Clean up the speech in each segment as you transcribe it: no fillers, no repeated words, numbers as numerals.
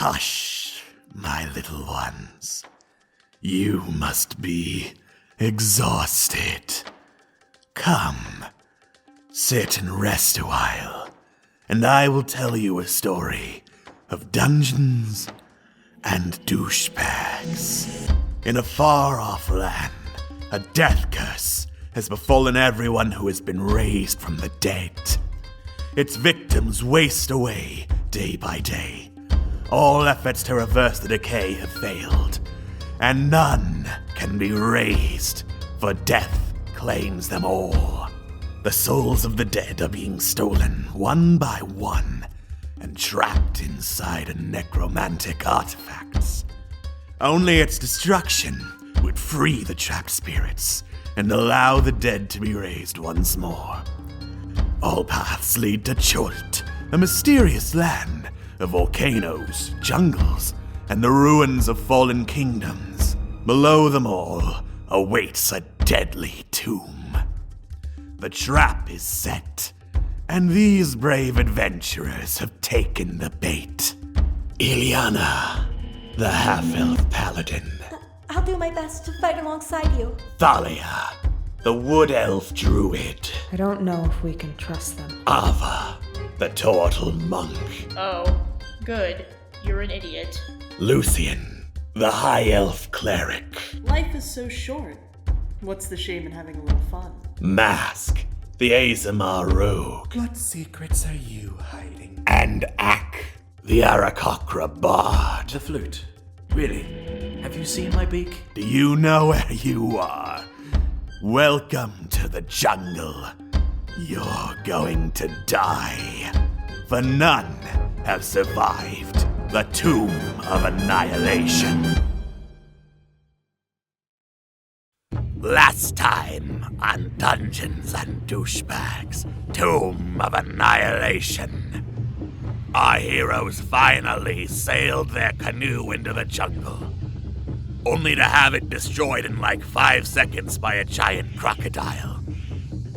Hush, my little ones. You must be exhausted. Come, sit and rest a while, and I will tell you a story of dungeons and douchebags. In a far-off land, a death curse has befallen everyone who has been raised from the dead. Its victims waste away day by day. All efforts to reverse the decay have failed, and none can be raised, for death claims them all. The souls of the dead are being stolen one by one and trapped inside a necromantic artifacts. Only its destruction would free the trapped spirits and allow the dead to be raised once more. All paths lead to Chult, a mysterious land of volcanoes, jungles, and the ruins of fallen kingdoms. Below them all awaits a deadly tomb. The trap is set, and these brave adventurers have taken the bait. Ileana, the half-elf paladin. I'll do my best to fight alongside you. Thalia, the wood elf druid. I don't know if we can trust them. Ava, the turtle monk. Oh, good. You're an idiot. Lucian, the high elf cleric. Life is so short. What's the shame in having a little fun? Mask, the Azamar rogue. What secrets are you hiding? And Ak, the Arakocra bard. The flute. Really? Have you seen my beak? Do you know where you are? Welcome to the jungle. You're going to die, for none have survived the Tomb of Annihilation. Last time on Dungeons and Douchebags, Tomb of Annihilation. Our heroes finally sailed their canoe into the jungle, only to have it destroyed in like 5 seconds by a giant crocodile,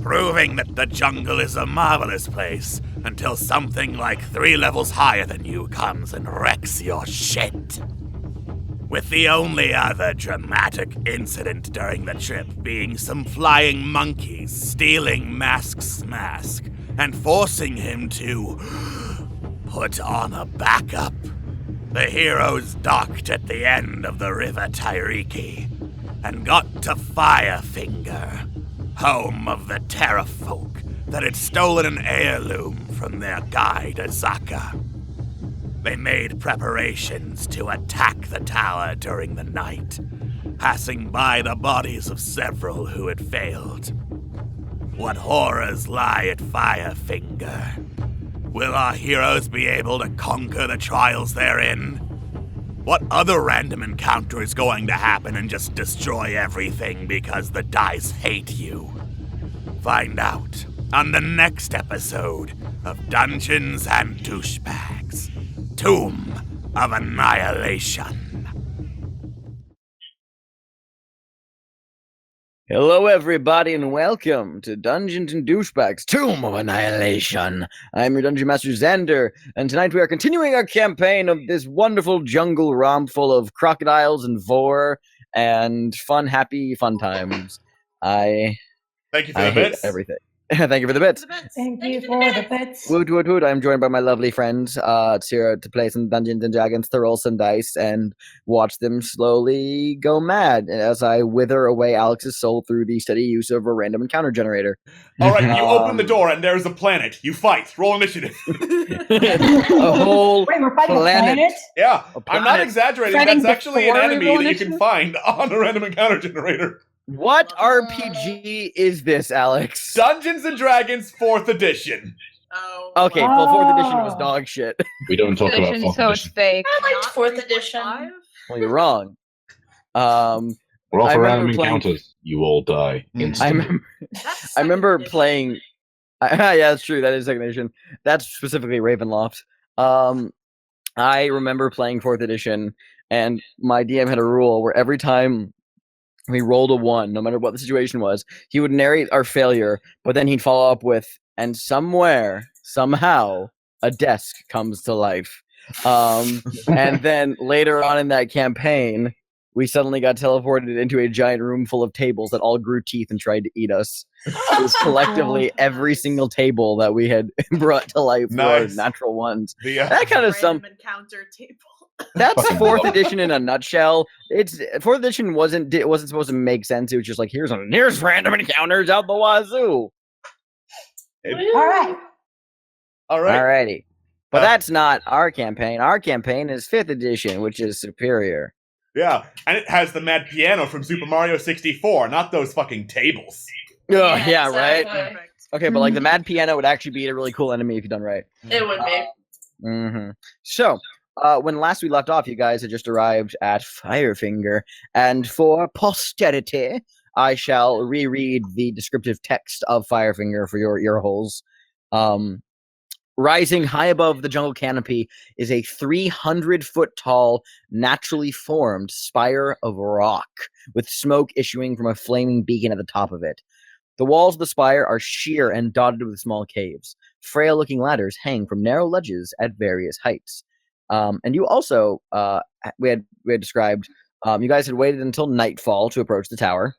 proving that the jungle is a marvelous place until something like 3 levels higher than you comes and wrecks your shit. With the only other dramatic incident during the trip being some flying monkeys stealing Mask's mask and forcing him to put on a backup. The heroes docked at the end of the River Tyriki and got to Firefinger, home of the Terrafolk that had stolen an heirloom from their guide Azaka. They made preparations to attack the tower during the night, passing by the bodies of several who had failed. What horrors lie at Firefinger? Will our heroes be able to conquer the trials therein? What other random encounter is going to happen and just destroy everything because the dice hate you? Find out on the next episode of Dungeons and Douchebags, Tomb of Annihilation. Hello, everybody, and welcome to Dungeons and Douchebags, Tomb of Annihilation. I'm your Dungeon Master, Xander, and tonight we are continuing our campaign of this wonderful jungle romp full of crocodiles and vor and fun, happy, fun times. Thank you for the bits. Everything. Thank you for the bits. Thank you for the bits. Woot, woot, woot. I'm joined by my lovely friends here to play some Dungeons and Dragons, to roll some dice, and watch them slowly go mad as I wither away Alex's soul through the steady use of a random encounter generator. All right, you open the door and there's a planet. You fight. Roll initiative. A whole Wait, we're fighting a planet? Yeah, A I'm not planet. exaggerating. Fighting That's actually an before enemy roll that you can initiative? find on a random encounter generator. What RPG is this, Alex? Dungeons and Dragons 4th edition. Oh. Okay, well, 4th edition was Oh. dog shit. We don't talk about Edition, fourth so it's edition. fake. I liked Not 4th edition. 3.5? Well, you're wrong. We're off I for remember random playing- encounters. You all die I instantly. remember, That's I remember second edition. playing. Yeah, that's true. That is second edition. That's specifically Ravenloft. I remember playing 4th edition, and my DM had a rule where every time we rolled a 1, no matter what the situation was, he would narrate our failure, but then he'd follow up with, and somewhere, somehow, a desk comes to life. And then later on in that campaign, we suddenly got teleported into a giant room full of tables that all grew teeth and tried to eat us. It was collectively every single table that we had brought to life through our natural ones. That kind of encounter table. That's 4th edition in a nutshell. It's 4th edition wasn't supposed to make sense. It was just like here's random encounters out the wazoo. Alrighty. But that's not our campaign. Our campaign is 5th edition, which is superior. Yeah, and it has the mad piano from Super Mario 64, not those fucking tables. Oh, yeah, right? Exactly. Okay, but like the mad piano would actually be a really cool enemy if you done right. It would be. Mm-hmm. So, when last we left off, you guys had just arrived at Firefinger, and for posterity, I shall reread the descriptive text of Firefinger for your ear holes. Rising high above the jungle canopy is a 300-foot-tall, naturally formed spire of rock, with smoke issuing from a flaming beacon at the top of it. The walls of the spire are sheer and dotted with small caves. Frail-looking ladders hang from narrow ledges at various heights. And you also, we had described, you guys had waited until nightfall to approach the tower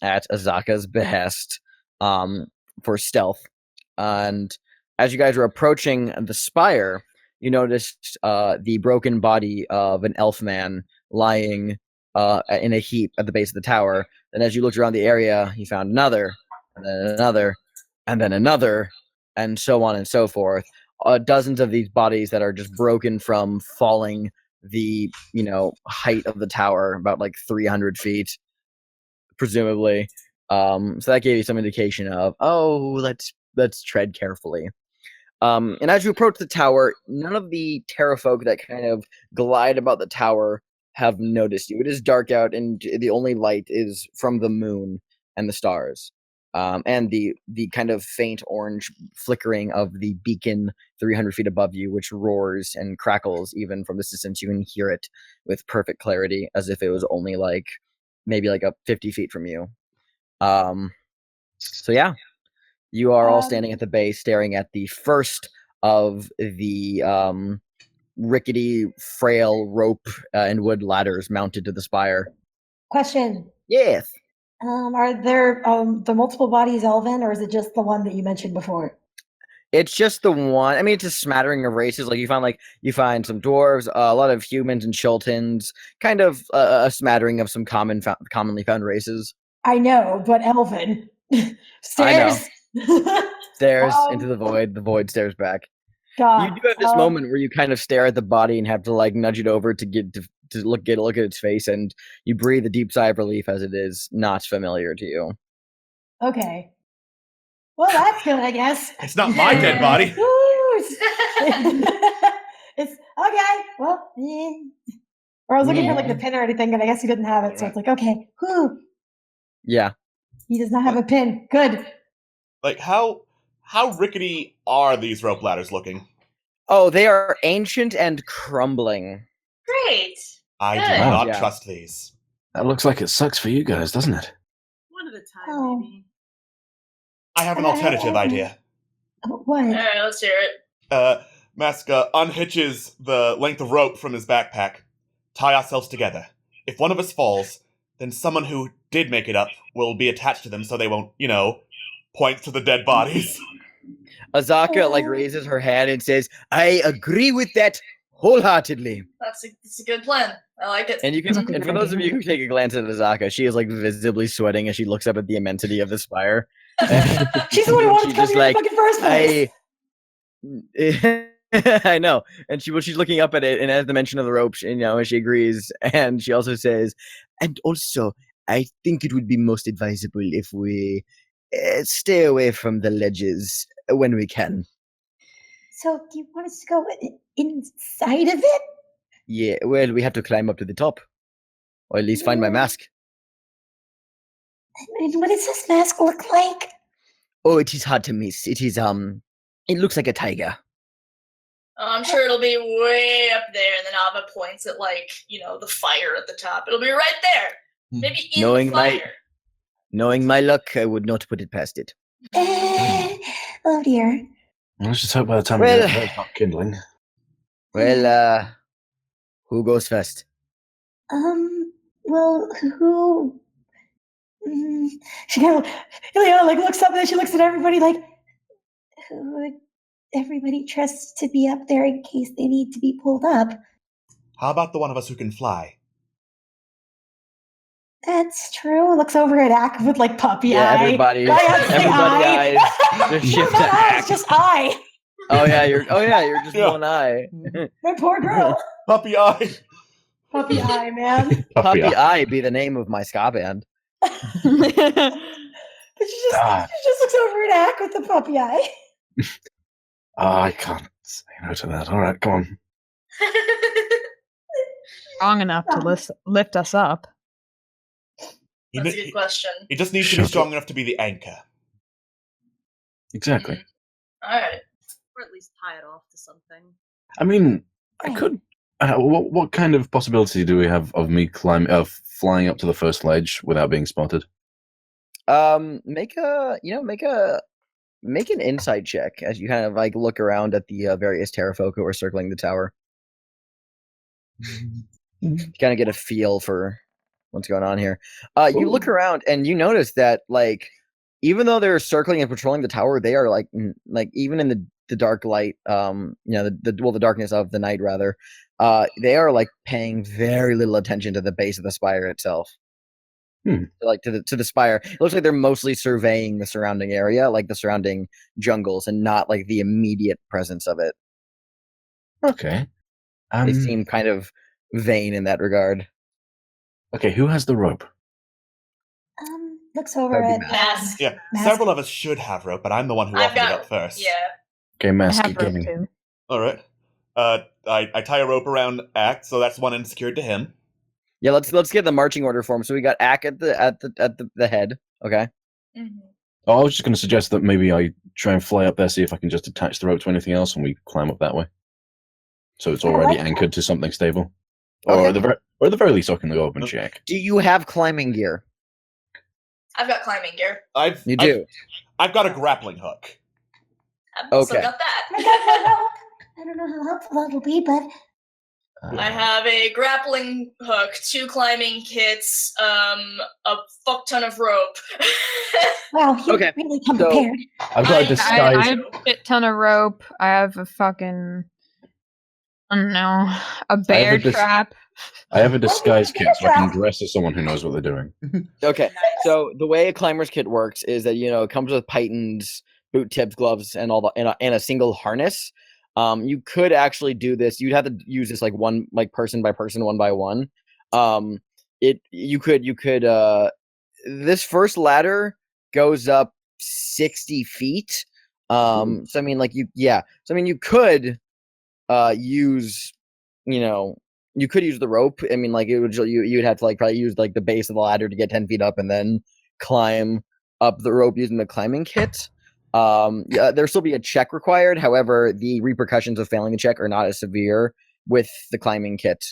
at Azaka's behest for stealth. And as you guys were approaching the spire, you noticed the broken body of an elf man lying in a heap at the base of the tower. And as you looked around the area, you found another, and then another, and then another, and so on and so forth. Dozens of these bodies that are just broken from falling the height of the tower, about like 300 feet, presumably. So that gave you some indication of, let's tread carefully. And as you approach the tower, none of the terrafolk that kind of glide about the tower have noticed you. It is dark out, and the only light is from the moon and the stars. And the kind of faint orange flickering of the beacon 300 feet above you, which roars and crackles even from this distance. You can hear it with perfect clarity, as if it was only maybe a 50 feet from you. So yeah, you are all standing at the base, staring at the first of the rickety, frail rope and wood ladders mounted to the spire. Question. Yes. Are there the multiple bodies elven, or is it just the one that you mentioned before? It's just the one. I mean, it's a smattering of races. Like you find some dwarves, a lot of humans and Chultans, kind of a smattering of some commonly found races. I know, but elven. Stairs. I know. Stairs into the void. The void stares back. God. You do have this moment where you kind of stare at the body and have to nudge it over to get a look at its face, and you breathe a deep sigh of relief as it is not familiar to you. Okay. Well, that's good, I guess. It's not my dead body. It's okay. Well, or I was looking for the pin or anything, and I guess he didn't have it, so it's okay. Whew. Yeah. He does not have a pin. Good. How rickety are these rope ladders looking? Oh, they are ancient and crumbling. Great. I do not trust these. That looks like it sucks for you guys, doesn't it? One at a time, maybe. I have an alternative idea. What? All right, let's hear it. Maska unhitches the length of rope from his backpack. Tie ourselves together. If one of us falls, then someone who did make it up will be attached to them so they won't, point to the dead bodies. Azaka raises her hand and says, "I agree with that wholeheartedly." That's a good plan. I like it. And you can, and for those of you who take a glance at Azaka, she is visibly sweating as she looks up at the immensity of the spire. She's the one who wanted to come here in the fucking first place. I know, and she's looking up at it, and as the mention of the rope, and she agrees, and she also says, "And also, I think it would be most advisable if we stay away from the ledges when we can." So, do you want us to go inside of it? Yeah, well, we have to climb up to the top, or at least find my mask. And what does this mask look like? Oh, it is hard to miss. It is it looks like a tiger. I'm sure it'll be way up there, and then Ava points at the fire at the top. It'll be right there. Maybe in the fire. Knowing my luck, I would not put it past it. Oh dear. Let's just hope by the time we get there, it's not kindling. Well, who goes first? Well, who? She kind of, like looks up and then she looks at everybody like, who would everybody trust to be up there in case they need to be pulled up? How about the one of us who can fly? That's true. Looks over at Ack with like puppy eye. Everybody eye. eyes. Just shift to Ack. Just eye. Oh yeah, you're just one eye. My poor girl. Puppy eye. Puppy eye, man. Puppy eye be the name of my ska band. But she just looks over at Ack with the puppy eye. I can't say no to that. All right, come on. Strong enough to lift us up. That's a good question. He just needs to be strong enough to be the anchor. Exactly. All right. Or at least tie it off to something. I mean, I could. What kind of possibility do we have of me flying up to the first ledge without being spotted? Make an insight check as you kind of like look around at the various Terrafolk who are circling the tower. Kind of get a feel for what's going on here. You look around and you notice that like even though they're circling and patrolling the tower, they are like even in the dark light, the darkness of the night rather, they are like paying very little attention to the base of the spire itself. Like to the spire. It looks like they're mostly surveying the surrounding area, like the surrounding jungles, and not like the immediate presence of it. Okay. They seem kind of vain in that regard. Okay, who has the rope? Looks over at Mask. Yeah, Mask. several of us should have rope, but I'm the one who offered it up first. Yeah. Okay, I Mask, have give rope me. too. All right. I tie a rope around Act, so that's one end secured to him. Yeah, let's get the marching order for him. So we got Ack at the head. Okay. Mm-hmm. Oh, I was just going to suggest that maybe I try and fly up there, see if I can just attach the rope to anything else, and we climb up that way. So it's already anchored to something stable. Or, Okay. at the very least, I can go up and check. Do you have climbing gear? I've got climbing gear. You do. I've got a grappling hook. I've also Okay. got that. I got my rope. I don't know how helpful that'll be, but I have a grappling hook, 2 climbing kits, a fuck ton of rope. wow, you Okay, really come so- prepared. I've got a I disguise. have a shit ton of rope. I have a fucking, I don't know, a bear trap. I have a disguise kit, so I can dress as someone who knows what they're doing. Okay. So the way a climber's kit works is that it comes with pythons, boot tips, gloves, and all and a single harness. You could actually do this. You'd have to use this person by person, one by one. You could this first ladder goes up 60 feet. So I mean you could use you could use the rope. I mean, like you'd have to probably use the base of the ladder to get 10 feet up and then climb up the rope using the climbing kit. There'll still be a check required. However, the repercussions of failing the check are not as severe with the climbing kit.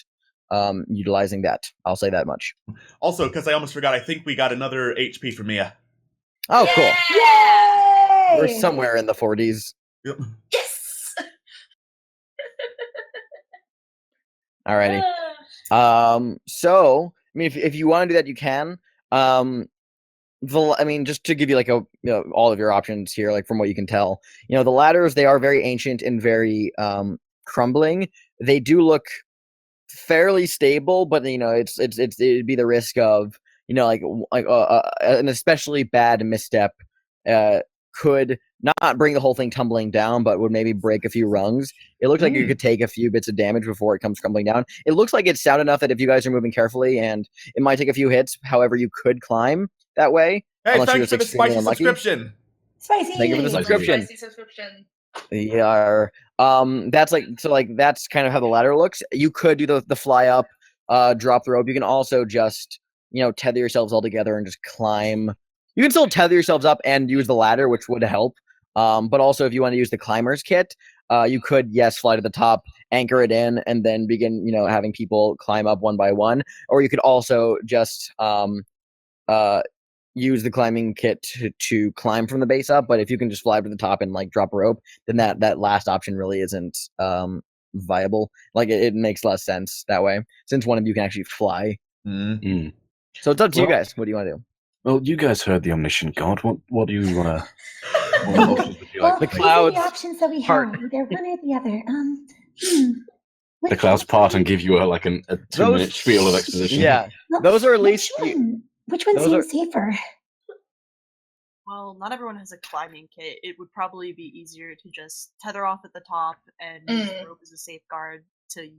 Utilizing that, I'll say that much. Also, because I almost forgot, I think we got another HP from Mia. Oh, cool. Yay! We're somewhere in the 40s. Yep. Yes! Alrighty. So I mean, if you want to do that, you can. Just to give you all of your options here, from what you can tell, the ladders, they are very ancient and very crumbling. They do look fairly stable, but it'd be the risk of an especially bad misstep could not bring the whole thing tumbling down, but would maybe break a few rungs. It looks like you could take a few bits of damage before it comes crumbling down. It looks like it's sound enough that if you guys are moving carefully, and it might take a few hits, however, you could climb that way. Hey, thanks for the spicy subscription. Spicy. Thank you for the subscription. Spicy subscription. Yeah. That's kind of how the ladder looks. You could do the fly up, drop the rope. You can also just tether yourselves all together and just climb. You can still tether yourselves up and use the ladder, which would help. But also, if you want to use the climber's kit, you could fly to the top, anchor it in, and then begin having people climb up one by one. Or you could also just use the climbing kit to climb from the base up. But if you can just fly to the top and drop a rope, then that last option really isn't viable. Like it makes less sense that way, since one of you can actually fly. Mm. So it's up to you guys. What do you want to do? Well, you guys heard the omniscient god. What do you want to? Well, The these are clouds the options that we part. have. Either one or the other. The clouds part and give you a 2-minute spiel of exposition. Yeah, those are at least. Which one seems safer? Well, not everyone has a climbing kit. It would probably be easier to just tether off at the top and use the rope as a safeguard to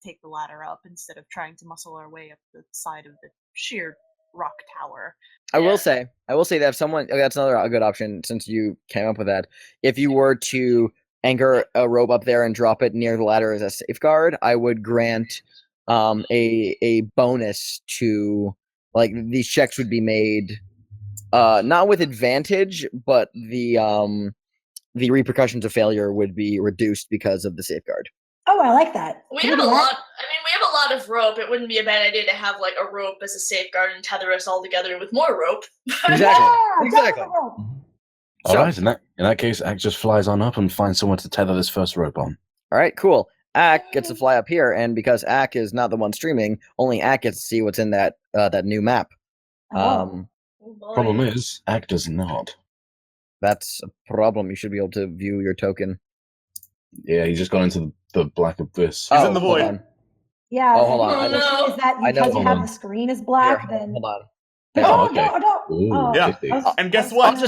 take the ladder up instead of trying to muscle our way up the side of the sheer rock tower. I will say that if someone, that's another good option since you came up with that. If you were to anchor a rope up there and drop it near the ladder as a safeguard, I would grant a bonus to, like, these checks would be made not with advantage, but the repercussions of failure would be reduced because of the safeguard. Oh, I like that. We have a lot. I mean, we have a lot of rope. It wouldn't be a bad idea to have like a rope as a safeguard and tether us all together with more rope. Exactly. Yeah, Exactly. All right. In that case, Ack just flies on up and finds someone to tether this first rope on. All right, cool. Ack gets to fly up here, and because Ack is not the one streaming, only Ack gets to see what's in that new map. Problem is, Ack does not. That's a problem. You should be able to view your token. Yeah, he's just gone into the black abyss. He's in the void. Hold on. Yeah. Oh, hold on. Is that because you have the screen is black? Here, then hold on. Oh, okay. No. Yeah, and guess what?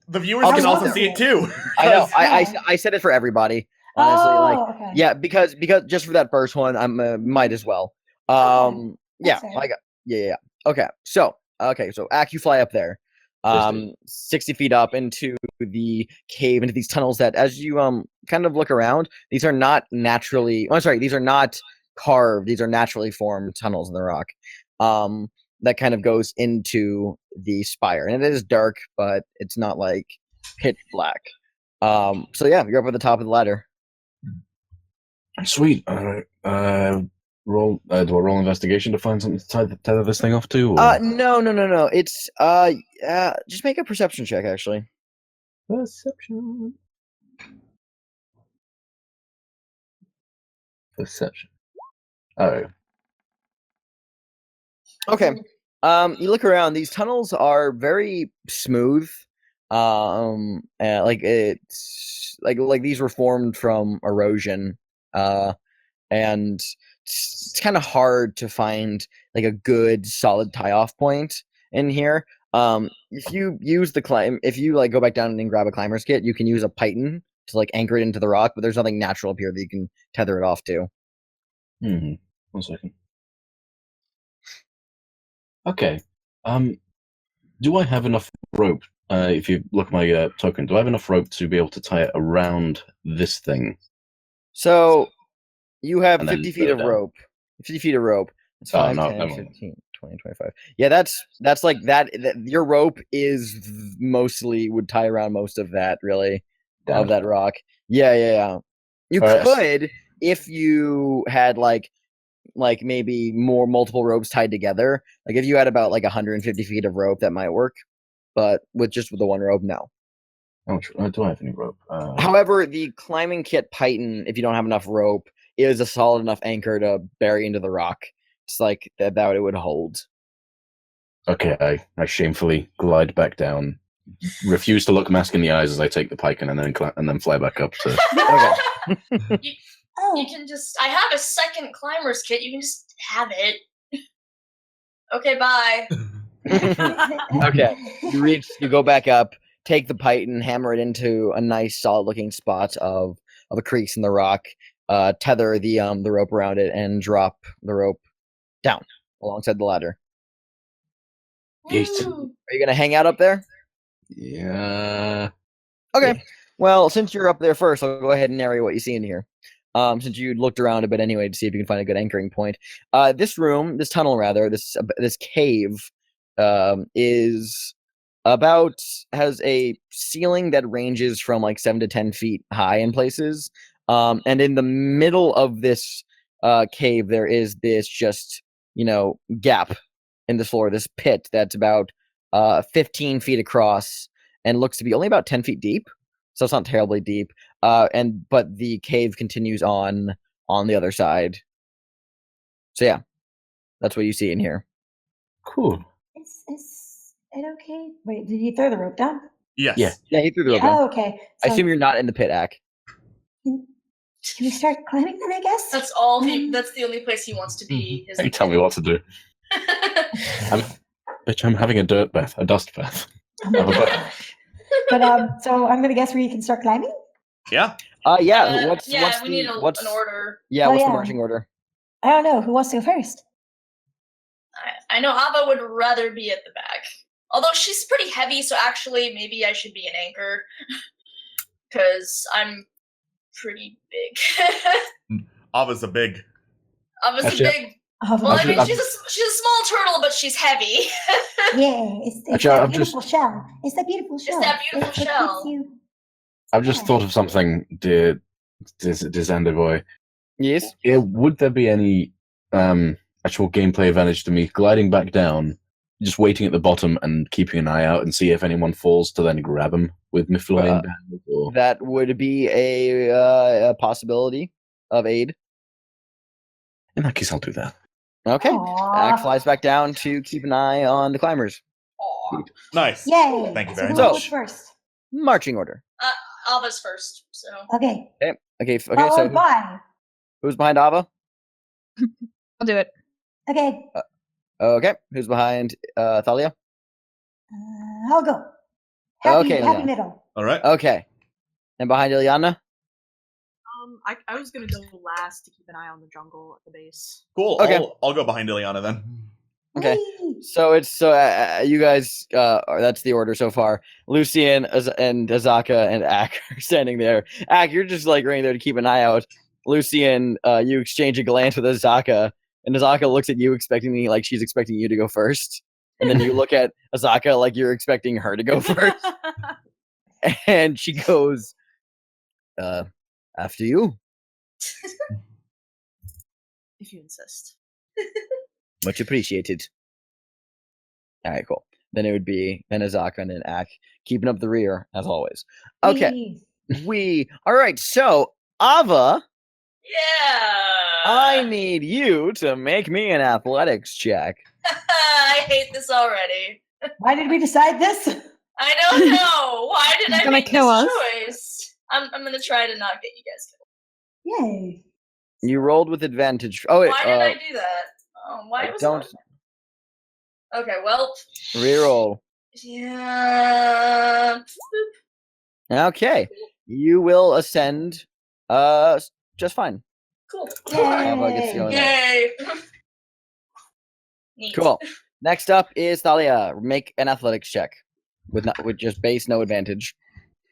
The viewers can also see it too. I know. I said it for everybody. Honestly, okay. Yeah, because just for that first one, I might as well. Yeah. Okay. So Ack, you fly up there. 60 feet up into the cave, into these tunnels that, as you kind of look around, these are not naturally. Oh, sorry, these are not carved. These are naturally formed tunnels in the rock. That kind of goes into the spire, and it is dark, but it's not like pitch black. So yeah, you're up at the top of the ladder. Sweet. Roll. Do I roll investigation to find something to tether this thing off to? Or? No. It's just make a perception check, actually. Perception. All right. Okay. You look around. These tunnels are very smooth. Like it's like these were formed from erosion. And it's kind of hard to find like a good solid tie-off point in here. If you use if you like go back down and grab a climber's kit, you can use a python to like anchor it into the rock, but there's nothing natural up here that you can tether it off to. 1 second. Okay. Do I have enough rope? If you look at my token, do I have enough rope to be able to tie it around this thing? So you have 50 feet of rope. 50 feet of rope. That's 5, 10, 15, 20, 25. Yeah, that's like that. Your rope is mostly would tie around most of that, really, of that rock. Yeah. You could, if you had like maybe multiple ropes tied together. Like if you had about like 150 feet of rope, that might work. But with the one rope, no. Do I have any rope? However, the climbing kit python, if you don't have enough rope, is a solid enough anchor to bury into the rock. It's like that it would hold. Okay, I shamefully glide back down, refuse to look Mask in the eyes as I take the python, and then fly back up to. Okay. You can just. I have a second climber's kit. You can just have it. Okay, bye. Okay. You go back up, take the python, hammer it into a nice solid-looking spot of a crease in the rock. Tether the rope around it and drop the rope down alongside the ladder. Yeet. Are you gonna hang out up there? Yeah. Okay. Yeah. Well, since you're up there first, I'll go ahead and narrate what you see in here. Since you looked around a bit anyway to see if you can find a good anchoring point. This tunnel rather, this cave, has a ceiling that ranges from like 7 to 10 feet high in places. And in the middle of this cave, there is this just, gap in the floor, this pit that's about 15 feet across and looks to be only about 10 feet deep. so it's not terribly deep. But the cave continues on the other side. So yeah, that's what you see in here. Cool. Is it okay? Wait, did you throw the rope down? Yes. Yeah, he threw the rope down. Oh, okay. I So assume you're not in the pit, Ak. Can we start climbing then, I guess? That's all that's the only place he wants to be. Hey, tell me what to do. I'm having a dirt bath, a dust bath. Oh my gosh. But so I'm gonna guess where you can start climbing? Yeah. Yeah. We need an order. Yeah, Oh, what's the yeah. marching order? I don't know. Who wants to go first? I know Ava would rather be at the back. Although she's pretty heavy, so actually maybe I should be an anchor. Because I'm pretty big. Ava's a big. Well, I mean, she's a small turtle, but she's heavy. Yeah, it's that beautiful shell. It's that beautiful shell. It's that beautiful shell. I've just thought of something, dear Xander boy. Yes? Would there be any actual gameplay advantage to me gliding back down, just waiting at the bottom and keeping an eye out and see if anyone falls to then grab him with my flying bag? That would be a possibility of aid. In that case, I'll do that. Okay. Aww. Ak flies back down to keep an eye on the climbers. Nice. Yay! Thank you very so much. First. Marching order. Ava's first, so. Okay. Okay. Followed So by. who's behind Ava? I'll do it. Okay. Okay. Who's behind Thalia? I'll go. Happy Leon. middle. All right. Okay. And behind Ilyana? I was gonna go last to keep an eye on the jungle at the base. Cool. Okay. I'll go behind Ilyana then. Okay. Whee! So it's you guys. That's the order so far. Lucian and Azaka and Ak are standing there. Ak, you're just like right there to keep an eye out. Lucian, you exchange a glance with Azaka, and Azaka looks at you, expecting like she's expecting you to go first, and then you look at Azaka like you're expecting her to go first, and she goes, "After you." If you insist. Much appreciated. All right, cool. Then it would be Azaka and then Ak, keeping up the rear as always. Okay, all right. So Ava, Yeah. I need you to make me an athletics check. I hate this already. Why did we decide this? I don't know. Why did I gonna make kill this us. choice? I'm gonna try to not get you guys killed. Yay. You rolled with advantage. Oh, wait. Why did I do that? Why I was don't it? Okay, well. reroll. Yeah. Okay, you will ascend. Just fine. Cool. Ava gets going there. Yay. Neat. Cool. Next up is Thalia. Make an athletics check with just base, no advantage.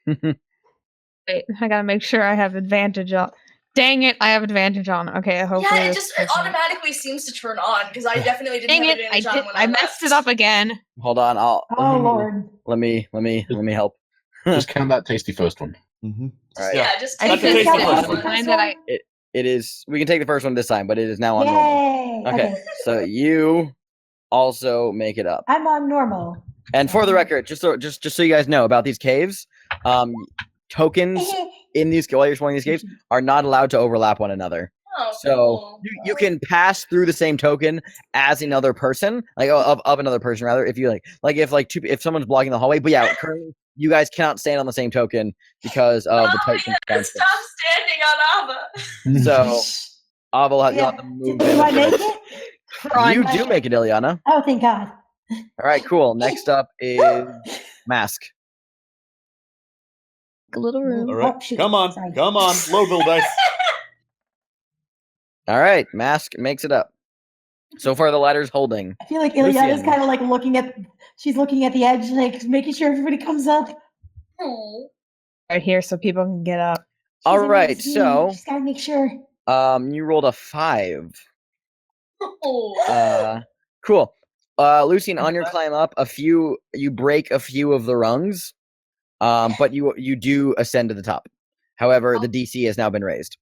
Wait, I gotta make sure I have advantage on. Dang it, I have advantage on. Okay, hopefully. Yeah, it automatically seems to turn on because I definitely didn't Dang have it, advantage on when I messed it up again. Hold on, Oh Lord. Let me help. Just count that tasty first one. All right. Yeah, just I take think the tasty first first one. that It is. We can take the first one this time, but it is now on normal. Yay. Okay, so you also make it up. I'm on normal. And for the record, just so you guys know about these caves, tokens in these while you're exploring these caves are not allowed to overlap one another. Oh, So cool. you can pass through the same token as another person, like of another person rather. If you if someone's blocking the hallway, but yeah, currently you guys cannot stand on the same token because of the token. Yeah, stop standing on Ava. So Ava will have to move. Do I make it? You do make it, Ilyana. Oh, thank God. All right, cool. Next up is Mask. A little room. All right. Oh, shoot. Come on. Sorry. Come on. Low bill dice. All right, Mask makes it up. So far, the ladder's holding. I feel like Ilyana's Lucian. kind of like looking at the edge, like making sure everybody comes up. Oh. Right here so people can get up. All She's in right, the scene. so Just gotta make sure. you rolled a 5. Oh. Cool. Lucian, on your climb up, you break a few of the rungs, but you do ascend to the top. However, the DC has now been raised.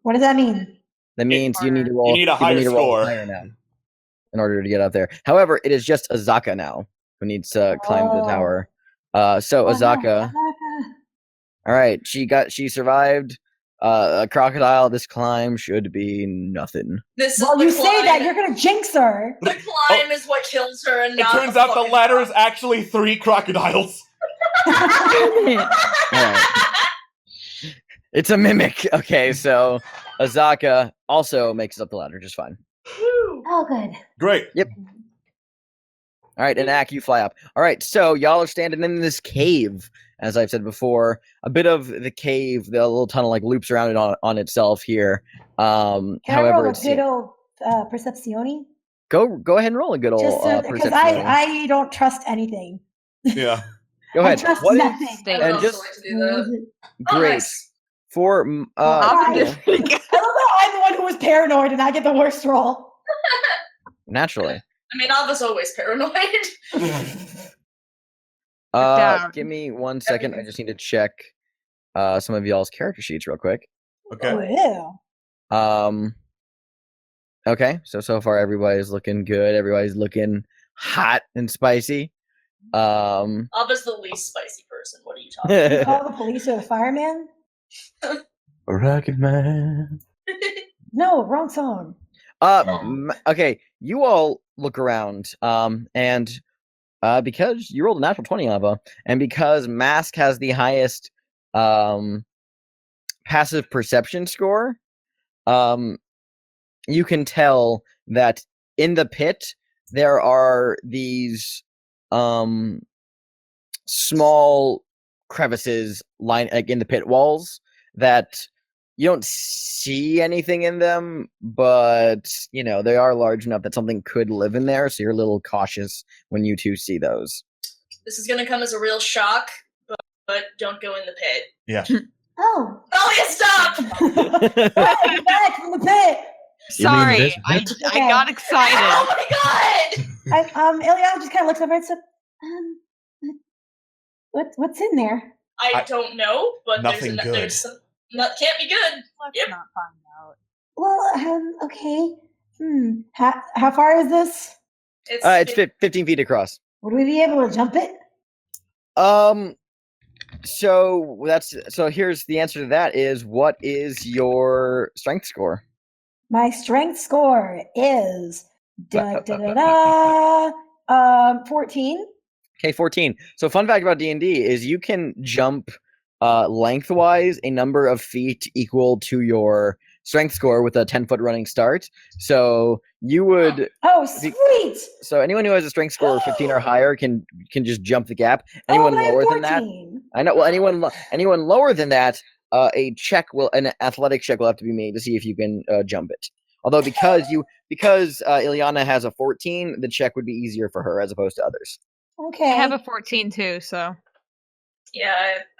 What does that mean? That means you need to roll. You need a higher to roll score. higher now in order to get up there. However, it is just Azaka now who needs to climb the tower. So Azaka, All right, she survived a crocodile. This climb should be nothing. This is Well, the you climb. say that, you're gonna jinx her. The climb is what kills her, and It not turns the out the fucking ladder is drop. actually 3 crocodiles. All right. It's a mimic. Okay, so Azaka also makes it up the ladder just fine. Oh, good. Great. Yep. All right, and Ak, you fly up. All right, so y'all are standing in this cave, as I've said before. A bit of the cave, the little tunnel, like loops around it on itself here. Can I However, roll a good old percepzione? go ahead and roll a good old Just because perception. I don't trust anything. Yeah. Go ahead. I trust What is- nothing. State. I would and also just like to do that. Oh, great nice. for I Ava love did pretty good. how I'm the one who was paranoid and I get the worst roll. naturally. I mean, Ava's always paranoid. Down. Give me 1 second. I just need to check some of y'all's character sheets real quick. Okay. Oh, yeah. Okay, so far everybody's looking good. Everybody's looking hot and spicy. Ava's the least spicy person. What are you talking about? You call the police or the fireman? Rocket Man. No, wrong song. Okay, you all look around, and because you rolled a natural 20, Ava, and because Mask has the highest passive perception score, you can tell that in the pit there are these small crevices like in the pit walls that you don't see anything in them, but they are large enough that something could live in there, so you're a little cautious when you two see those. This is gonna come as a real shock, but don't go in the pit. Yeah. Oh, Elliot, stop! hey, back from the pit. You mean Sorry, this I bit? got excited. Oh my god! Ileana just kind of looks over and said, what's in there? I don't know, but Nothing good. there's some. Can't be good. Let's Yep. not find out. Well, okay. How far is this? It's 15 feet across. Would we be able to jump it? So here's the answer to that is, what is your strength score? My strength score is 14. Okay, 14. So fun fact about D&D is you can jump lengthwise a number of feet equal to your strength score with a 10-foot running start. So you would Oh, sweet! So anyone who has a strength score of 15 or higher can just jump the gap. Anyone but I have lower than that, 14. I know. Well, anyone lower than that, an athletic check will have to be made to see if you can jump it. Although because Ileana has a 14, the check would be easier for her as opposed to others. Okay. I have a 14 too, so. Yeah,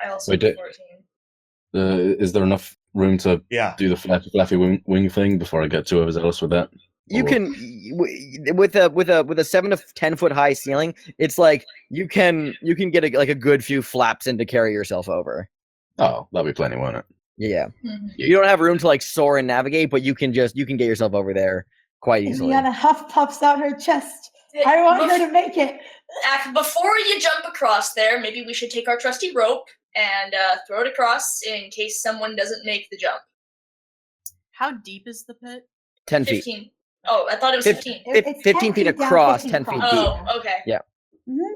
I also Wait, have 14. Is there enough room to Yeah. do the flappy wing thing before I get too overzealous with that? You Or- can with a 7 to 10 foot high ceiling. It's like you can get a good few flaps in to carry yourself over. Oh, that'll be plenty, won't it? Yeah. Mhm. You don't have room to like soar and navigate, but you can get yourself over there quite easily. Ileana huff puffs out her chest. I want her to make it. Before you jump across there, maybe we should take our trusty rope and throw it across in case someone doesn't make the jump. How deep is the pit? 10 feet. 15. Oh, I thought it was 15. It's 15 feet 10 down, across, 15 10 feet across. deep. Oh, okay. Mhm.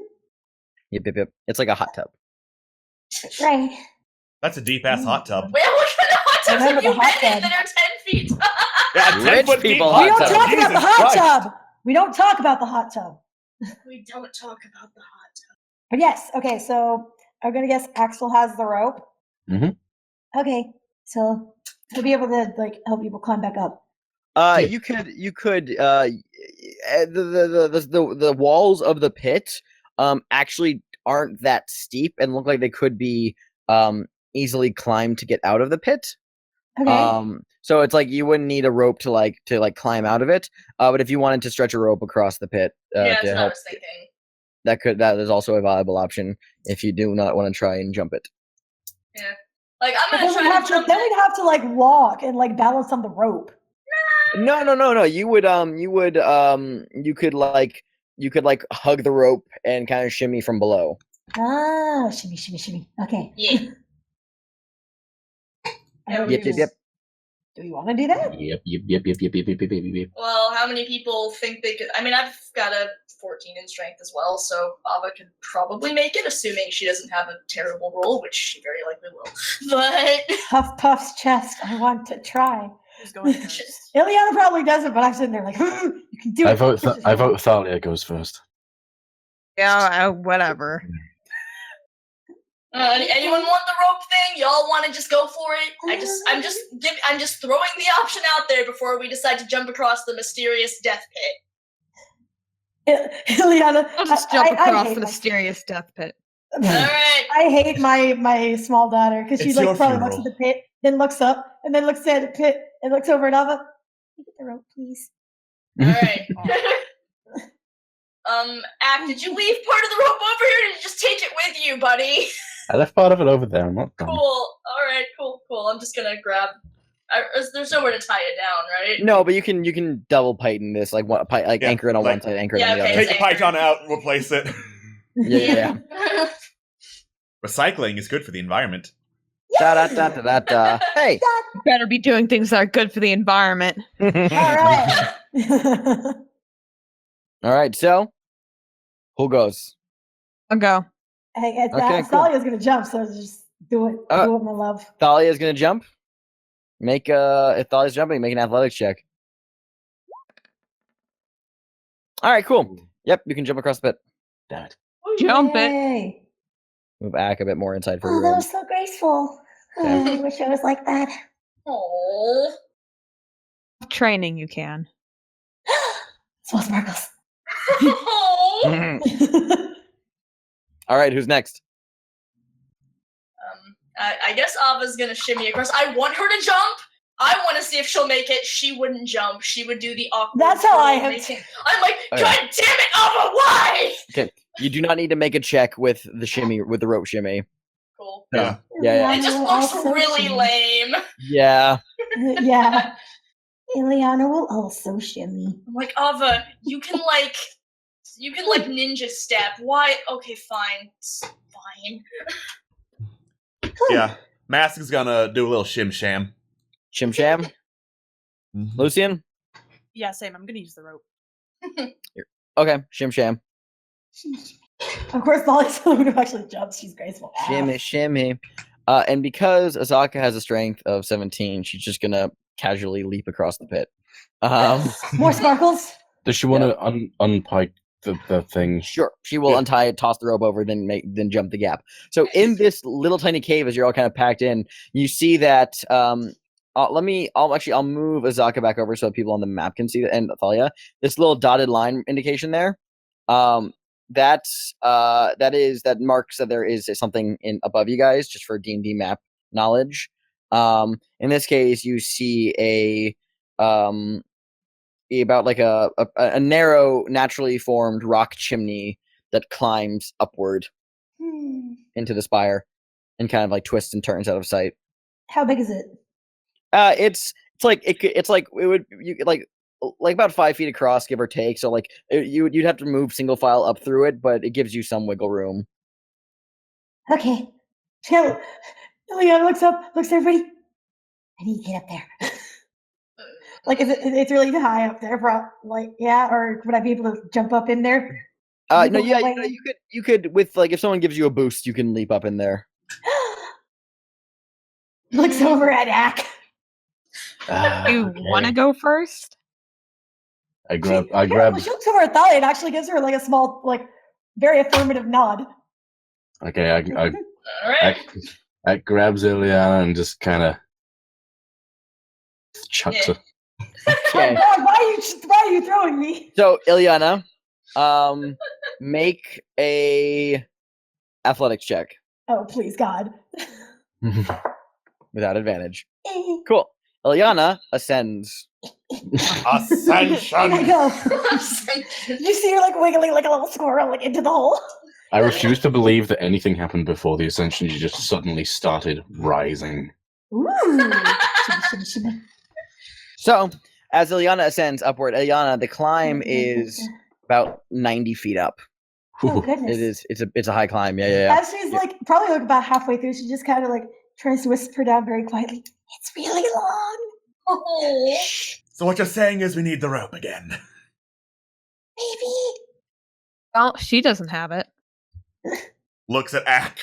Yep. It's like a hot tub. Right. That's a deep ass hot tub. Well, what kind of hot tubs Remember have you the hot been in tub. that are 10 feet? Yeah, 10 Rich foot people deep hot We don't tub. talk about the Jesus hot Christ. tub. We don't talk about the hot tub. We don't talk about the hot tub. But yes, okay, so I'm gonna guess Axel has the rope. Mhm. Okay, so he'll be able to like help people climb back up. You could the walls of the pit actually aren't that steep and look like they could be easily climbed to get out of the pit. Okay. So it's like you wouldn't need a rope to climb out of it. But if you wanted to stretch a rope across the pit Yeah, that's to what I help, was thinking. that is also a viable option if you do not want to try and jump it. Yeah. Like, I'm But going then to we'd try have to to jump then it. we'd have to like walk and like balance on the rope. No. You could hug the rope and kind of shimmy from below. Ah, shimmy, shimmy, shimmy. Okay. Yeah. Yep. Do we want to do that? Yep. Well, how many people think they could? I mean, I've got a 14 in strength as well, so Ava could probably make it, assuming she doesn't have a terrible roll, which she very likely will. But Puff Puff's chest. I want to try. Who's going first? Ileana probably doesn't, but I'm sitting there like, you can do it. I vote Thalia goes first. Yeah, whatever. Anyone want the rope thing? Y'all want to just go for it? I'm just throwing the option out there before we decide to jump across the mysterious death pit. Ileana, I'll just jump across the mysterious death pit. All right. I hate my small daughter because she It's like your probably funeral. looks at the pit, then looks up, and then looks at the pit and looks over at Ava. Can you get the rope, please? All right. Ack, did you leave part of the rope over here, or did you just take it with you, buddy? I left part of it over there. I'm not Cool. done. All right. Cool. I'm just gonna grab. There's nowhere to tie it down, right? No, but you can double python this, like anchor it on one side, anchor it on the okay, other. Take the python out, replace it. Yeah. Recycling is good for the environment. Da. Hey. You better be doing things that are good for the environment. All right. All right. So, who goes? I'll go. Hey, Okay, cool. Thalia's gonna jump, so just do it. Do it, my love. Thalia's gonna jump. If Thalia's jumping, make an athletics check. All right, cool. Yep, you can jump across the pit. Damn it. Jump it. Yay. Move Ack a bit more inside for Oh, you. that was so graceful. Yeah. I wish I was like that. Aww. Training, you can. Small sparkles. Aww. All right, who's next? I guess Ava's gonna shimmy across. I want her to jump. I want to see if she'll make it. She wouldn't jump. She would do the awkward. That's how I am. I'm like, Okay. God damn it, Ava! Why? Okay, you do not need to make a check with the rope shimmy. Cool. Yeah. Yeah. It just looks really lame. Yeah. Yeah. Ileana will also shimmy. I'm like, Ava, you can ninja step. Why? Okay, fine. It's fine. Yeah. Mask is gonna do a little shim sham. Shim sham. Lucian. Yeah, same. I'm gonna use the rope. Okay, shim sham. Of course, Molly's the one who actually jumps. She's graceful. Shimmy. And because Azaka has a strength of 17, she's just gonna casually leap across the pit. More sparkles. Does she want to unpike the thing? Sure. She will untie it, toss the rope over, then jump the gap. So in this little tiny cave, as you're all kind of packed in, you see that. I'll move Azaka back over so people on the map can see that, and Thalia. This little dotted line indication there. That marks that there is something above you guys, just for D&D map knowledge. In this case, you see about like a narrow, naturally formed rock chimney that climbs upward into the spire and kind of like twists and turns out of sight. How big is it? It's about 5 feet across, give or take. So like you'd have to move single file up through it, but it gives you some wiggle room. Okay. Ileana looks up, looks at everybody. I need to get up there. Like, it's really high up there, or would I be able to jump up in there? No, yeah, you could with like if someone gives you a boost, you can leap up in there. Looks over at Ack. You want to go first? I grab. Well, she looks over at Thalia and actually gives her like a small, like, very affirmative nod. Okay, Alright. I grabs Ileana and just kind of chucks her. Okay. Oh God, why are you throwing me? So Ileana, make a athletics check Oh, please, God. without advantage. Cool. Ileana ascends. Ascension. I go. You see her like wiggling like a little squirrel like into the hole. I refuse to believe that anything happened before the ascension. You just suddenly started rising. Ooh. Shimmy, shimmy. So as Ileana ascends upward, Ileana, the climb is about 90 feet up. Oh goodness. It's a high climb. Yeah. As she's like probably like about halfway through, she just kind of like tries to whisper down very quietly. It's really long. Oh. So what you're saying is we need the rope again. Maybe. Well, she doesn't have it. Looks at Ack.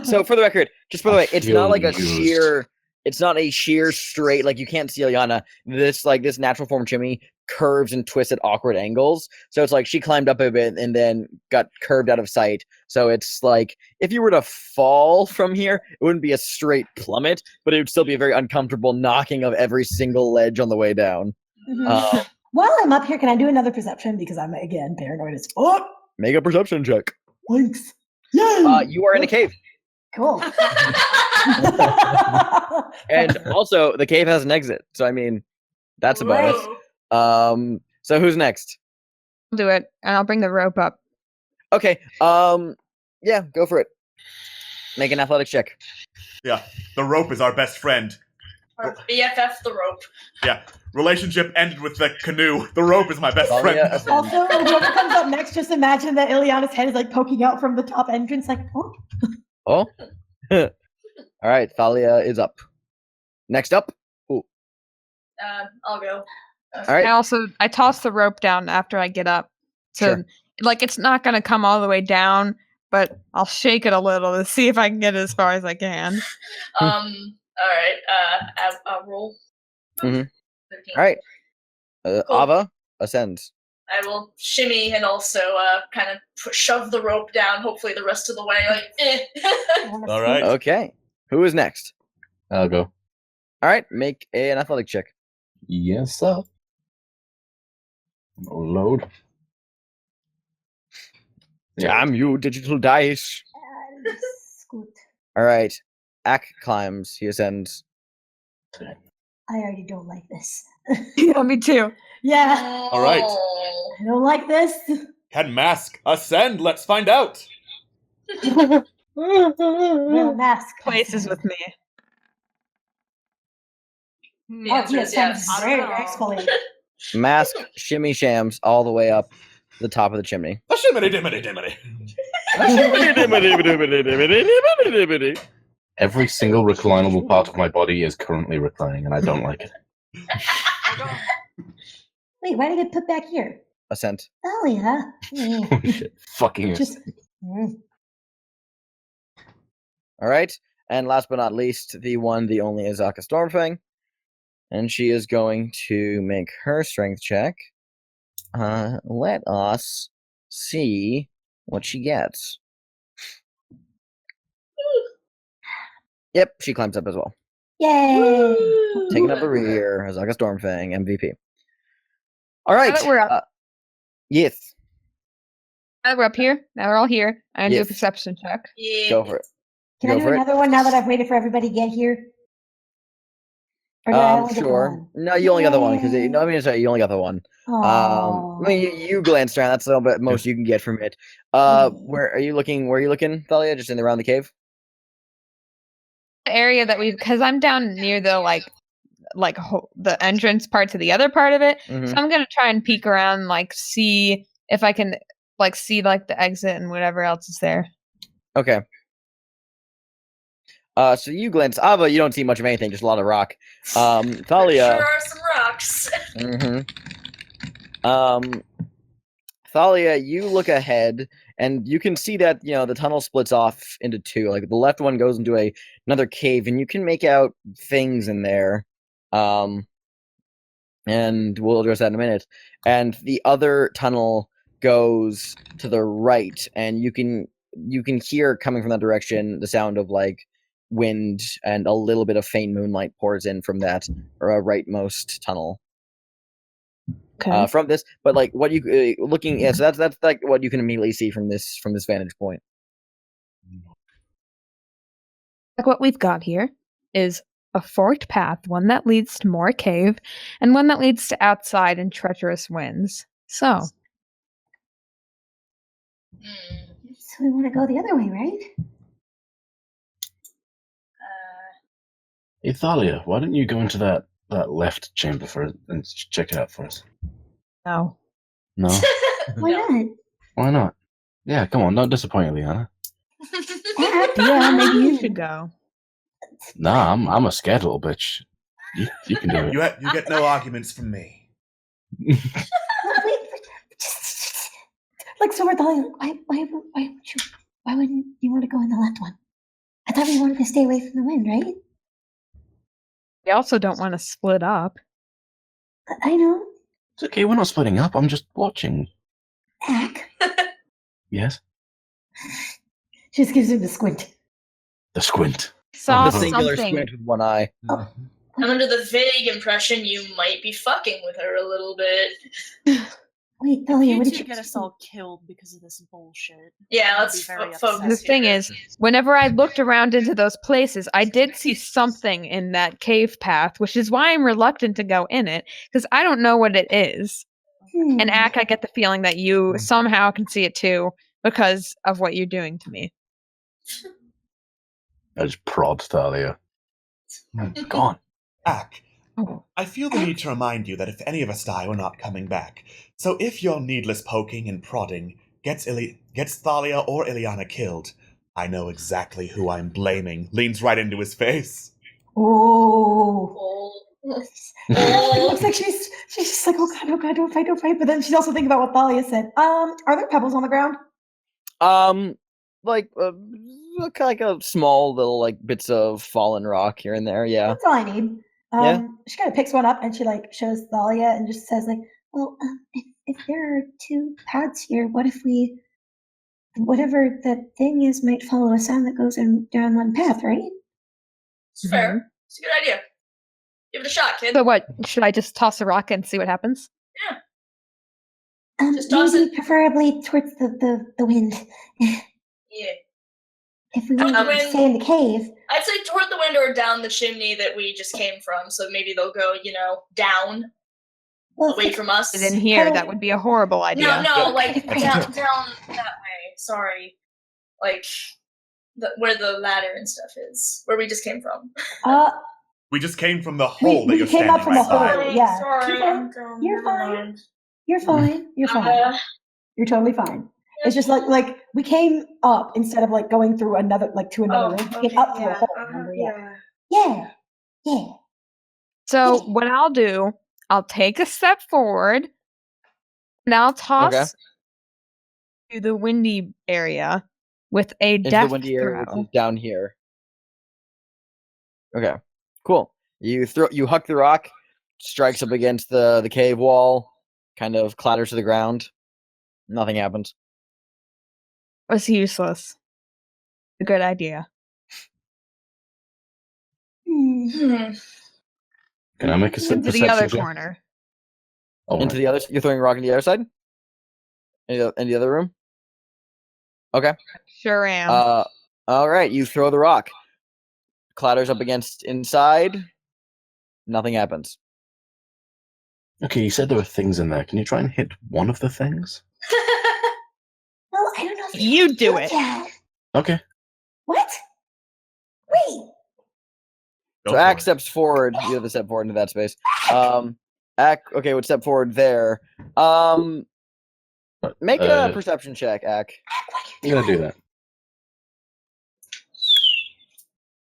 So for the record, just by the way, it's not like a Used. sheer. It's not a sheer straight, like you can't see Ilyana. This natural form chimney curves and twists at awkward angles. So it's like she climbed up a bit and then got curved out of sight. So it's like if you were to fall from here, it wouldn't be a straight plummet, but it would still be a very uncomfortable knocking of every single ledge on the way down. Mhm. While I'm up here, can I do another perception? Because I'm, again, paranoid as fuck. Make a perception check. Thanks. Yay! You are in a cave. Cool. And also, the cave has an exit. So, I mean, that's a bonus. Whoa. So who's next? I'll do it, and I'll bring the rope up. Okay. Yeah, go for it. Make an athletics check. Yeah, the rope is our best friend. Our BFF, the rope. Yeah, relationship ended with the canoe. The rope is my best Oh, friend. yeah. now. Also, whoever comes up next, just imagine that Ileana's head is like poking out from the top entrance, like, oh. Oh. All right, Thalia is up. Next up. Ooh. I'll go. All right. I toss the rope down after I get up. So, Sure. like, it's not going to come all the way down, but I'll shake it a little to see if I can get it as far as I can. All right. I'll roll. Mhm. 13. All right. Cool. Ava ascends. I will shimmy and also kind of shove the rope down. Hopefully, the rest of the way, like. All right. Okay. Who is next? I'll go. All right. Make an athletic check. Yes, sir. Load. Damn you, digital dice. Scoot. All right. Ack climbs. He ascends. I already don't like this. Yeah, me too. Yeah, All right. Oh. I don't like this. Can Mask ascend? Let's find out. Well, mask. Places with me. The Oh, answer yes, is yes. I don't know. gracefully. Mask shimmy shams all the way up the top of the chimney. A shimmy dimity dimity. Every single reclinable part of my body is currently reclining, and I don't like it. Wait, why did it get put back here? Ascent. Oh, yeah. Oh shit. Fucking Just. All right. And last but not least, the one, the only Azaka Stormfang. And she is going to make her strength check. Let us see what she gets. Yep, she climbs up as well. Yay! Taking up the rear, Azaka Stormfang, MVP. All right. Now that we're up, Yes, now that we're up here, now we're all here. I'm gonna do a Yes. perception check. Yeah. go for it. Can I Go do for it. another one now that I've waited for everybody to get here? Or did I only get the Sure. one? No, you only got the one because Yay. no, I mean, sorry, you only got the one. Aw. I mean, you glanced around. That's a little bit most you can get from it. Where are you looking? Where are you looking, Thalia? Just in around the cave? The area that because I'm down near the the entrance part to the other part of it. Mhm. So I'm gonna try and peek around, see if I can see the exit and whatever else is there. Okay. So you glance. Ava, you don't see much of anything, just a lot of rock. There Thalia. sure are some rocks. Thalia, you look ahead, and you can see that the tunnel splits off into two. Like the left one goes into another cave, and you can make out things in there. And we'll address that in a minute. And the other tunnel goes to the right, and you can hear coming from that direction the sound of wind, and a little bit of faint moonlight pours in from that rightmost tunnel. Okay. From this, but what you looking, yeah, so that's what you can immediately see from this vantage point. What we've got here is a forked path, one that leads to more cave, and one that leads to outside and treacherous winds. So, So we want to go the other way, right? Hey, Thalia, why don't you go into that left chamber and check it out for us? no. No? Why not? Why not? Yeah, come on, don't disappoint Liana. Yeah, maybe you should go. Nah, I'm a scared little bitch. You can do it. You get no arguments from me. Wait, like, so we're why wouldn't you want to go in the left one? I thought we wanted to stay away from the wind, right? We also don't want to split up. I know. It's okay, we're not splitting up. I'm just watching. Ack. Yes? She just gives him the squint. The squint. Saw The singular something. squint with one eye. Oh. I'm under the vague impression you might be fucking with her a little bit. Wait, Thalia, You what two did you get us all killed because of this bullshit. Yeah, I'll let's be very focus. upset. The thing is, whenever I looked around into those places, I did see something in that cave path, which is why I'm reluctant to go in it, because I don't know what it is. And Ack, I get the feeling that you somehow can see it too, because of what you're doing to me. I just prod Thalia. Go on. Ack, Oh. I feel the need to remind you that if any of us die, we're not coming back. So if your needless poking and prodding gets Thalia or Ileana killed, I know exactly who I'm blaming. Leans right into his face. Oh. Oh. It looks like she's just like, oh god, don't fight. But then she's also thinking about what Thalia said. Are there pebbles on the ground? Like like a small little like bits of fallen rock here and there. Yeah. That's all I need. Yeah. She kind of picks one up and she like shows Thalia and just says like, well, if there are two paths here, what if whatever that thing is might follow a sound that goes down one path, right? It's fair. It's a good idea. Give it a shot, kid. So what? Should I just toss a rock and see what happens? Yeah. Just toss Maybe preferably towards the wind. Yeah. If we Toward want the to wind. stay in the cave. I'd say toward the wind or down the chimney that we just came from. So maybe they'll go, down, away from us. In here, that would be a horrible idea. No, like down that way. Sorry, like where the ladder and stuff is, where we just came from. We just came from the hole that we you're came standing up from the beside. hole. Yeah. Sorry, You're fine. You're fine. You're fine. You're totally fine. It's just like we came up instead of like going through another room. We came up through a hole. Remember? Yeah. So what I'll do, I'll take a step forward, and I'll toss to the windy area with a Into death the windy area, throw. which is down here. Okay. Cool. You huck the rock, strikes up against the cave wall, kind of clatters to the ground. Nothing happens. It was useless. A good idea. Can I make a Into the other perception check? corner. All Into right. the other. You're throwing a rock into the other side. In the other room. Okay. Sure am. All right. You throw the rock. Clatters up against inside. Nothing happens. Okay, you said there were things in there. Can you try and hit one of the things? Well, I don't know if You do it. yet. Okay. What? Wait. So Ack steps forward. You have to step forward into that space. Ack, okay, would step forward there. Make a perception check, Ack. I'm gonna do that.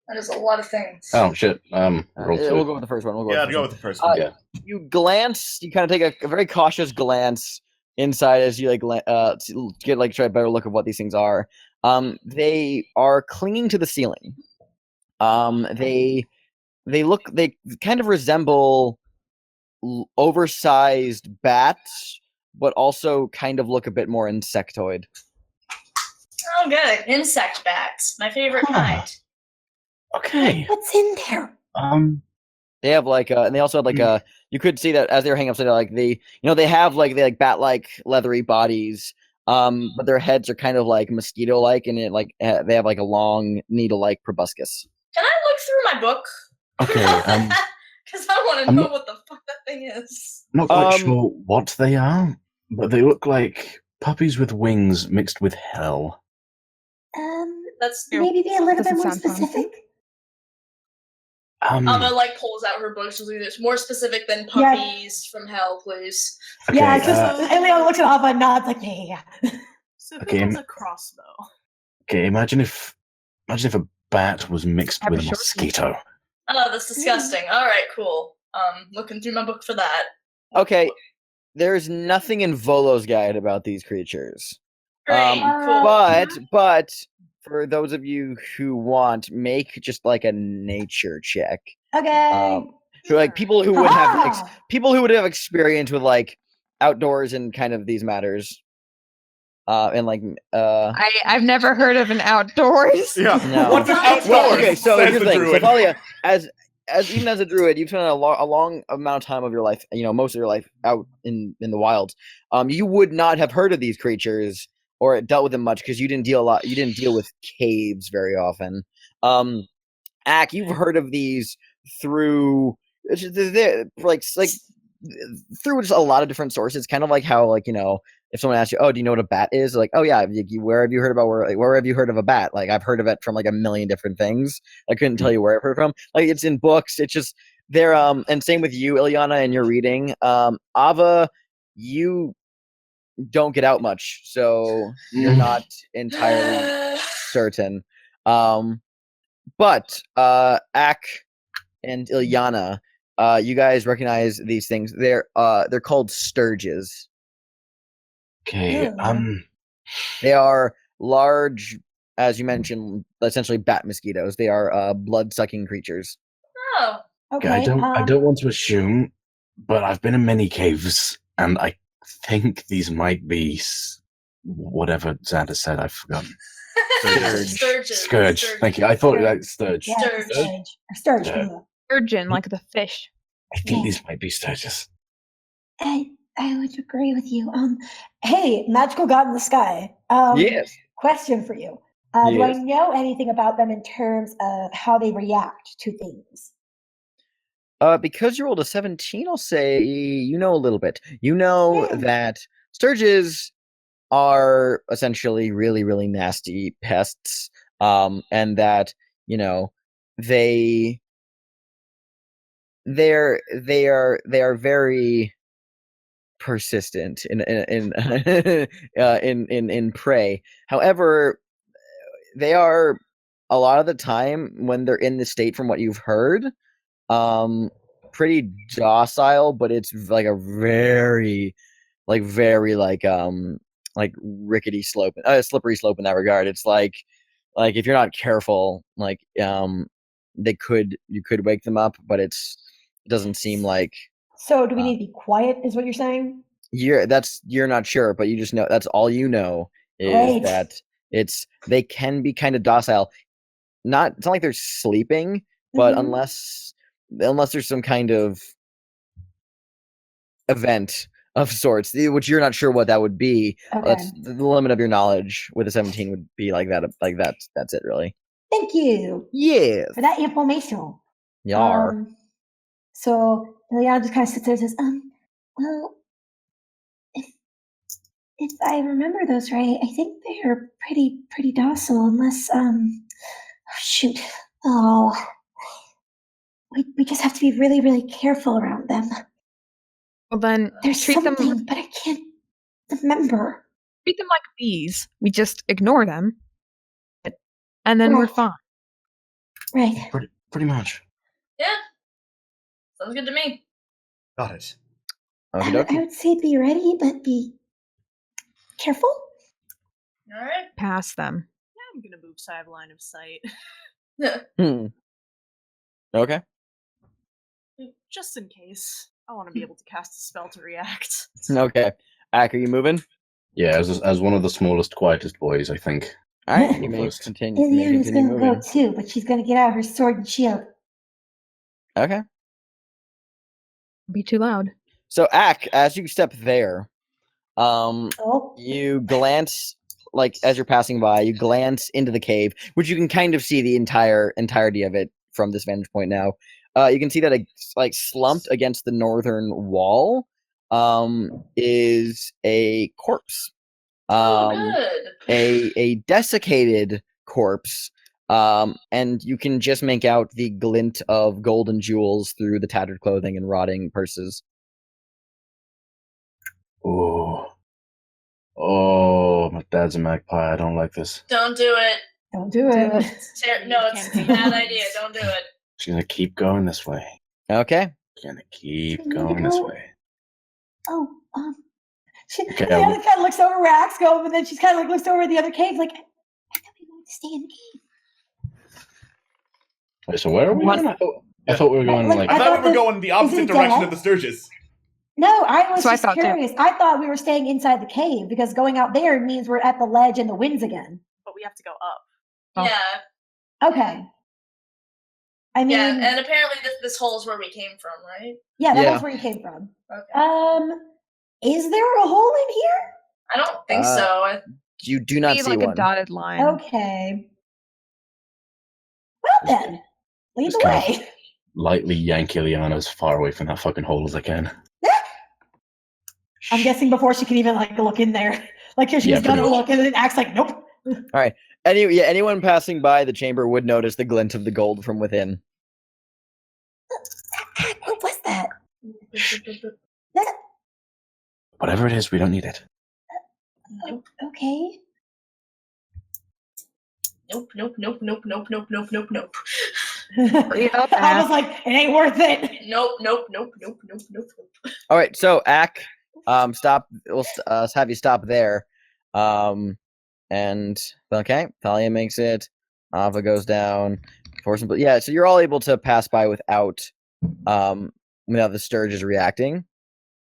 That is a lot of things. Oh shit. Roll We'll go with the first one. Go with the first one. Yeah. You glance. You kind of take a very cautious glance inside as you try a better look at what these things are. They are clinging to the ceiling. They kind of resemble oversized bats, but also kind of look a bit more insectoid. Oh, good. Insect bats. My favorite kind. Okay. What's in there? They have and they also have you could see that as they're hanging upside down, they have they bat-like leathery bodies, but their heads are kind of like mosquito-like, and they have a long needle-like proboscis. Can I look through my book? Okay. Because I want to know what the fuck that thing is. I'm not quite sure what they are, but they look like puppies with wings mixed with hell. That's Maybe be a little bit Doesn't more sound fun. specific. Alma pulls out her book. She'll do this. More specific than puppies from hell, please. Okay, Yeah, because Leon looks at Alpha and nods yeah. So Okay, who has a crossbow? Okay, imagine if a bat was mixed Have a with short mosquito. Oh, that's disgusting. All right, cool. Looking through my book for that. Okay, there's nothing in Volo's guide about these creatures. Great, cool. But for those of you who want, make just like a nature check. Okay. For like people who would have Ha-ha! people who would have experience with like outdoors and kind of these matters. And like I've never heard of an outdoors. Yeah. No. What's an outdoors? Well, okay, so says here's the the thing. So druid. Thalia, as even as a druid, you've spent a long amount of time of your life, most of your life out in the wilds. You would not have heard of these creatures or dealt with them much because you didn't deal with caves very often. Ak, you've heard of these through like through just a lot of different sources, kind of like how if someone asks you, "Oh, do you know what a bat is?" Like, "Oh yeah, where have you heard of a bat?" Like, I've heard of it from like a million different things. I couldn't tell you where I've heard it from. Like, it's in books. It's just they're and same with you, Ilyana, and your reading. Ava, you don't get out much, so you're not entirely certain. But Ak and Ilyana, you guys recognize these things. They're called sturges. Okay, They are large, as you mentioned, essentially bat mosquitoes. They are blood-sucking creatures. Oh. Okay. I don't want to assume, but I've been in many caves, and I think these might be whatever Xander said. I've forgotten. Scourge. Thank you. I thought like sturge. Yeah, sturge. Sturgeon, like the fish. I think these might be sturges. I would agree with you. Hey, magical god in the sky. Yes. Question for you. Do I know anything about them in terms of how they react to things? Because you rolled a 17, I'll say you know a little bit. You know that sturges are essentially really, really nasty pests, and that they are very persistent in prey. However, they are a lot of the time when they're in this state, from what you've heard, pretty docile, but it's like a very rickety slope, slippery slope in that regard. It's like if you're not careful, you could wake them up, but it doesn't seem like. So do we need to be quiet, is what you're saying? You're not sure, but you just know, that's all you know is that they can be kind of docile. It's not like they're sleeping, but unless there's some kind of event of sorts, which you're not sure what that would be. That's the limit of your knowledge with a 17 would be like that. Like that's it, really. Thank you. Yes. For that information. Yar. So Ilyana just kind of sits there and says, well, if I remember those right, I think they're pretty docile, unless shoot. Oh, we just have to be really, really careful around them. Well, then there's something, but I can't remember. Treat them like bees. We just ignore them, and then we're fine. Right. Pretty much. Yeah. Sounds good to me. Got it. I would say be ready, but be careful. All right. Pass them. Yeah, I'm gonna move so I have line of sight. Okay. Just in case. I want to be able to cast a spell to react. Okay. Ak, are you moving? Yeah, as one of the smallest, quietest boys, I think. All right, you may continue. Ilyana's gonna go too, but she's gonna get out her sword and shield. Okay. Be too loud. So, Ak, as you step there, you glance, as you're passing by, you glance into the cave, which you can kind of see the entirety of it from this vantage point now. You can see that slumped against the northern wall is a corpse. A desiccated corpse. And you can just make out the glint of gold and jewels through the tattered clothing and rotting purses. Oh, my dad's a magpie. I don't like this. Don't do it. Don't do it. No, it's a bad idea. Don't do it. She's gonna keep going this way. Okay. She's gonna keep Should we going go? this way. Oh, Okay, the other kind of looks over where Axe goes, and then she's kind of like looks over at the other cave, like, I thought we wanted to stay in the cave. Wait, so where are we What? going? I thought we were going Like, I I thought thought we were that- going the opposite it direction dead? of the Sturges. No, I was So I just thought too. curious. I thought we were staying inside the cave because going out there means we're at the ledge in the winds again. But we have to go up. Oh. Yeah. Okay. I mean, Yeah, and apparently this hole is where we came from, right? yeah, that Yeah. was where you came from. Okay. Is there a hole in here? I don't think so. You do not See see like one. a dotted line. Okay. Well then, lead Just the kind of- way. Lightly yank Ileana as far away from that fucking hole as I can. I'm guessing before she can even like look in there, like she Yeah, was gonna pretty much. look and then acts like nope. Anyone passing by the chamber would notice the glint of the gold from within. What was that? Whatever it is, we don't need it. Okay. Nope. Breathe up, I was Ack. like, it ain't worth it. Nope. All right, so Ack, stop. We'll have you stop there. And okay, Thalia makes it. Ava goes down. But yeah, so you're all able to pass by without the Sturges reacting.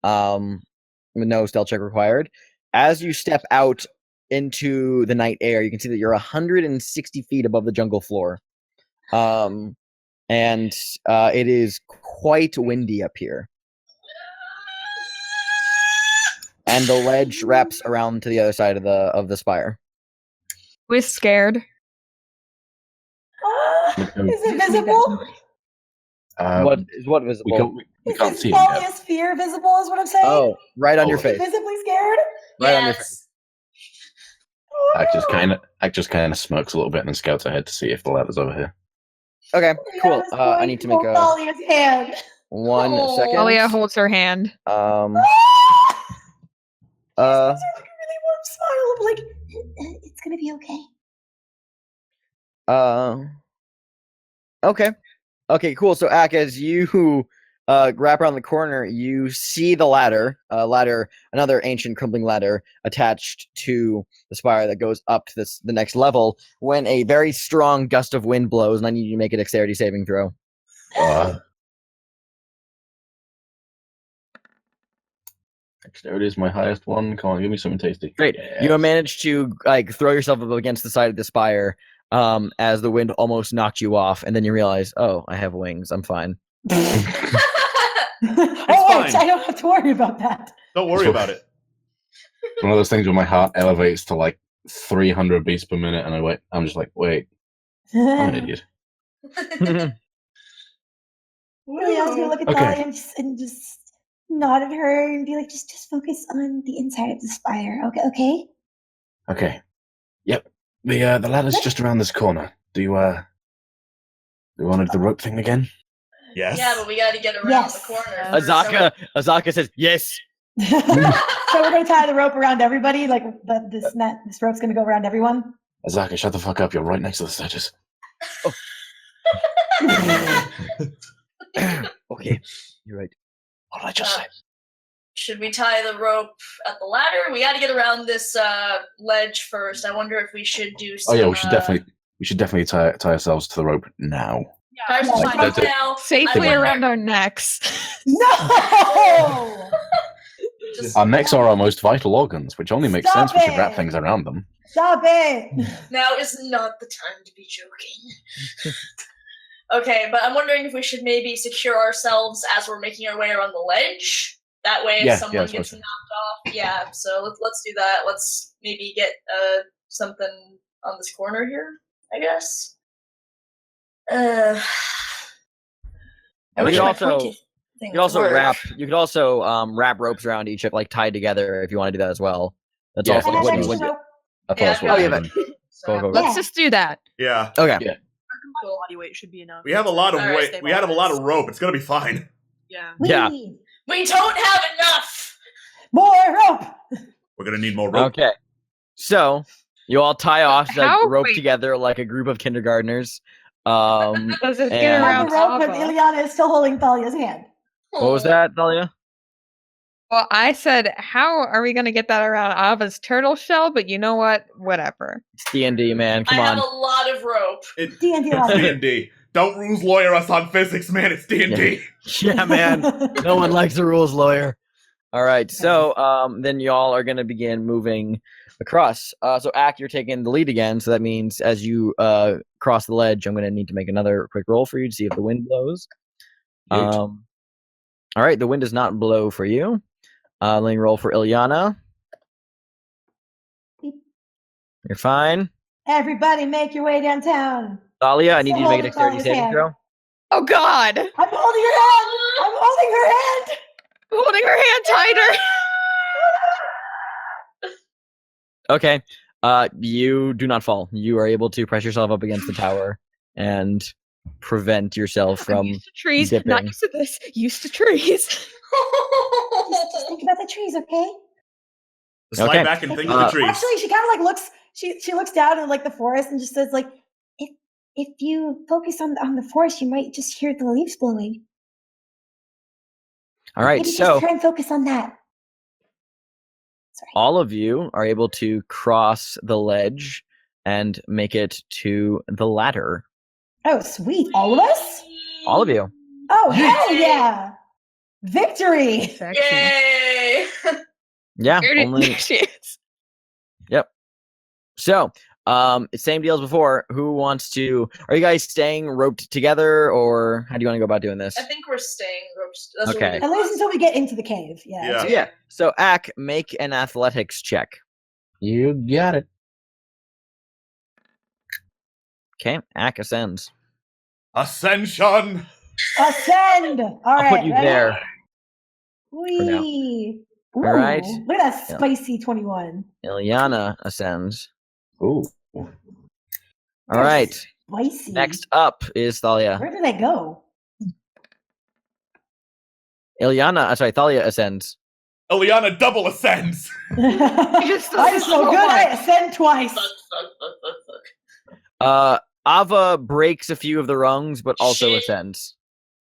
With no stealth check required. As you step out into the night air, you can see that you're 160 feet above the jungle floor. And it is quite windy up here. And the ledge wraps around to the other side of the spire. We're scared. Is it visible? What is what visible? We Is can't this see it yet. Thalia's fear visible? Is what I'm saying. Oh, right on your Oh. face. Visibly scared. Right on your face. Act just kind of smirks a little bit and then scouts ahead to see if the ladder's over here. Okay, cool. Liana's I going need to make hold a Thalia's hand. 1 Oh. second. Talia holds her hand. She gives her like a really warm smile of like, it's gonna be okay. Okay, cool. So, Ak, as you wrap around the corner, you see the ladder, another ancient crumbling ladder attached to the spire that goes up to the next level. When a very strong gust of wind blows, and I need you to make a dexterity saving throw. Dexterity is my highest one. Come on, give me something tasty. Great. Yes. You managed to throw yourself up against the side of the spire, as the wind almost knocked you off, and then you realize, oh, I have wings. I'm fine. Oh, fine. I don't have to worry about that. Don't worry about it. It's one of those things where my heart elevates to like 300 beats per minute, and I'm just like, wait, I'm an idiot. Really, I was gonna look at Okay. Thalia and just nod at her and be like, just focus on the inside of the spire. Okay. Okay. Yep. The ladder's just around this corner. Do you want to do the rope thing again? Yes. Yeah, but we gotta get around Yes. the corner. Azaka says yes. So we're gonna tie the rope around everybody. Like this rope's gonna go around everyone. Azaka, shut the fuck up. You're right next to the statues. Okay, you're right. What did I just say? Should we tie the rope at the ladder? We gotta get around this ledge first. I wonder if we should do Oh some... yeah, we should definitely tie ourselves to the rope now. tie ourselves Like, right that's it. now. Safely I wonder- around our necks. No! Just- Our necks are our most vital organs, which only makes Stop sense. We should wrap it! things around them. Stop it! Now is not the time to be joking. Okay, but I'm wondering if we should maybe secure ourselves as we're making our way around the ledge. That way, if Yeah, someone that's gets awesome. knocked off, yeah. So let's do that. Let's maybe get something on this corner here, I guess. I You wish could my also pointy thing you could also would work. wrap ropes around each, like tied together, if you want to do that as well. That's Yeah, also I have what- extra what- rope. I thought Yeah, that's what oh, I yeah, was doing. Go, go, go. Let's Yeah. just do that. Yeah. Okay. Yeah. Combined body weight should be enough. We have a lot of Alright, weight. stay We have a lot of balanced. rope. It's gonna be fine. Yeah. What Yeah. do you need? We don't have enough. More rope! We're gonna need more rope. Okay. So, You all tie off, like How- rope wait. together like a group of kindergartners. Does it get And- On around the rope, but Ava? Ileana is still holding Thalia's hand. What was that, Thalia? Well, I said, how are we going to get that around Ava's turtle shell? But you know what? Whatever. It's D&D, man. Come I on. have a lot of rope. It's D&D loves it. D&D. Don't rules lawyer us on physics, man. It's D&D. Yeah, man. No one likes the rules lawyer. All right, so then y'all are going to begin moving across. So, Ak, you're taking the lead again. So that means as you cross the ledge, I'm going to need to make another quick roll for you to see if the wind blows. Yeet. All right, the wind does not blow for you. Let me roll for Ileana. You're fine. Everybody make your way downtown. Thalia, I need you to make a Hold dexterity Thalia's saving hand. throw. Oh, God. I'm holding her hand! I'm holding her hand! I'm holding her hand tighter. Okay. You do not fall. You are able to press yourself up against the tower and prevent yourself I'm from used to trees. dipping. Not used to this. Used to trees. Just think about the trees, okay? Slide Okay. back and think of the trees. Actually, she kind of like looks. She looks down at like the forest and just says like, if you focus on the forest, you might just hear the leaves blowing. All right, Maybe so just try and focus on that. Sorry. all of you are able to cross the ledge and make it to the ladder. Oh, sweet! All of us? All of you. Oh, hell yeah! Victory! Sexy. Yay! Yeah, Where did only. there she is. Yep. So, same deal as before. Who wants to? Are you guys staying roped together, or how do you want to go about doing this? I think we're staying ropes. That's Okay. What we did At least last until we get into the cave. Yeah. Yeah. So, yeah. So, Ak, make an athletics check. You got it. Okay, Ak ascends. Ascension! Ascend! All I'll right. put you ready? there. Whee! Ooh, All right. Look at that Yeah. spicy 21. Ileana ascends. Ooh. All right. Spicy. Next up is Thalia. Where did I go? Thalia ascends. Ileana double ascends! just I'm so good. I much. ascend twice. fuck. Ava breaks a few of the rungs, but also Shit. ascends.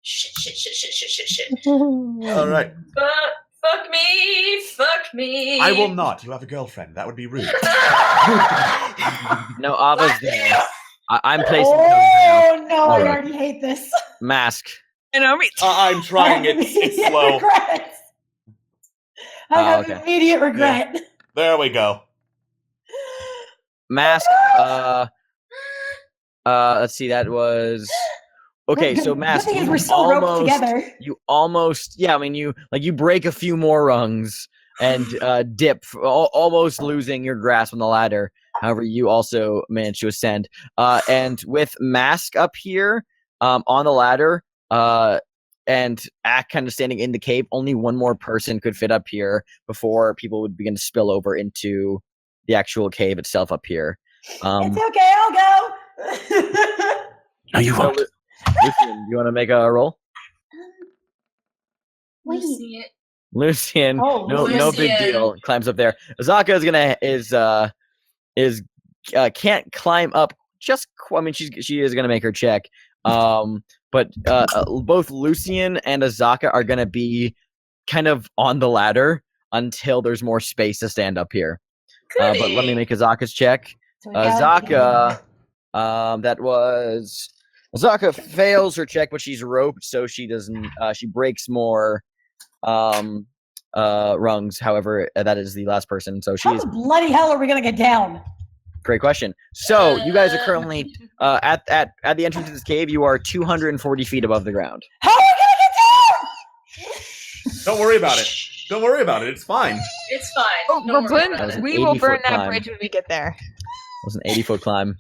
Shit. Alright. Fuck me. I will not. You have a girlfriend. That would be rude. No, Ava's there. I'm placing Oh no! I Alright. already hate this. mask. You know me. I'm trying. It's Immediate slow. regrets. I have okay. immediate regret. There we go. Mask. Let's see. That was okay. Well, So good mask. thing is You we're still roped almost. together. You almost. Yeah. I mean, you break a few more rungs and dip, almost losing your grasp on the ladder. However, you also managed to ascend. And with mask up here, on the ladder, and Ak kind of standing in the cave, only one more person could fit up here before people would begin to spill over into the actual cave itself up here. It's okay. I'll go. No, you So, won't. Lucian, you want to make a roll? Wait. Lucian, Oh, no big Lucian. deal. Climbs up there. Azaka is can't climb up. I mean, she is gonna make her check. But both Lucian and Azaka are gonna be kind of on the ladder until there's more space to stand up here. But let me make Azaka's check. So we gotta- Azaka fails her check, but she's roped, so she doesn't. She breaks more rungs. However, that is the last person, so How she's the bloody hell are we gonna get down? great question. So you guys are currently at the entrance to this cave. You are 240 feet above the ground. How are we gonna get down? Don't worry about it. Don't worry about it. It's fine. It's fine. Oh, Don't worry Brooklyn, about was it. an we will 80-foot burn that climb. bridge when we get there. It was an 80-foot climb.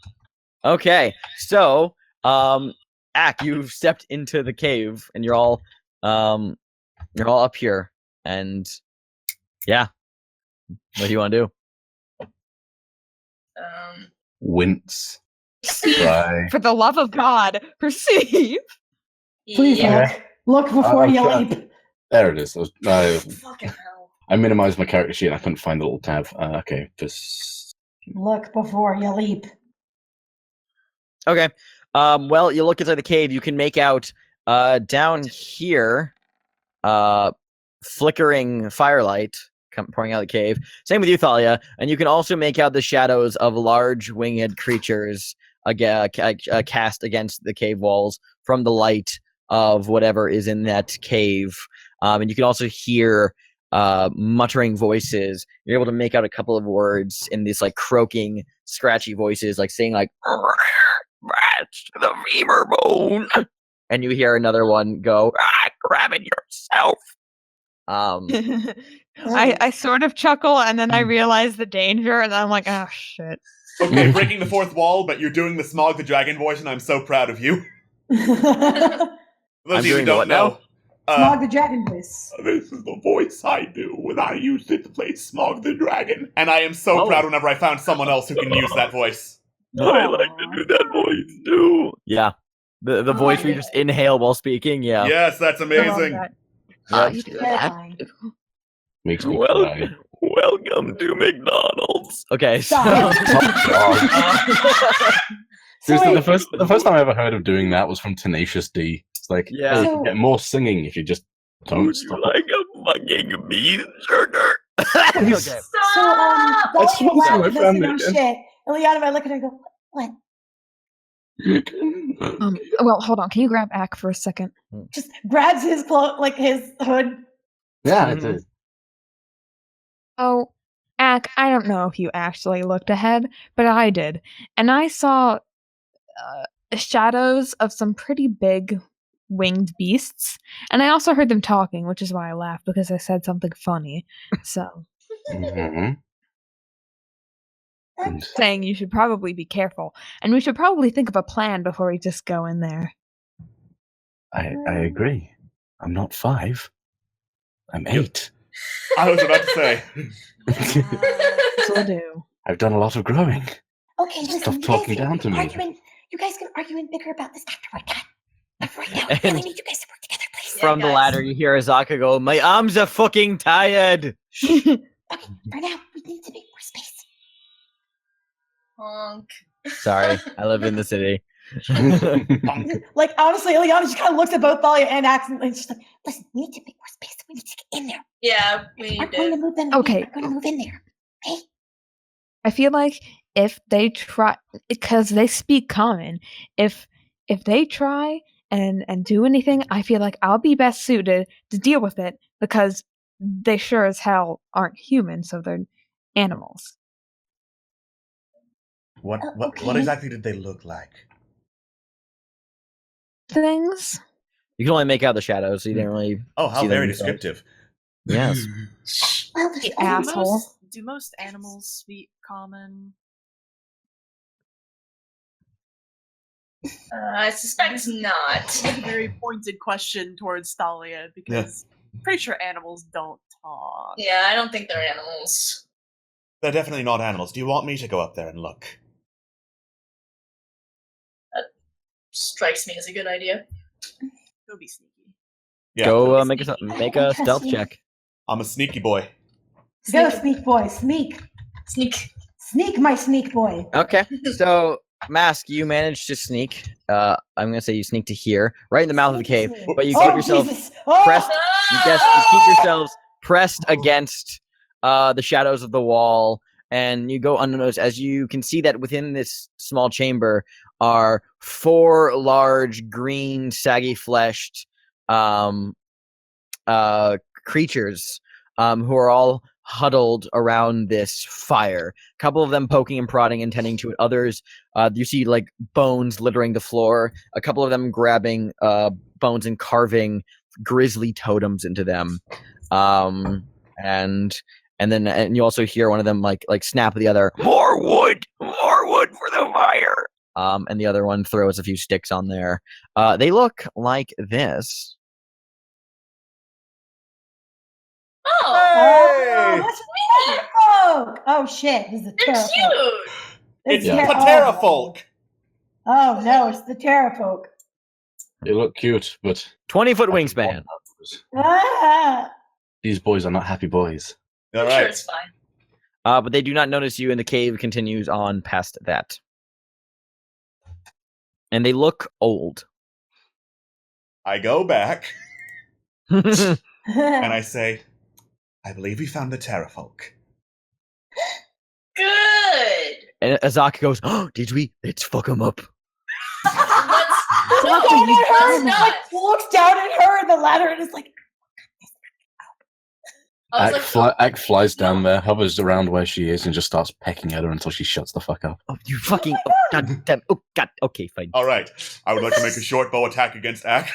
Okay, so Ak, you've stepped into the cave, and you're all up here, and yeah, what do you want to do? Wince. Perceive, Try. for the love of God, perceive. Please Yeah. look before I'm you trying. leap. There it is. Fucking hell. I minimized my character sheet and I couldn't find the little tab. Okay, Look before you leap. Okay. Well, you look inside the cave. You can make out down here, flickering firelight pouring out of the cave. Same with you, Thalia. And you can also make out the shadows of large winged creatures cast against the cave walls from the light of whatever is in that cave. And you can also hear muttering voices. You're able to make out a couple of words in these like croaking, scratchy voices, like saying like "Rats to the femur bone," and you hear another one go, "Grab it yourself." I sort of chuckle, and then I realize the danger, and I'm like, oh shit. Okay, breaking the fourth wall, but you're doing the Smog the Dragon voice, and I'm so proud of you. Those of you who don't know. Smog the Dragon voice. This is the voice I do when I used it to play Smog the Dragon. And I am so proud whenever I found someone else who can use that voice. I like to do that voice too. Yeah. The voice where you just inhale while speaking, yeah. Yes, that's amazing. You do that. Makes me cry. Welcome to McDonald's. Okay, so the first time I ever heard of doing that was from Tenacious D. It's like, Yeah. hey, you can get more singing if you just don't would stop. you like a fucking beef jerker? Okay. So, I just want to see my family no again. shit. Eliana, I look at her and go, what? Well, hold on. Can you grab Ack for a second? Just grabs his cloak, like his hood. Yeah, I did. Oh, Ack, I don't know if you actually looked ahead, but I did. And I saw shadows of some pretty big winged beasts. And I also heard them talking, which is why I laughed, because I said something funny. So, Mm-hmm. saying you should probably be careful. And we should probably think of a plan before we just go in there. I agree. I'm not 5. I'm 8. I was about to say. So do. I've done a lot of growing. Okay, listen, Stop you talking guys down to me. You guys can argue and bicker about this afterward, God. But right now, I And really need you guys to work together, please. From the ladder, you hear Azaka go, "My arms are fucking tired." Okay, for now, we need to make more space. Honk. Sorry, I live in the city. Like, honestly, Eliana just kind of looks at both Thalia and Axe and she's just like, listen, we need to make more space. We need to get in there. Yeah, we We're going to did. move them. Okay. We're going to move in there. Okay? I feel like if they try, because they speak common, if they try and do anything, I feel like I'll be best suited to deal with it because they sure as hell aren't human, so they're animals. What okay. exactly did they look like? Things. You can only make out the shadows, so you didn't really. Oh, how see them very yourself. descriptive. Yes. Well, there's The only asshole. Do most animals speak common? I suspect not. It's a very pointed question towards Thalia because I'm pretty sure animals don't talk. Yeah, I don't think they're animals. They're definitely not animals. Do you want me to go up there and look? Strikes me as a good idea. Go be sneaky. Yeah. Go make a trust stealth you. check. I'm a sneaky boy. Go, sneak boy. Sneak. Sneak, my sneak boy. Okay, so Mask, you managed to sneak. I'm gonna say you sneak to here, right in the mouth of the cave, but you keep yourself Jesus. Oh! pressed. You keep yourselves pressed against the shadows of the wall, and you go unnoticed. As you can see that within this small chamber are 4 large, green, saggy-fleshed creatures who are all huddled around this fire. A couple of them poking and prodding and tending to it. Others, you see like bones littering the floor. A couple of them grabbing bones and carving grisly totems into them. And you also hear one of them like snap at the other, more wood for the fire. And the other one throws a few sticks on there. They look like this. Oh, That's Terrafolk! Oh shit, this is a they're Terrafolk. cute. It's Yeah. Patera folk. Oh no, it's the Terrafolk. They look cute, but 20-foot wingspan. Ah! these boys are not happy boys. All I'm sure right. it's fine. But they do not notice you, and the cave continues on past that. And they look old. I go back and and I say, I believe we found the Terrafolk. Good. Azaka goes, "Oh, did we? Let's fuck him up." Let's Looks down at her, and not. like looks down at her in the ladder, and is like, I was like, Ack flies down there, hovers around where she is, and just starts pecking at her until she shuts the fuck up. Oh, you fucking! Oh, god damn! Oh god! Okay, fine. All right, I would like to make a short bow attack against Ack.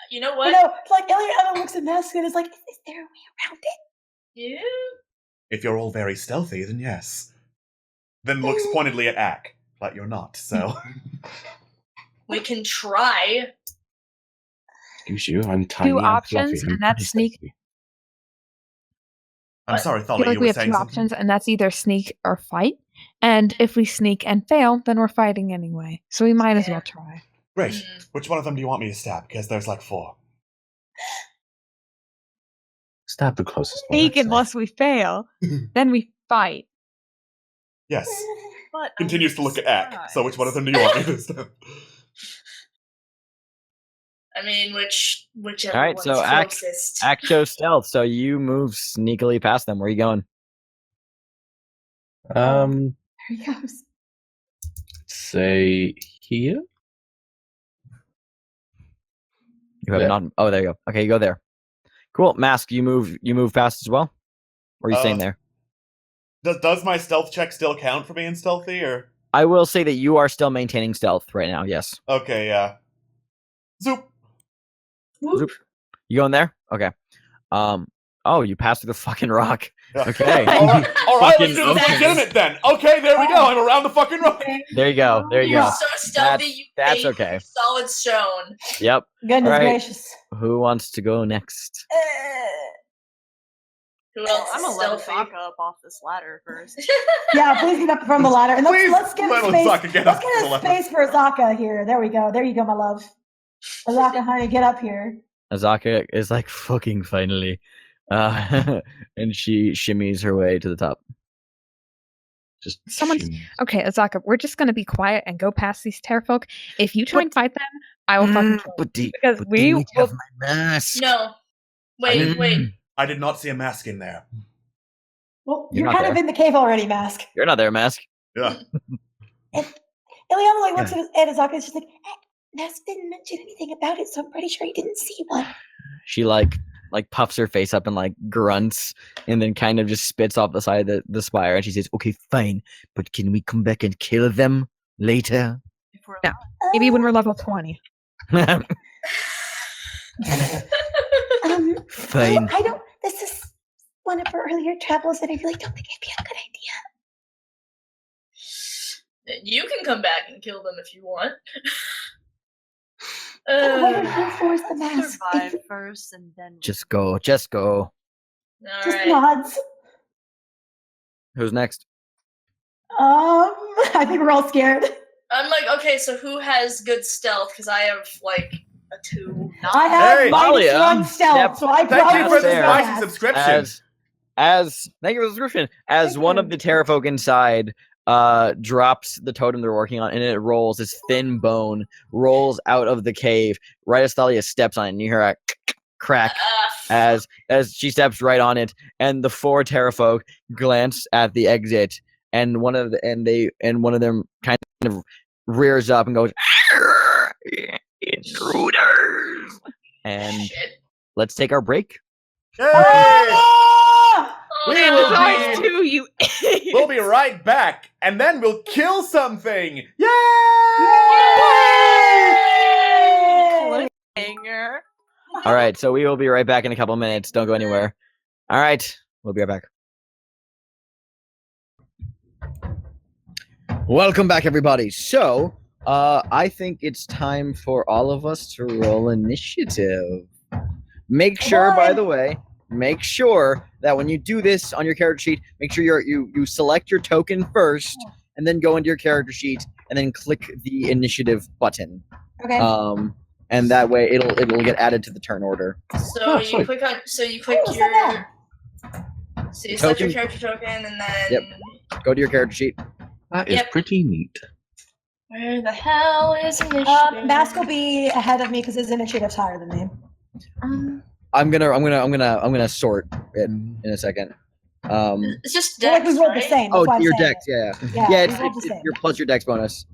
you know you what? know, like Eliana looks at Mask and is like, is there a way around it? Yeah. If you're all very stealthy, then yes. Then looks pointedly at Ack, but you're not, so. We can try. Excuse you, I'm tiny. Two and options, fluffy. and that's sneak. I'm sorry, I Thalia, feel like you we were have saying two something? options, and that's either sneak or fight. And if we sneak and fail, then we're fighting anyway. So we might as well try. Great. Which one of them do you want me to stab? Because there's like 4. Stab the closest one. Sneak I'd say. unless we fail, then we fight. Yes. But Continues to look at Ack. So which one of them do you want me to stab? I mean, whichever All right, one's so Ack closest. shows stealth, so you move sneakily past them. Where are you going? Um, There he goes. say here. You have There. not. Oh, there you go. Okay, you go there. Cool. Mask, you move past as well. Or are you staying there? Does my stealth check still count for being stealthy, or? I will say that you are still maintaining stealth right now. Yes. Okay, yeah. Zoop. Zoop. You going there? Okay. Oh, you passed through the fucking rock. Yeah. Okay. All right, let's do this Okay. legitimate then. Okay, there we go. I'm around the fucking rock. There you go. There you You're go. so stealthy. That's you okay. Solid stone. Yep. Goodness All right. gracious. Who wants to go next? Who else I'm is gonna let stealthy? Azaka up off this ladder first. Yeah, please get up from the ladder. And Please let's get let a space. Azaka get Let's up get from a the ladder. space for Azaka here. There we go. There you go, my love. Azaka, honey, get up here. Azaka is like, fucking finally. And she shimmies her way to the top. Just Someone's- shimmy. Okay, Azaka, we're just gonna be quiet and go past these terrafolk. If you try and fight them, I will fucking kill you. Because we will. have my mask. No. Wait. I did not see a mask in there. Well, You're you're not kind of there. in the cave already, Mask. You're not there, Mask. Yeah. And Ileana like looks at Azaka and she's like, Mask didn't mention anything about it, so I'm pretty sure he didn't see one. She like puffs her face up and like grunts and then kind of just spits off the side of the spire and she says, "Okay, fine, but can we come back and kill them later?" If we're No. Maybe when we're level 20. Um, Fine. I don't. This is one of our earlier travels, and I really don't think it'd be a good idea. You can come back and kill them if you want. Whoever All enforce the mask, survive first and then Just go. Just go. just right. nods. Who's next? I think we're all scared. I'm like, okay, so who has good stealth? Because I have like a 2. I have Hey, minus Talia. 1 stealth, Yep. so I Thank you probably for would the Fair. have spicy subscription. As thank you for the description. As Thank one you. of the terrafolk inside drops the totem they're working on and it rolls, this thin bone rolls out of the cave right as Thalia steps on it, and you hear a crack as she steps right on it, and the 4 terrafolk glance at the exit, and one of them kind of rears up and goes, "Intruders!" And Shit. let's take our break. Yay! Ah! Oh, We no. will Besides be- 2, you idiot. We'll be right back, and then we'll kill something. Yay! Yay! hanger. All right, so we will be right back in a couple minutes. Don't go anywhere. All right, we'll be right back. Welcome back, everybody. So, I think it's time for all of us to roll initiative. Make sure, by the way, make sure that when you do this on your character sheet, make sure you select your token first, and then go into your character sheet, and then click the initiative button. Okay. and that way it'll get added to the turn order. So you click on. So you click Oh, your. so So you select your Token. character token, and then. Yep. Go to your character sheet. That is Yep. pretty neat. Where the hell is initiative? Mask will be ahead of me because his initiative's higher than me. I'm gonna sort it in a second. It's just Well, like dex, we rolled right? the same. Oh, That's why I'm your saying dex, it. yeah. Yeah, Yeah, we rolled the it's same. your plus your dex bonus.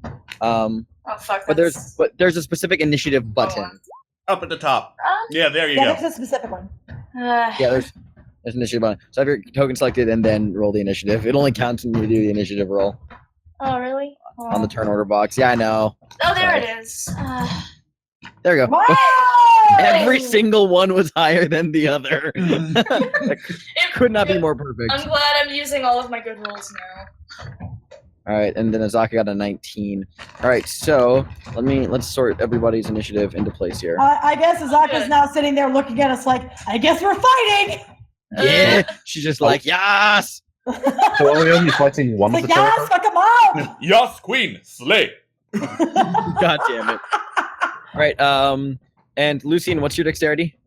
Oh fuck. But there's a specific initiative button. Up at the top. Yeah, there you Yeah, go. that's a specific one. Yeah, there's an initiative button. So have your token selected and then roll the initiative. It only counts when you do the initiative roll Oh really? on the turn order box. Yeah, I know. Oh, there Sorry. it is. There you go. Wow! Every single one was higher than the other. Could not be more perfect. I'm glad I'm using all of my good rolls now. All right, and then Azaka got a 19. All right, so let's sort everybody's initiative into place here. I guess Azaka's now sitting there looking at us like, I guess we're fighting! Yeah, she's just like, yes. So are we only fighting one of Like, the yes, Terraphones? fuck him up! Yas, queen, slay. God damn it. All right, and Lucian, what's your dexterity?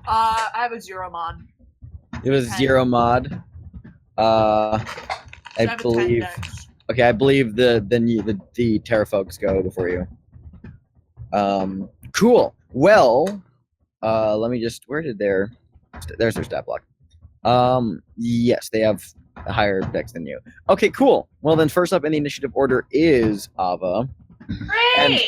I have a 0 mod. It was Okay. 0 mod. I I have a 10 believe. dex. Okay, I believe the Terra folks go before you. Cool. Well, let me just. Where did there's their stat block. Yes, they have a higher dex than you. Okay, cool. Well, then first up in the initiative order is Ava. Great!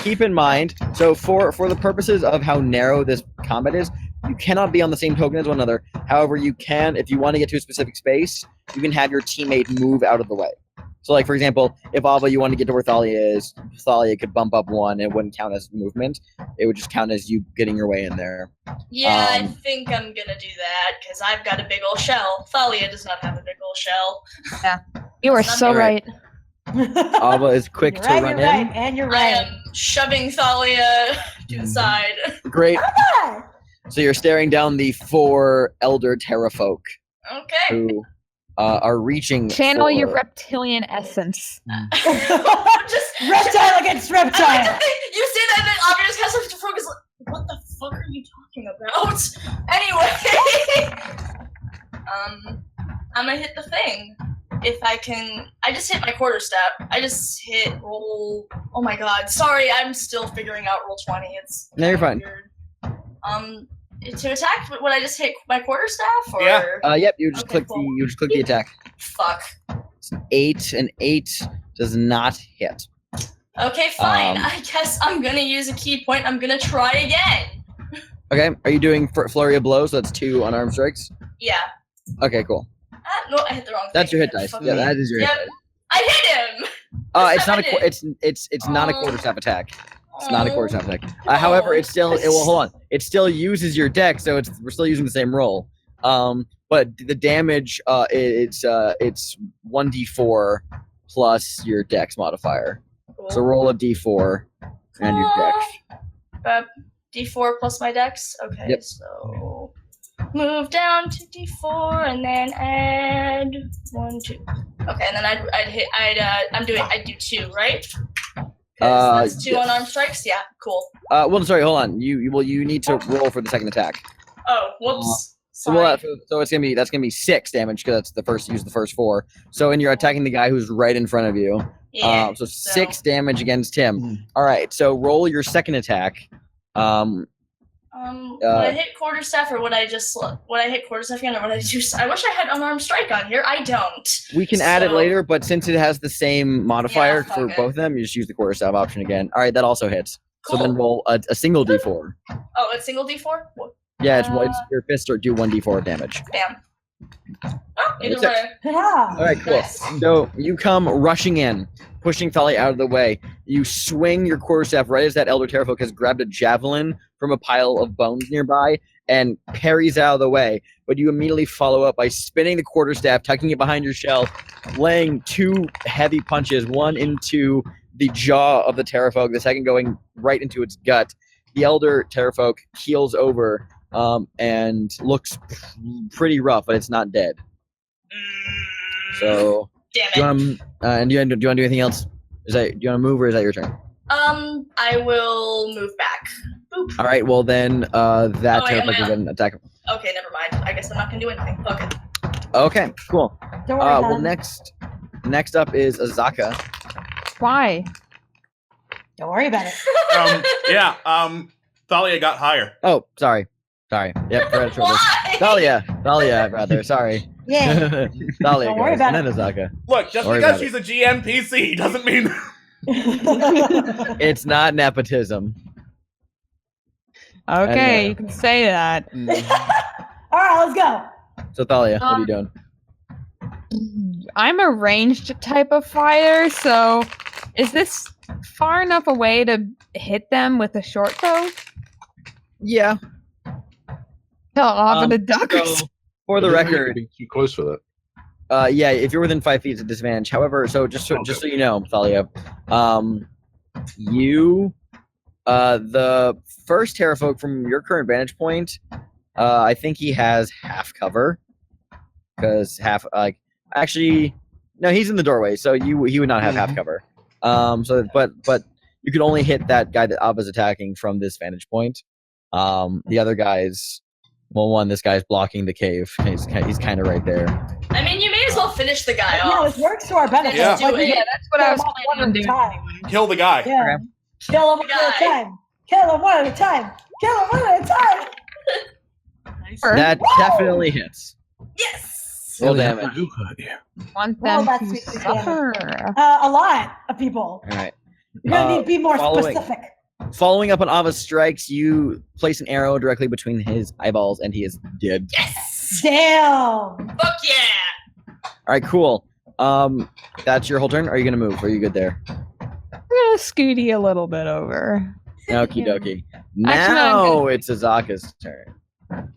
Keep in mind, so for the purposes of how narrow this combat is, you cannot be on the same token as one another. However, you can, if you want to get to a specific space, you can have your teammate move out of the way. So, like, for example, if Ava, you want to get to where Thalia is, Thalia could bump up one. It wouldn't count as movement. It would just count as you getting your way in there. Yeah, I think I'm gonna do that because I've got a big old shell. Thalia does not have a big old shell. You are It's so not right. Ava is quick You're to right, run you're right, in. and you're I right. am shoving Thalia to the side. Great. Ah! So you're staring down the 4 elder Terra folk Okay. who are reaching. Channel your for- reptilian essence. Just Reptile against I like to reptile! think you say that and then Obvious has such to focus like, what the fuck are you talking about? Anyway. I'm gonna hit the thing. If I can I just hit my quarterstaff. I just hit roll oh my god. Sorry, I'm still figuring out roll 20. It's No, you're kinda fine. weird. To attack, would I just hit my quarterstaff or Yeah. Yep. You just Okay, click cool. the attack. fuck? It's an 8. An 8 does not hit. Okay, fine. Um, I guess I'm gonna use a key point. I'm gonna try again. Okay. Are you doing flurry of blows? So that's 2 unarmed strikes. Yeah. Okay. Cool. No, I hit the wrong That's thing. your hit dice. Fuck Yeah, me. that is your Yep. hit dice. I hit him. It's This not time a I did. it's not a Oh. quarterstaff attack. It's not a Oh. quarterstaff attack. However, it's still well. Hold on. It still uses your deck, so we're still using the same roll. But the damage it's 1d4 plus your dex modifier. So roll a d4 and your dex. D4 plus my dex. Okay, Yep. so move down to D4 and then add 1, 2. Okay, and then I'd do 2, right? 'Cause that's 2 yes. unarmed strikes. Yeah, cool. Well, sorry. Hold on. You need to roll for the second attack. Oh, whoops. So Sorry. that's gonna be 6 damage because that's the first. Use the first 4. So and you're attacking the guy who's right in front of you. Yeah. So 6 damage against him. All right. So roll your second attack. Would I hit quarterstaff or would I hit quarterstaff again or would I do? I wish I had unarmed strike on here. I don't. We can add it So- later, but since it has the same modifier Yeah, for fuck both it. of them, you just use the quarterstaff option again. All right, that also hits. So then Cool. roll a single d4. Oh, it's single D4. Yeah, it's your fist or do 1d4 damage. Bam. Oh, either That's it. way. Yeah. All right, cool. Nice. So you come rushing in, pushing Thalia out of the way. You swing your quarterstaff right as that Elder Terrafolk has grabbed a javelin from a pile of bones nearby and parries out of the way. But you immediately follow up by spinning the quarterstaff, tucking it behind your shell, laying 2 heavy punches, one into the jaw of the Terrafolk, the second going right into its gut. The Elder Terrafolk keels over and looks pretty rough, but it's not dead. So, Damn do you it. want to do anything else? Do you want to move, or is that your turn? I will move back. Boop. All right, well then, that Oh, I Terraphoke got will then attack him. Okay, never mind. I guess I'm not gonna do anything. Fuck it. Okay, cool. Don't worry, Well, Don. next up is Azaka. Why? Don't worry about it. Thalia got higher. Oh, sorry. Yep, correct. Why? Thalia, rather. Sorry. Yeah. Thalia Don't worry goes, about and then Azaka. Look, just Worry because about she's a GM PC doesn't mean. It's not nepotism. Okay, Anyway. you can say that. All right, let's go. So Thalia, what are you doing? I'm a ranged type of fighter, so is this far enough away to hit them with a short bow? Yeah. Tell Ava to duck or So, for the record, Being too close for that. yeah, if you're within 5 feet, it's a disadvantage. However, so just so you know, Thalia, you, the first Terrafolk from your current vantage point, I think he has half cover, because actually, no, he's in the doorway, so he would not have half cover. But you can only hit that guy that Ava's attacking from this vantage point. The other guys, this guy's blocking the cave. He's kind of right there. I mean, you may as well finish the guy No, off. it works to our benefit. Yeah. Like, we Yeah, can that's what I was kill 'em planning on one doing. at a time. Kill the guy. Yeah. Kill him one at a time. Kill him one at a time. Kill him one at a time. Nice. That Woo! definitely hits. Yes. Roll Really damage. do hurt you. want Well, them that's to sweet, sweet damage. suffer. A lot of people. All right. You're gonna need to be more following- specific. Following up on Ava's strikes, you place an arrow directly between his eyeballs, and he is dead. Yes. Damn. Fuck yeah. All right, cool. That's your whole turn. Or are you gonna move? Or are you good there? I'm gonna scooty a little bit over. Okie dokie. Actually, Now it's Azaka's turn. I'm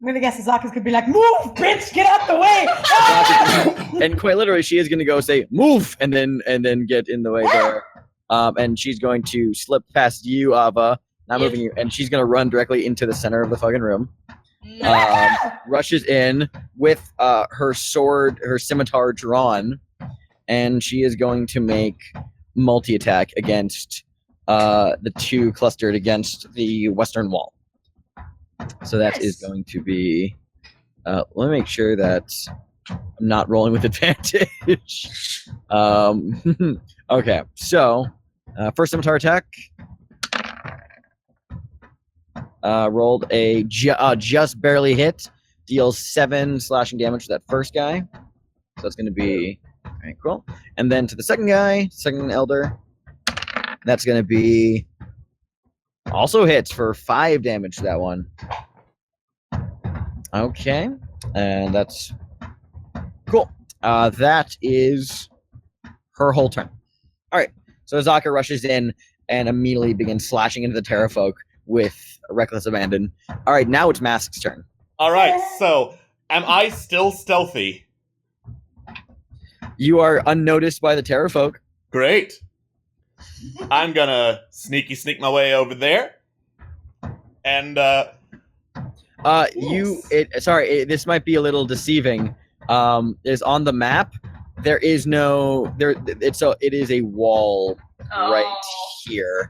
gonna guess Azaka's gonna be like, move, bitch, get out the way. Ah! And quite literally, she is gonna go say "move" and then get in the way there. And she's going to slip past you, Ava, not moving you, and she's gonna run directly into the center of the fucking room. Rushes in with her sword, her scimitar drawn, and she is going to make multi-attack against the two clustered against the western wall. So that is going to be. Let me make sure that I'm not rolling with advantage. Okay, so first scimitar attack. Rolled a just barely hit. Deals 7 slashing damage to that first guy. So that's going to be all right, cool. And then to the second guy, second elder, that's going to be also hits for 5 damage to that one. Okay, and that's cool. That is her whole turn. All right, so Azaka rushes in and immediately begins slashing into the Terrafolk with reckless abandon. All right, now it's Mask's turn. All right, so am I still stealthy? You are unnoticed by the Terrafolk. Great. I'm gonna sneak my way over there, and this might be a little deceiving. Is on the map. There is no there. It is a wall right here.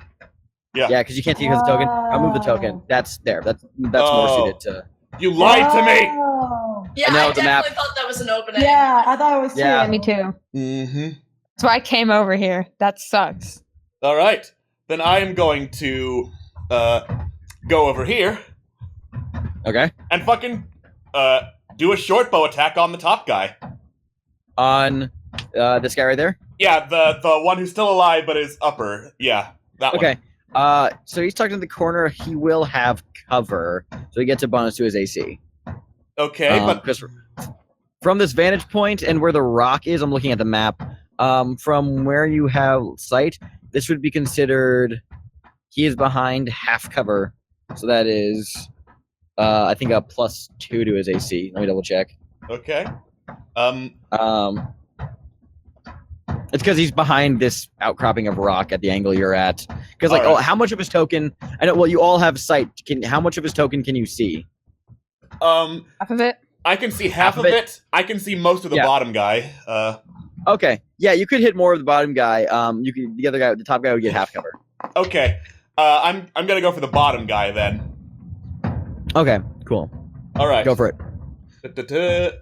Yeah, because you can't see because the token. I'll move the token. That's there. That's more suited to. You lied to me. Oh. Yeah, I know, I the map- definitely thought that was an opening. Yeah, I thought it was too. Yeah. Me too. Mm-hmm. That's why I came over here. That sucks. All right, then I am going to go over here Okay. and fucking do a short bow attack on the top guy. On this guy right there. Yeah, the one who's still alive but is upper. Yeah, that one. Okay. So he's tucked in the corner. He will have cover, so he gets a bonus to his AC. Okay, but Because from this vantage point and where the rock is, I'm looking at the map. From where you have sight, this would be considered. He is behind half cover, so that is, I think a +2 to his AC. Let me double check. okay. It's because he's behind this outcropping of rock at the angle you're at. Because All right. how much of his token? I know. Well, you all have sight. How much of his token can you see? Half of it. I can see half of it. I can see most of the Yeah. bottom guy. Okay. Yeah, you could hit more of the bottom guy. The other guy, the top guy, would get half cover. Okay. I'm gonna go for the bottom guy then. Okay, cool. All right. Go for it.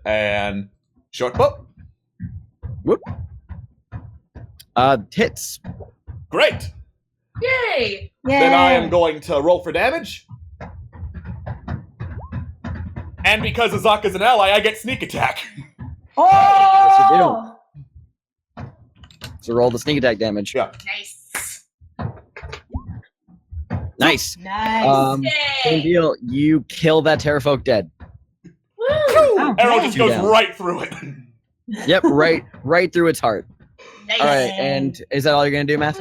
And short bow. Whoop. Hits. Great. Yay! Then I am going to roll for damage. And because Azaka's an ally, I get sneak attack. Oh! Yes, So roll the sneak attack damage. Yeah. Nice. Nice. Nice. Same Yay! deal. You kill that Terrafolk dead. Woo! Arrow just goes down. right through it. Yep, right through its heart. Nice. All right, and is that all you're gonna do, Matt?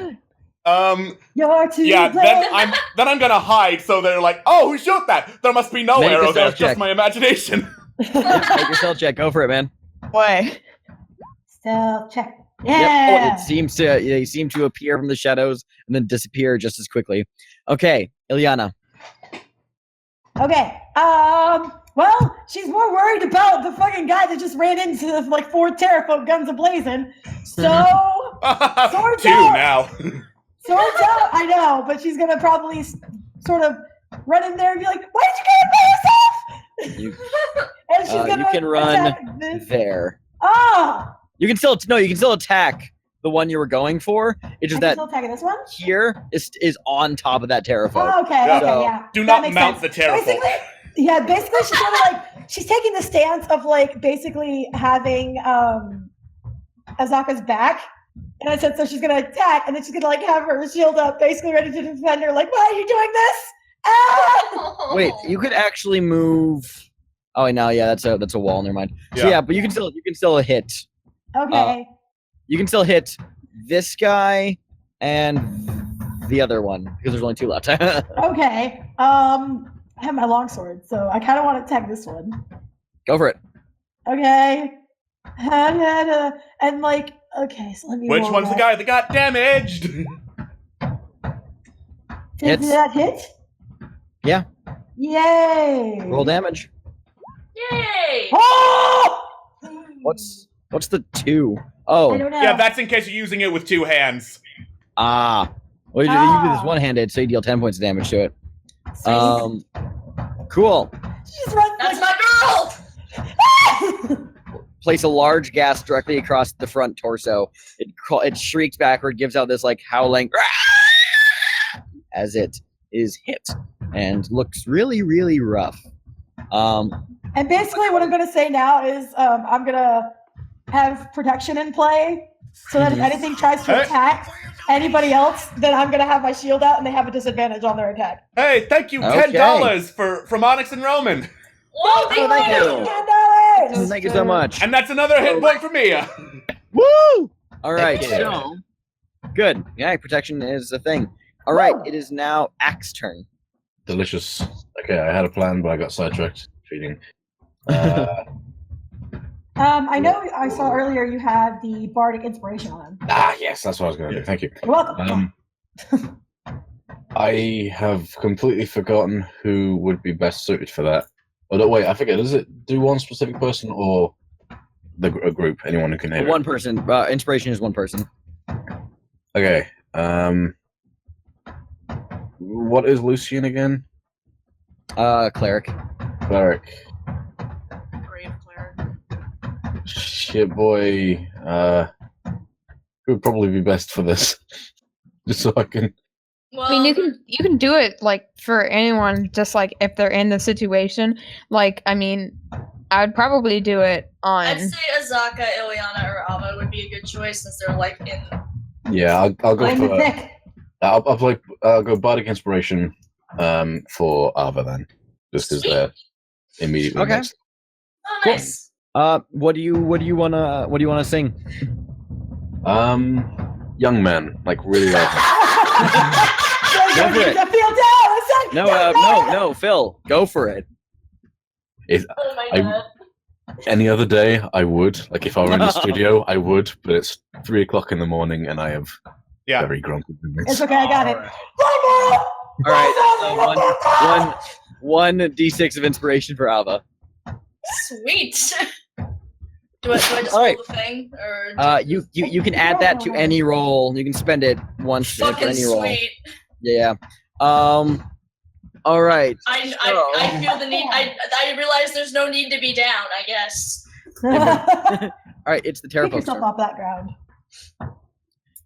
You're too Yeah. late. Then I'm gonna hide. So they're like, "Oh, who shot that?" There must be no Make a arrow. stealth That's just check. my imagination. Make your stealth check. Go for it, man. Boy. Stealth check. Yep. Yeah. It seems to they seem to appear from the shadows and then disappear just as quickly. Okay, Ilyana. Okay. Well, she's more worried about the fucking guy that just ran into like 4 Terrafolk guns ablazing. So Swords Two out. now. swords out. I know, but she's gonna probably sort of run in there and be like, "Why did you get it by yourself?" And she's gonna You can run attack this. there. Ah! You can still attack the one you were going for. It's I just can that still attack this one. here is on top of that Terrafolk. Oh, okay, Yeah. okay, So, yeah. Do That not makes mount sense. the Terrafolk. Basically she's kind of like she's taking the stance of like basically having Azaka's back. And I said so she's gonna attack and then she's gonna like have her shield up, basically ready to defend her, like, why are you doing this? Ah! Wait, you could actually move. Oh, no, yeah, that's a wall. Never mind. So Yeah. yeah, but you can still hit. Okay. You can still hit this guy and the other one because there's only 2 left. Okay. I have my longsword, so I kind of want to attack this one. Go for it. Okay. And like, okay, so let me. Which roll one's the that. guy that got damaged? Did Hits. that hit? Yeah. Yay! Roll damage. Yay! Oh! What's the 2? Oh, I don't know. Yeah, that's in case you're using it with 2 hands. Well, you do this one-handed, so you deal 10 points of damage to it. Sweet. Cool. She just runs That's like, my girl! Place a large gas directly across the front torso. It shrieks backward, gives out this like howling as it is hit, and looks really, really rough. And basically, what I'm going to say now is I'm going to have protection in play so that if anything tries to attack anybody else, then I'm going to have my shield out and they have a disadvantage on their attack. Hey, thank you, Okay. $10 from Onyx and Roman. Whoa, Oh, thank you. $10! Thank you so much. And that's another hit point for me. Woo! All right, Thank you. so good. Yeah, protection is a thing. All right, it is now Axe turn. Delicious. Okay, I had a plan, but I got sidetracked. Cheating. I know I saw earlier you had the Bardic Inspiration on him. Yes, that's what I was going to do. Thank you. You're welcome. I have completely forgotten who would be best suited for that. Oh, no, wait, I forget. Does it do one specific person or a group? Anyone who can hit it? One person. Inspiration is one person. Okay. What is Lucian again? Cleric. Cleric. Brave cleric. Shit, boy. Who would probably be best for this? Just so I can. Well, I mean, you can do it like for anyone, just like if they're in the situation. Like, I mean, I would probably do it on. I'd say Azaka, Ilyana, or Ava would be a good choice since they're like in. Yeah, I'll go I'm the for. thick. I'll go Bardic Inspiration for Ava then, just because they're immediately Okay. next. Oh, Cool. nice. What do you wanna sing? Young man, like really loud. Go for it. No, Phil, go for it. Oh my god. Any other day, I would. Like if I were in the studio, I would. But it's 3 o'clock in the morning, and I have Yeah. very grumpy It's movements. okay, I got it. All right, so one d6 of inspiration for Alva. Sweet. Do I just All right. roll the thing? Or You can add that to any roll. You can spend it once for fucking any roll. sweet. Yeah. All right. I feel the need. I realize there's no need to be down, I guess. All right, it's the Pick Terrafolk. yourself off that ground.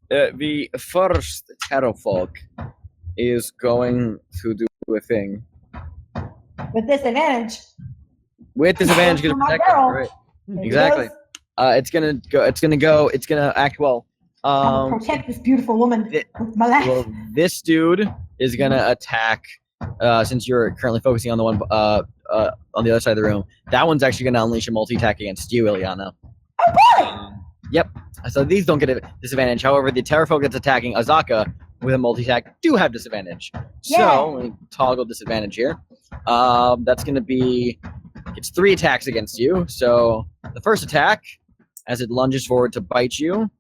The first Terrafolk is going to do a thing. With disadvantage. With disadvantage, For going to my protect them, girl. right? There he Exactly. goes. It's gonna act well. I'm gonna protect this beautiful woman with my life. Well, this dude is gonna attack. Since you're currently focusing on the one on the other side of the room, that one's actually gonna unleash a multi-attack against you, Ileana. Oh boy! Yep. So these don't get a disadvantage. However, the Terrafolk that's attacking Azaka with a multi-attack do have disadvantage. Yeah. So let me toggle disadvantage here. That's gonna be it's 3 attacks against you. So the first attack, as it lunges forward to bite you,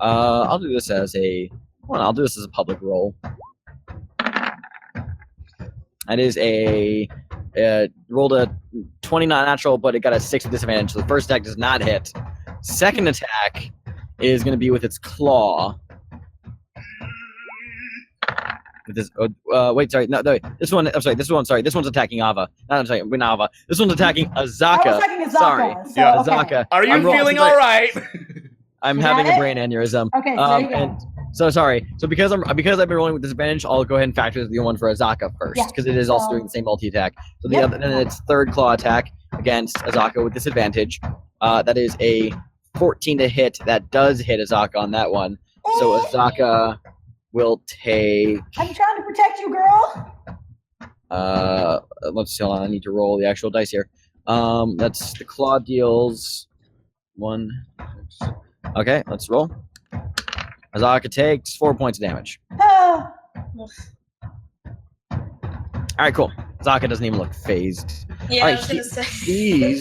I'll do this as a public roll. That is rolled a 29 natural, but it got a 6 with disadvantage. So the first attack does not hit. Second attack is going to be with its claw. With this, this one. I'm sorry. This one's attacking Ava. Not Ava. This one's attacking Azaka. I was attacking Azaka. Sorry, So, Yeah. okay. Azaka. Are you feeling all right? I'm You having got a it? brain aneurysm. Okay, so there you go. And so sorry. So because I've been rolling with disadvantage, I'll go ahead and factor the one for Azaka first, Yeah, because it is also so- doing the same multi attack. So the Yep. other, then its third claw attack against Azaka with disadvantage. That is a 14 to hit. That does hit Azaka on that one. So Azaka will take. I'm trying to protect you, girl. Let's see. Hold on, I need to roll the actual dice here. That's the claw deals 1. 6. Okay, let's roll. Azaka takes 4 points of damage. Ah. All right, cool. Azaka doesn't even look phased. Yeah, All I right, was gonna say.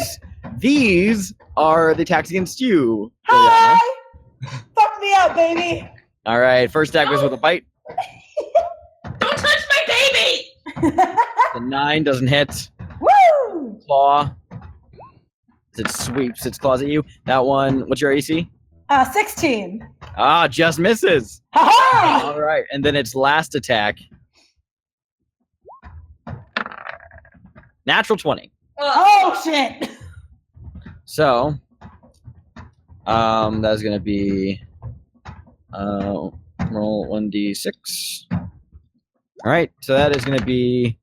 these are the attacks against you. Hi! Liliana. Fuck me up, baby. All right, first attack was with a bite. Don't touch my baby! The 9 doesn't hit. Woo! Claw. It sweeps its claws at you. That one, what's your AC? 16. Just misses. Ha All right, and then its last attack. Natural 20. Oh shit! So, that's gonna be roll 1d6. All right, so that is gonna be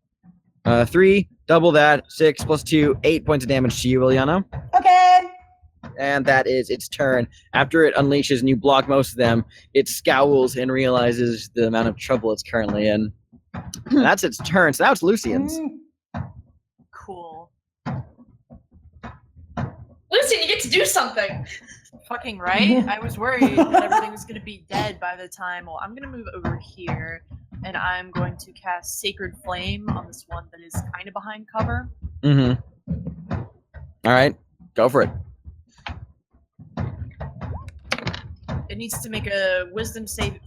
3, double that, 6 plus 2, 8 points of damage to you, Ileana. Okay. And that is its turn. After it unleashes and you block most of them, it scowls and realizes the amount of trouble it's currently in. And that's its turn. So now it's Lucian's. Cool. Lucian, you get to do something. Fucking right. I was worried that everything was gonna be dead by the time. Well, I'm gonna move over here, and I'm going to cast Sacred Flame on this one that is kind of behind cover. Mm-hmm. All right, go for it. It needs to make a wisdom saving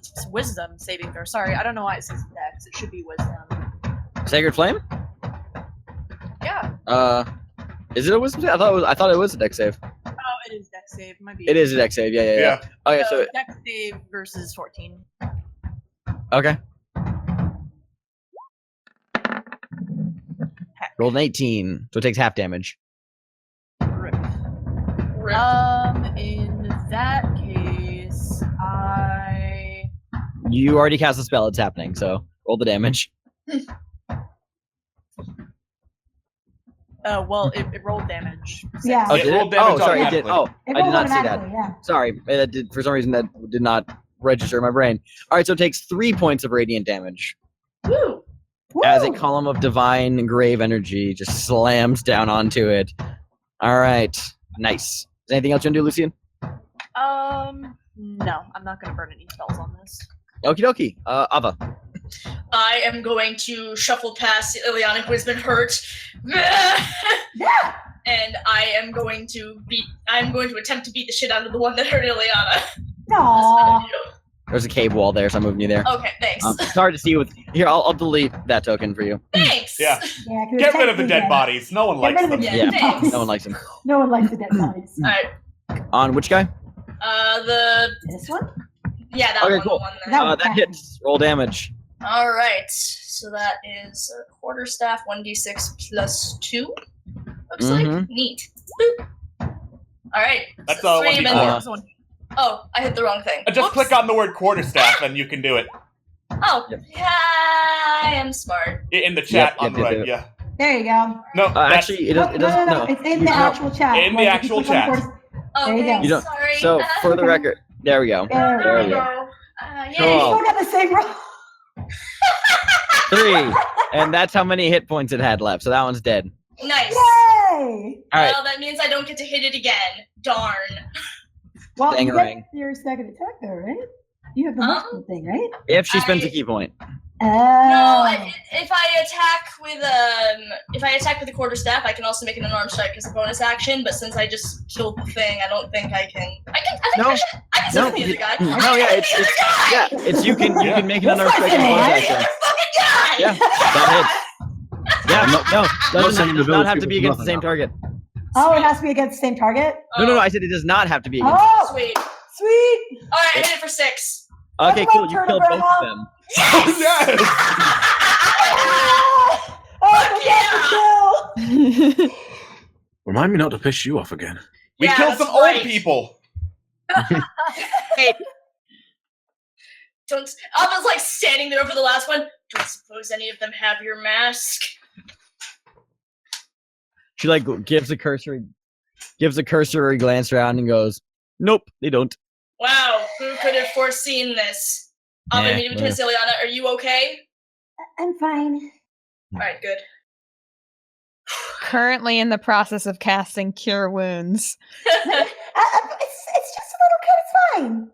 throw. Sorry, I don't know why it says Dex. It should be Wisdom. Sacred Flame? Yeah. Is it a wisdom save? I thought it was a dex save. Oh, it is Dex save. Might be. It is a dex save. Yeah. Okay, so Dex save versus 14. okay. Rolled an 18, so it takes half damage. Rip. In that case, You already cast the spell. It's happening. So roll the damage. well, it rolled damage. Yeah. Oh, It did rolled it? damage Oh, sorry, it did. automatically. Oh, It I did rolls not see that. automatically, yeah. Sorry, that did, for some reason that did not register in my brain. All right, so it takes 3 points of radiant damage Woo! as a Woo! column of divine grave energy just slams down onto it. All right, nice. Is there anything else you want to do, Lucian? No, I'm not gonna burn any spells on this. Okie dokie. Ava. I am going to shuffle past Ileana, who has been hurt. Yeah. And I am going to attempt to beat the shit out of the one that hurt Ileana. That's what Aww. I do. There's a cave wall there, so I'm moving you there. Okay, thanks. It's hard to see with. Here, I'll delete that token for you. Thanks. Yeah. Yeah, 'cause Get it's rid of the technically dead dead. bodies. No one Get likes rid of them. the Yeah, dead thanks. bodies. No one likes him. No one likes the dead bodies. Alright. On which guy? This one? Yeah, that Okay, one. cool. The one there. That hits. Roll damage. All right, so that is a quarterstaff, 1d6 plus 2. Looks like neat. Boop. All right, That's so 3 1d4. Oh, I hit the wrong thing. Just Whoops. click on the word quarterstaff and you can do it. Oh, yeah, I am smart. In the chat on the yep, right, yep. yeah. There you go. No, actually, it doesn't. No. It's in the actual chat. In the if you actual click on chat. Okay, There you go. You don't- sorry. So for the record, there we go. There we go. Yay. You Cool. don't have the same roll. 3, and that's how many hit points it had left. So that one's dead. Nice. Yay! All right. Well, that means I don't get to hit it again. Darn. Well, you Bangarang. get your second attack though, right? You have the multiple thing, right? If she spends a key point. No, Oh. if I attack with a quarterstaff, I can also make an unarmed strike as a bonus action. But since I just killed the thing, I don't think I can. I can No, the other guy. no, yeah, it's you can make an unarmed strike as a bonus action. Fucking guy. Yeah, that hits. Yeah, no, sending does the not village have to be people against the same nothing target. Oh, it has to be against the same target? No, I said it does not have to be against. Oh, Sweet. sweet! All right, I hit it for 6. Okay, cool. You killed both of them. Yes! Oh, the kill! Remind me not to piss you off again. We Yeah, killed that's some old right. people. Don't. I was like standing there over the last one. Don't suppose any of them have your mask. She like gives a cursory glance around and goes, "Nope, they don't." Wow, who could have foreseen this? Yeah, Miss Ileana, are you okay? I'm fine. All right, good. Currently in the process of casting Cure Wounds. It's just a little cut, it's fine.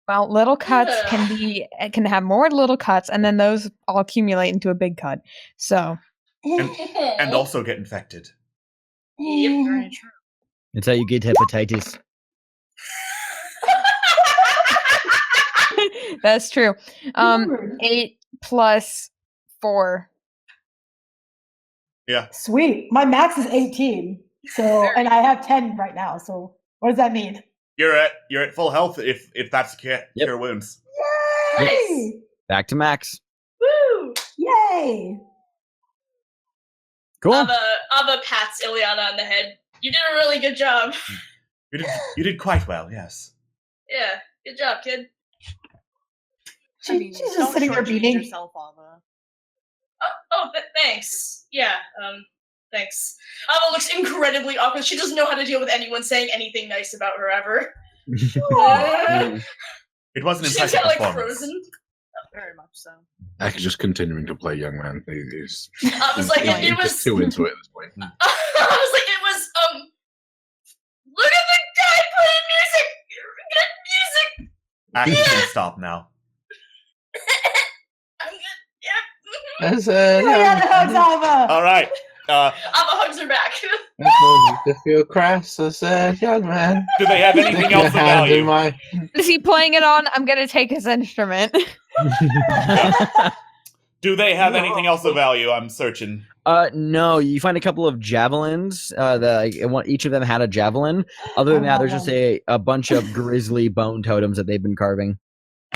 Well, little cuts Ugh. can have more little cuts, and then those all accumulate into a big cut. So And also get infected. Yep, very true. That's how you get hepatitis. that's true. Lord. 8 plus 4. Yeah. Sweet. My max is 18. So, and I have 10 right now. So, what does that mean? You're at full health if that's cure wounds. Yay! Back to max. Woo! Yay! Cool. Ava pats Ileana on the head. You did a really good job. You did quite well, yes. Yeah, good job, kid. She's just don't sitting there shortchange beating. yourself, Ava. Thanks. Yeah, thanks. Ava looks incredibly awkward. She doesn't know how to deal with anyone saying anything nice about her ever. It was an She's impressive kind of like performance. frozen. Very much so. Actually, just continuing to play young man. He's I was like, it was. just too into it at this point. I was like, it was. Look at the guy playing music. Good music. Action can stop now. I'm good. Yeah. As Yeah, the hugs, Ava. All right. Ava hugs her back. to feel crass, I said, young man. Do they have anything else of value? Is he playing it on? I'm gonna take his instrument. Do they have anything else of value? I'm searching. No, you find a couple of javelins. Each of them had a javelin. Other than that, there's just a bunch of grisly bone totems that they've been carving.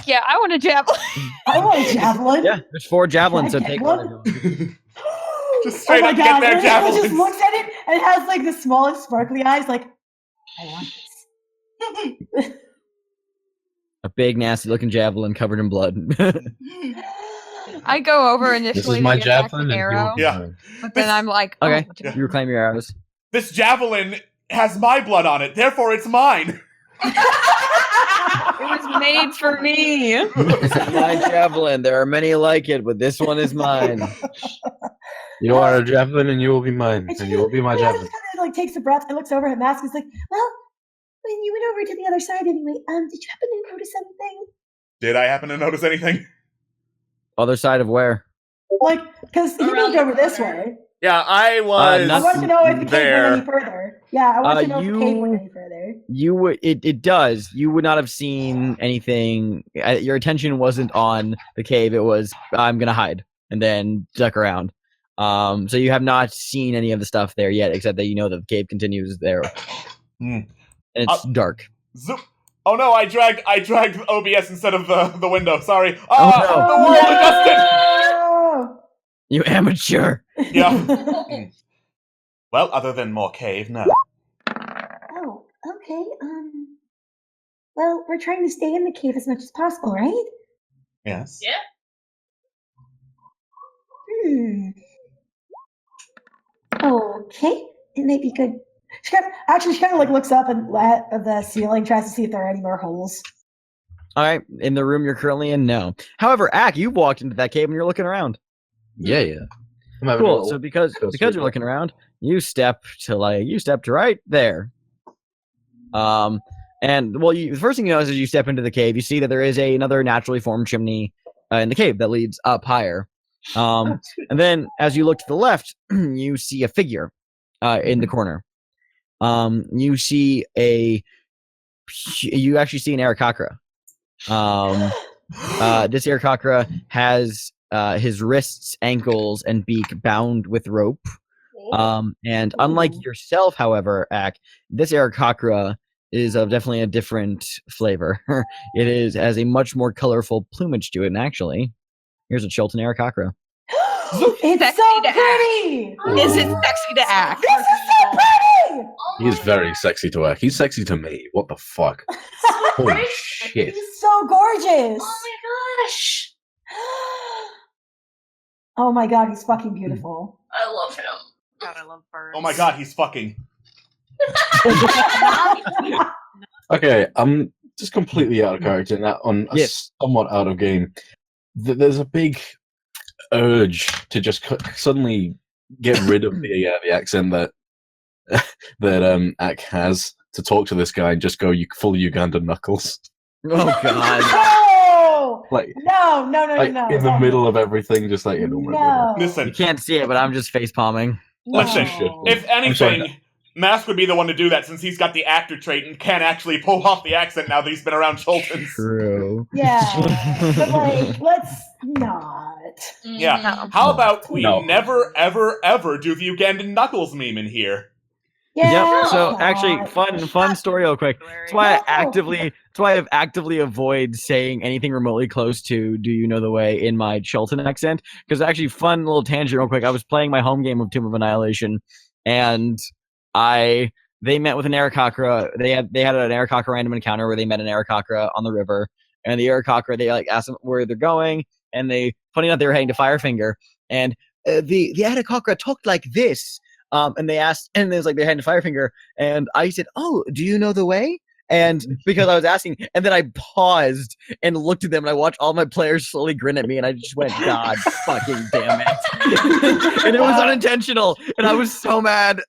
Yeah, I want a javelin. I want a javelin. Yeah, there's 4 javelins, so Can I take get one. one? Just straight oh up my get God, their Ileana javelins. just looks at it and has like the smallest sparkly eyes, like, I want this. A big, nasty-looking javelin covered in blood. I go over initially. This is my to get back javelin, the and arrow, Yeah. but then I'm like, oh, Okay, Yeah. you reclaim your arrows. This javelin has my blood on it, therefore it's mine. it was made for me. This is my javelin. There are many like it, but this one is mine. You are a javelin, and you will be mine, And and you will be my Ileana javelin. just kind of like takes a breath and looks over at Mask and is like, well, when you went over to the other side anyway, did you happen to notice anything? Did I happen to notice anything? Other side of where? Like, because he Around moved the over this corner. way. Yeah, I was. I wanted to know if the cave there. went any further. Yeah, I wanted to know if the cave you- went any further. You would. It does. You would not have seen anything. Your attention wasn't on the cave. It was I'm gonna hide and then duck around. So you have not seen any of the stuff there yet, except that you know that the cave continues there. and it's dark. Zoop. Oh no! I dragged OBS instead of the window. Sorry. Oh, The world adjusted. Oh! You amateur! Yeah. Well, other than more cave, no. Oh, okay. Well, we're trying to stay in the cave as much as possible, right? Yes. Yeah. Okay. It may be good. She kind of like looks up and at the ceiling, tries to see if there are any more holes. All right, in the room you're currently in, no. However, Ak, you walked into that cave and you're looking around. Yeah. Cool. So because you're looking around, you stepped right there. And well, the first thing you notice as you step into the cave, you see that there is another naturally formed chimney in the cave that leads up higher. And then as you look to the left, you see a figure in the corner. You actually see an Aarakocra. This Aarakocra has his wrists, ankles, and beak bound with rope. And unlike yourself, however, Ak, this Aarakocra is of definitely a different flavor. It has a much more colorful plumage to it, and actually, here's a Chilton Aarakocra. It's so pretty! Is it sexy to act? This is so pretty! He's very sexy to act. He's sexy to me. What the fuck? Holy shit. He's so gorgeous! Oh my gosh! Oh my god, he's fucking beautiful. I love him. God, I love birds. Oh my god, he's fucking. Okay, I'm just completely out of character now, somewhat out of game. There's a big urge to just suddenly get rid of the accent that Ak has to talk to this guy and just go full Ugandan knuckles. Oh god. No! Like No. in the middle of everything, just like No. Listen, You can't see it, but I'm just face palming. listen. No. If anything, Mask would be the one to do that since he's got the actor trait and can actually pull off the accent now that he's been around Chultons. True. Yeah. But like, let's not. Yeah. No. How about we No. never, ever, ever do the Ugandan Knuckles meme in here? Yeah. Yep. So God. actually, fun story real quick. That's why I actively avoid saying anything remotely close to "Do you know the way" in my Chilton accent. Because actually, fun little tangent real quick. I was playing my home game of Tomb of Annihilation, and they met with an Aarakocra. They had an Aarakocra random encounter where they met an Aarakocra on the river, and the Aarakocra they like asked them where they're going, and funny enough they were heading to Firefinger, and the Aarakocra talked like this. And they asked, and it was like they're heading to Firefinger, and I said, "Oh, do you know the way?" And because I was asking, and then I paused and looked at them, and I watched all my players slowly grin at me, and I just went, "God fucking damn it!" And it was unintentional, and I was so mad.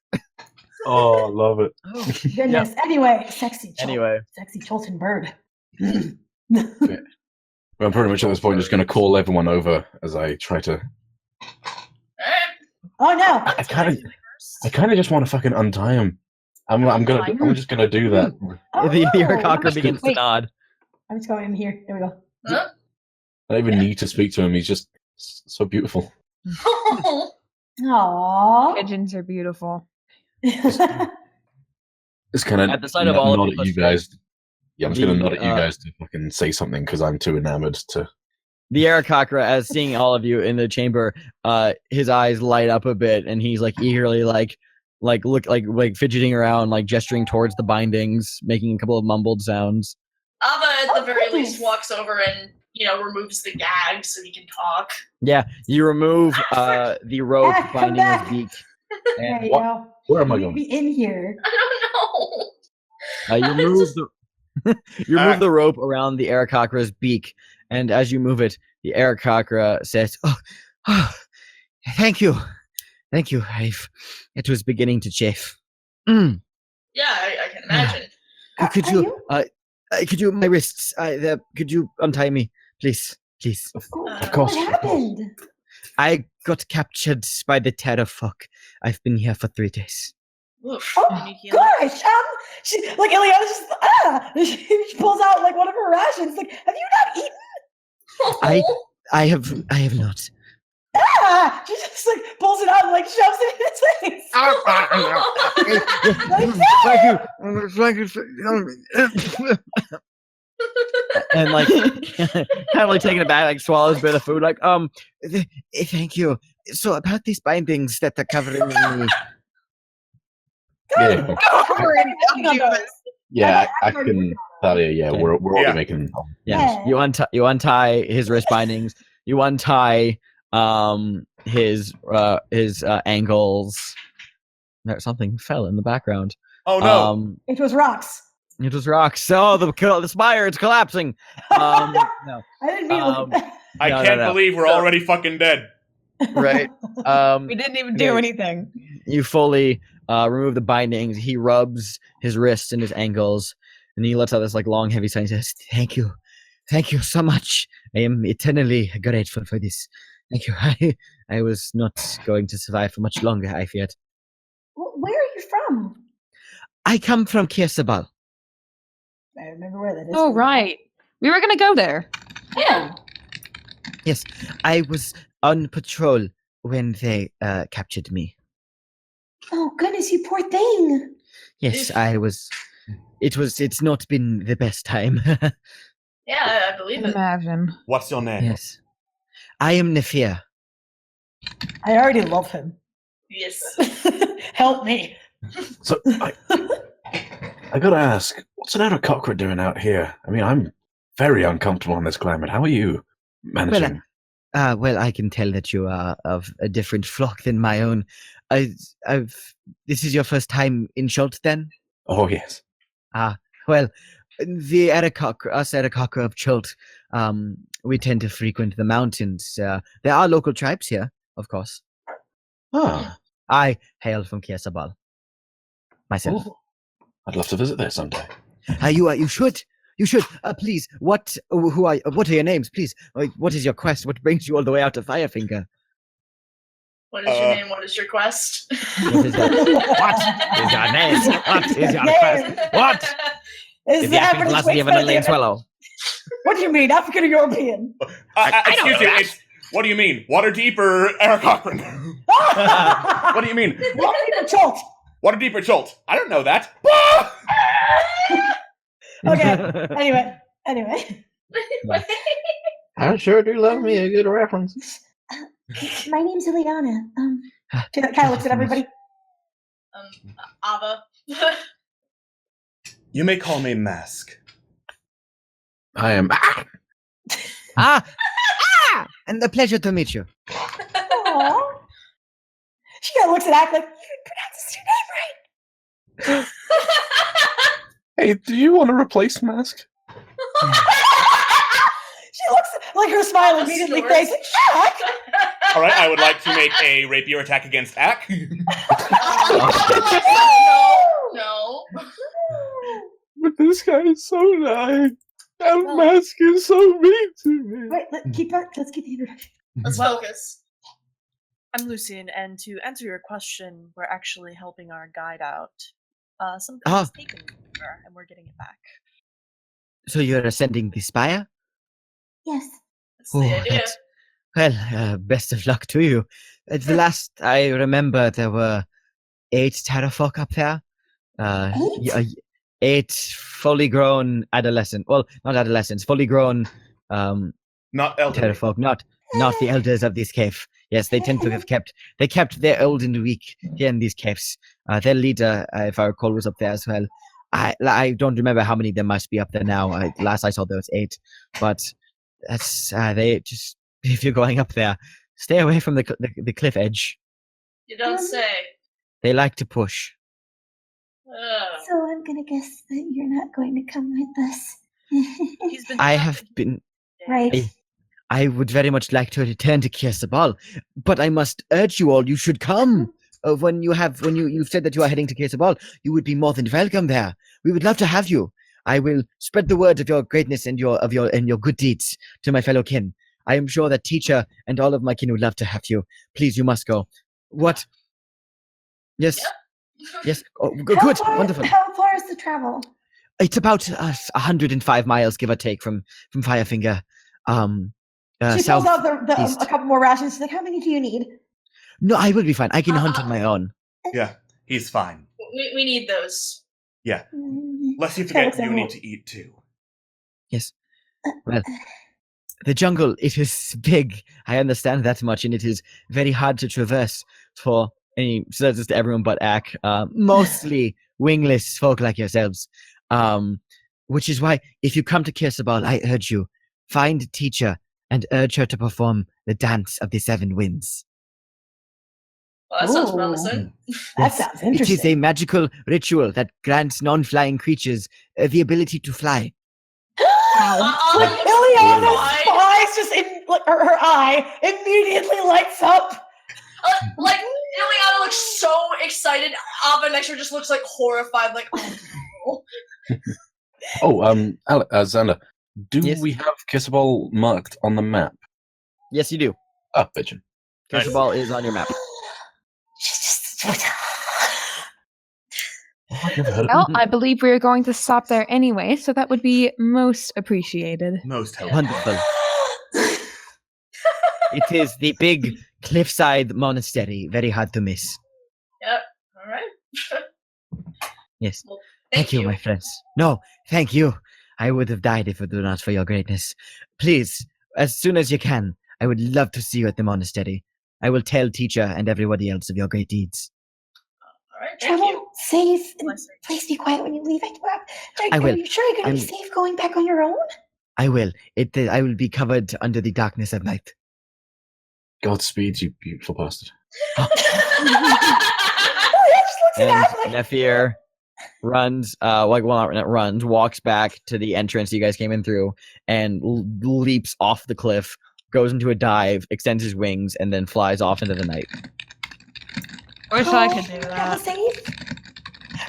Oh, I love it. Oh, goodness. Yep. Anyway, sexy Chilton bird. I'm pretty much at this point just going to call everyone over as I try to. Oh no! I kind of just want to fucking untie him. I'm just gonna do that. The Aarakocra begins to nod. I'm just going in here. There we go. Huh? I don't even need to speak to him. He's just so beautiful. Aww. Pigeons are beautiful. It's kind of At the sight of all of nod you, at you guys. Yeah, I'm just gonna the, nod at you guys to fucking say something because I'm too enamored to. The Aarakocra, as seeing all of you in the chamber, his eyes light up a bit, and he's like eagerly like fidgeting around, like gesturing towards the bindings, making a couple of mumbled sounds. Ava, at the very least, walks over and removes the gag so he can talk. Yeah, you remove the rope Come binding back. his beak. There And you go. Where am I You going? be in here. I don't know. you remove the rope around the Aarakocra's beak, and as you move it, the Aarakocra says, "Oh, thank you. It was beginning to chafe." Yeah, I can imagine. Could you my wrists? Could you untie me, please? Of course. What happened? I got captured by the terrorfolk. I've been here for 3 days. Oof. Oh Can you heal? gosh! She like Ileana's just she pulls out like one of her rations. Like, have you not eaten? I have not. She just like pulls it out and like shoves it in his face. And like, kind of like taking it back, like swallows a bit of food, like, thank you. So about these bindings that are covering me. Yeah, yeah, I can tell you. Yeah, we're already making them. Yes, you untie his wrist bindings. You untie his ankles. There, something fell in the background. Oh no! It was rocks. It was rocks. Oh, the spire, it's collapsing. No, I didn't mean like that. I can't believe we're already fucking dead. Right. We didn't even do anything. You fully remove the bindings. He rubs his wrists and his ankles, and he lets out this like long, heavy sigh and says, "Thank you so much. I am eternally grateful for this. Thank you. I was not going to survive for much longer, I feared." Where are you from? I come from Kirsabal. I remember where that is. Oh, right. We were going to go there. Yeah. Yes, I was on patrol when they captured me. Oh goodness, you poor thing. Yes, I was. It's not been the best time. Yeah, I believe it. Imagine. What's your name? Yes, I am Nefir. I already love him. Yes. Help me. So I gotta ask, what's an outer cockroach doing out here? I mean, I'm very uncomfortable in this climate. How are you managing? Well, I can tell that you are of a different flock than my own. This is your first time in Schultz, then? Oh yes. Well, the Aracocker of Schultz, we tend to frequent the mountains. There are local tribes here, of course. Ah, I hail from Kirsabal. Myself. oh, I'd love to visit there someday. You should. You should. Please. What are your names, please? What is your quest? What brings you all the way out to Firefinger? What is your name? What is your quest? What is your name? What is your quest? What Is is the the African average philosophy of an Alien Swallow? What do you mean, African or European? Excuse you. What do you mean? Waterdeep or Eric Cochran? What do you mean? Waterdeep or Chult? Waterdeep or Chult? I don't know that. Okay. Anyway. I sure do love me a good reference. My name's Ileana. She kind of looks at everybody. Ava. You may call me Mask. I am. And a pleasure to meet you. Aww. She kind of looks at Ack like, you pronounced your name right. Hey, do you want to replace Mask? She looks like her smile immediately fades. Ack! All right, I would like to make a rapier attack against Ack. No. But this guy is so nice. And Mask is so mean to me. Wait, let's keep the introduction. Let's focus. I'm Lucian, and to answer your question, we're actually helping our guide out. Something was taken from her, and we're getting it back. So you're ascending the spire? Yes. That's the idea. Well, best of luck to you. The last I remember, there were 8 terrafolk up there. 8 fully grown adolescent. Well, not adolescents, fully grown. Not elderly. Terrafolk, not the elders of this cave. Yes, they tend to have kept their old and weak here in these caves. Their leader, if I recall, was up there as well. I don't remember how many there must be up there now. Last I saw there was 8, but that's they just. If you're going up there, stay away from the cliff edge. You don't say. They like to push. So I'm gonna guess that you're not going to come with us. He's been. I have been. Right. I would very much like to return to Kirsabal, but I must urge you all, you should come. When you've said that you are heading to Kirsabal, you would be more than welcome there. We would love to have you. I will spread the word of your greatness and your good deeds to my fellow kin. I am sure that teacher and all of my kin would love to have you. Please, you must go. What? Yes. Yeah. Yes. Oh, good. Wonderful. How far is the travel? It's about 105 miles, give or take, from Firefinger. She pulls out a couple more rations. She's like, how many do you need? No, I will be fine. I can hunt on my own. Yeah, he's fine. we need those. Yeah. Lest you forget, you need to eat too. Yes. Well, the jungle, it is big. I understand that much, and it is very hard to traverse for any, says this to everyone but Ak, mostly wingless folk like yourselves. Which is why, if you come to Kirsabal, I urge you, find a teacher and urge her to perform the dance of the 7 winds. Well, that sounds promising. That sounds interesting. It is a magical ritual that grants non-flying creatures the ability to fly. Ileana's eyes just her eye immediately lights up. Like Ileana looks so excited. Ava next to her just looks like horrified. Like, oh, Xander, do we have Kissaball marked on the map? Yes, you do. Ah, bitchin'. Kissaball is on your map. Well, I believe we are going to stop there anyway, so that would be most appreciated. Most helpful. Wonderful. It is the big cliffside monastery. Very hard to miss. Yep. All right. Yes. Well, thank you, my friends. No, thank you. I would have died if it were not for your greatness. Please, as soon as you can, I would love to see you at the monastery. I will tell teacher and everybody else of your great deeds. All right. Thank you. Safe, and please be quiet when you leave. I will. Are you sure you're going to be safe going back on your own? I will. I will be covered under the darkness of night. Godspeed, you beautiful bastard. And Nephir runs, walks back to the entrance you guys came in through, and leaps off the cliff, goes into a dive, extends his wings, and then flies off into the night. Wish I could do that. Safe.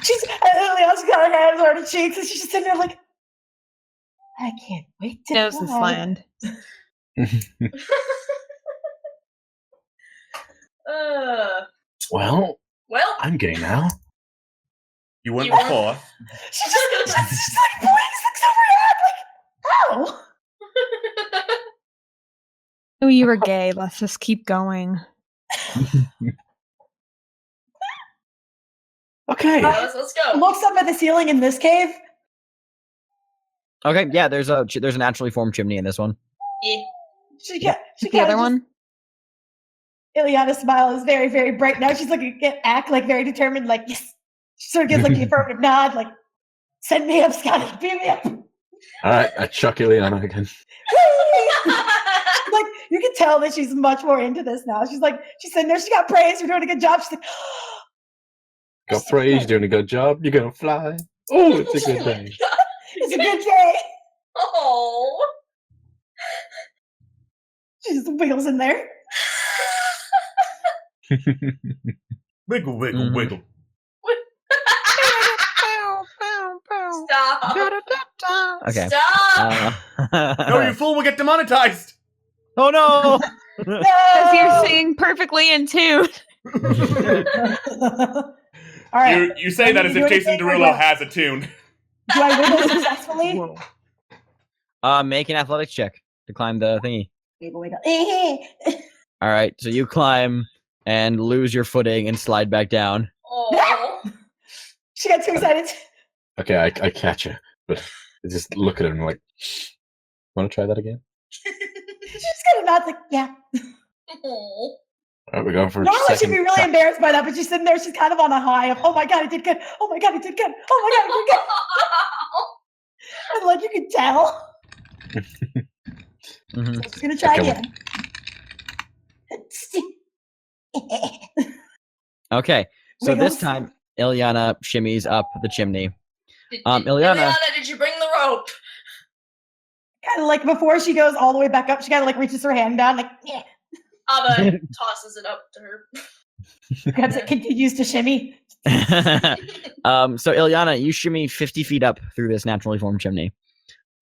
Ileana's got her hands on her cheeks, and she's just sitting there like, I can't wait to Knows this land. Well, I'm gay now. You weren't before. She's like, please, looks over at like, oh. Oh, you were gay. Let's just keep going. Okay. Let's go. Looks up at the ceiling in this cave. Okay, yeah, there's a naturally formed chimney in this one. Yeah. The other one? Ileana's smile is very, very bright now. She's looking at Ak like very determined, like, yes. She sort of gives like the affirmative nod, like, send me up, Scotty, beam me up. Alright, I chuck Ileana again. Like, you can tell that she's much more into this now. She's sitting there, she got praise, you're doing a good job. She's like, got praise, you're doing a good job, you're gonna fly. Oh, it's a good day. It's a good day. Oh. She just wiggles in there. Wiggle, wiggle, wiggle. Stop. Okay. Stop. No, you fool, we'll get demonetized. Oh no! Because you're singing perfectly in tune. All right. You say that as if Jason Derulo has a tune. Do I wiggle successfully? Make an athletics check to climb the thingy. Wiggle. All right, so you climb and lose your footing and slide back down. Oh. She got too excited. Okay, I catch her, but I just look at her and I'm like, want to try that again? She's gonna nod like, yeah. Oh. Alright, we're going for a Normally second. she'd be really embarrassed by that, but she's sitting there, she's kind of on a high of, oh my god, I did good. Oh my god, I did good. Oh my god, I did good. And like, you can tell. Mm-hmm. So she's gonna try again. Okay, so Wiggles. this time Ileana shimmies up the chimney. Ileana, Ileana, did you bring the rope? Kind of like before she goes all the way back up, she kind of like reaches her hand down, like, yeah. Ava tosses it up to her. Grabs it, continues to shimmy. so Ileana, you shimmy 50 feet up through this naturally formed chimney,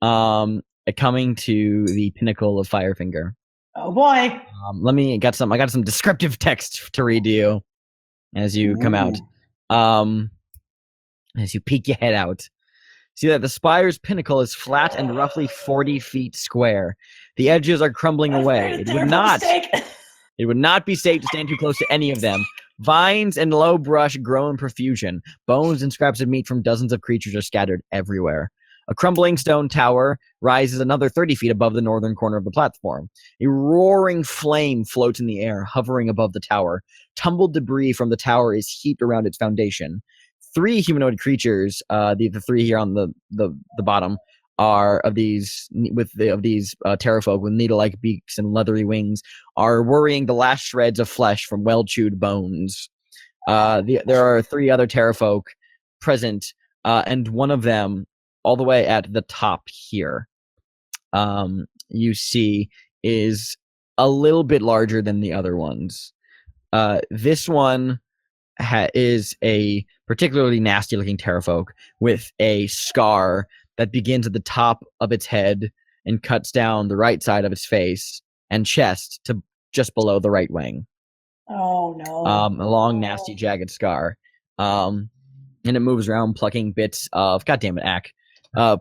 coming to the pinnacle of Firefinger. Oh boy. I got some descriptive text to read to you as you come out. As you peek your head out. See that the spire's pinnacle is flat and roughly 40 feet square. The edges are crumbling away. It would not be safe to stand too close to any of them, Vines and low brush grow in profusion. Bones and scraps of meat from dozens of creatures are scattered everywhere. A crumbling stone tower rises another 30 feet above the northern corner of the platform. A roaring flame floats in the air, hovering above the tower. Tumbled debris from the tower is heaped around its foundation. 3 humanoid creatures, the 3 here on the bottom, are of these terrafolk with needle-like beaks and leathery wings, are worrying the last shreds of flesh from well-chewed bones. There are 3 other terrafolk present, and one of them, all the way at the top here, you see is a little bit larger than the other ones. This one is a particularly nasty-looking terrafolk with a scar that begins at the top of its head and cuts down the right side of its face and chest to just below the right wing. Oh no! A long, nasty, jagged scar, and it moves around, plucking bits of. God damn it, Ack!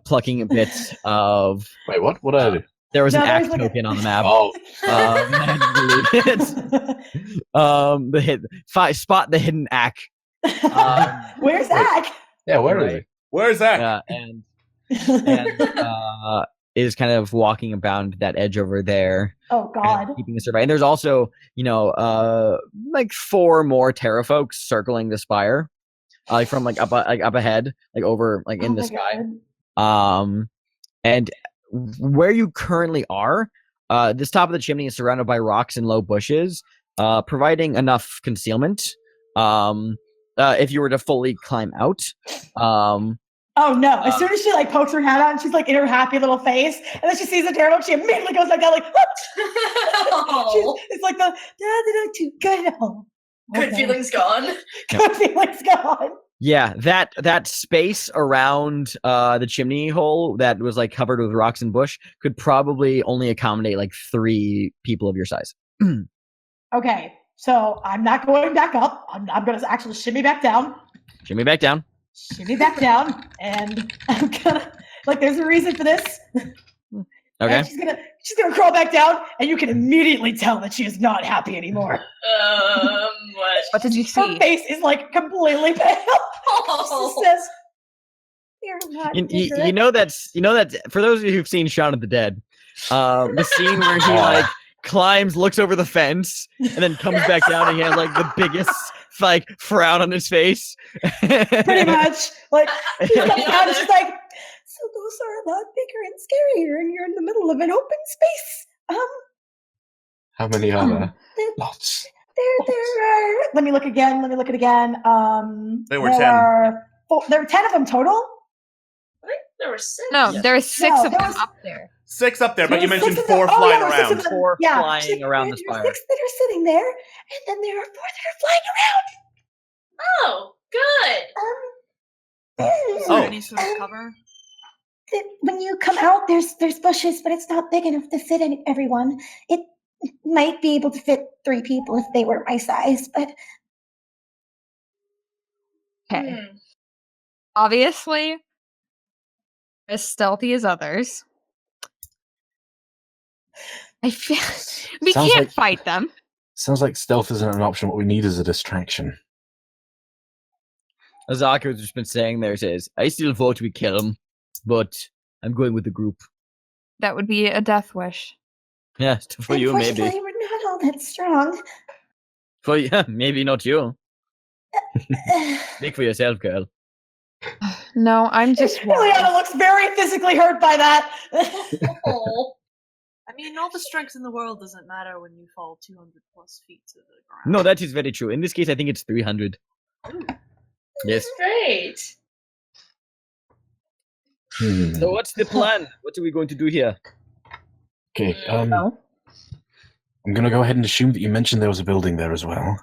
Plucking bits of. Wait, what? What did I do? There was an Ack like token on the map. Oh, Spot the hidden Ack. Where's Ack? yeah. Where are they? Where's that? And is kind of walking about that edge over there. Oh God! Keeping the survey. And there's also, like 4 more terrafolks circling the spire, from up ahead, like over, like in the sky. God. And where you currently are, this top of the chimney is surrounded by rocks and low bushes, providing enough concealment. If you were to fully climb out. Oh no! As soon as she like pokes her head out, and she's like in her happy little face, and then she sees the terror, she immediately goes like that, like it's like the not too good. Oh, Good feelings gone. Good feelings gone. Yeah, that space around the chimney hole that was like covered with rocks and bush could probably only accommodate like 3 people of your size. Okay, so I'm not going back up. I'm gonna actually shimmy back down. Shimmy back down. Shimmy back down, and I'm gonna there's a reason for this. Okay. And she's gonna crawl back down, and you can immediately tell that she is not happy anymore. What did you see? Her face is like completely pale. Oh. She says, "You're not you know that's for those of you who've seen Shaun of the Dead, the scene where he like climbs, looks over the fence, and then comes back down, and he has like the biggest like frown on his face. Pretty much. Like she comes down, and she's like, "So those are a lot bigger and scarier, and you're in the middle of an open space." How many are there? Lots. There are. Let me look again. There were 10. There were 10 of them total. I think there were 6. No, there are 6 No, of there them was- up there. 6 up there, but you There were mentioned 6 of them. 4 Oh, flying yeah, 6 of around. them. 4 Yeah, flying around the spire. There are 6 that are sitting there, and then there are 4 that are flying Oh, good. around. Is there any sort of cover? When you come out, there's bushes, but it's not big enough to fit everyone. It might be able to fit 3 people if they were my size, but Okay. Obviously, as stealthy as others. I feel we Sounds can't like- fight them. Sounds like stealth isn't an option. What we need is a distraction. Azaka's just been saying there says, I still vote we kill him, but I'm going with the group. That would be a death wish. Yeah, for you maybe. unfortunately, we're not all that strong. For you, maybe not you. Speak for yourself, girl. No, I'm just worried. Ileana looks very physically hurt by that. Oh. I mean, all the strength in the world doesn't matter when you fall 200 plus feet to the ground. No, that is very true. In this case, I think it's 300. Yes. Great. So what's the plan? What are we going to do here? Okay, No. I'm gonna go ahead and assume that you mentioned there was a building there as well.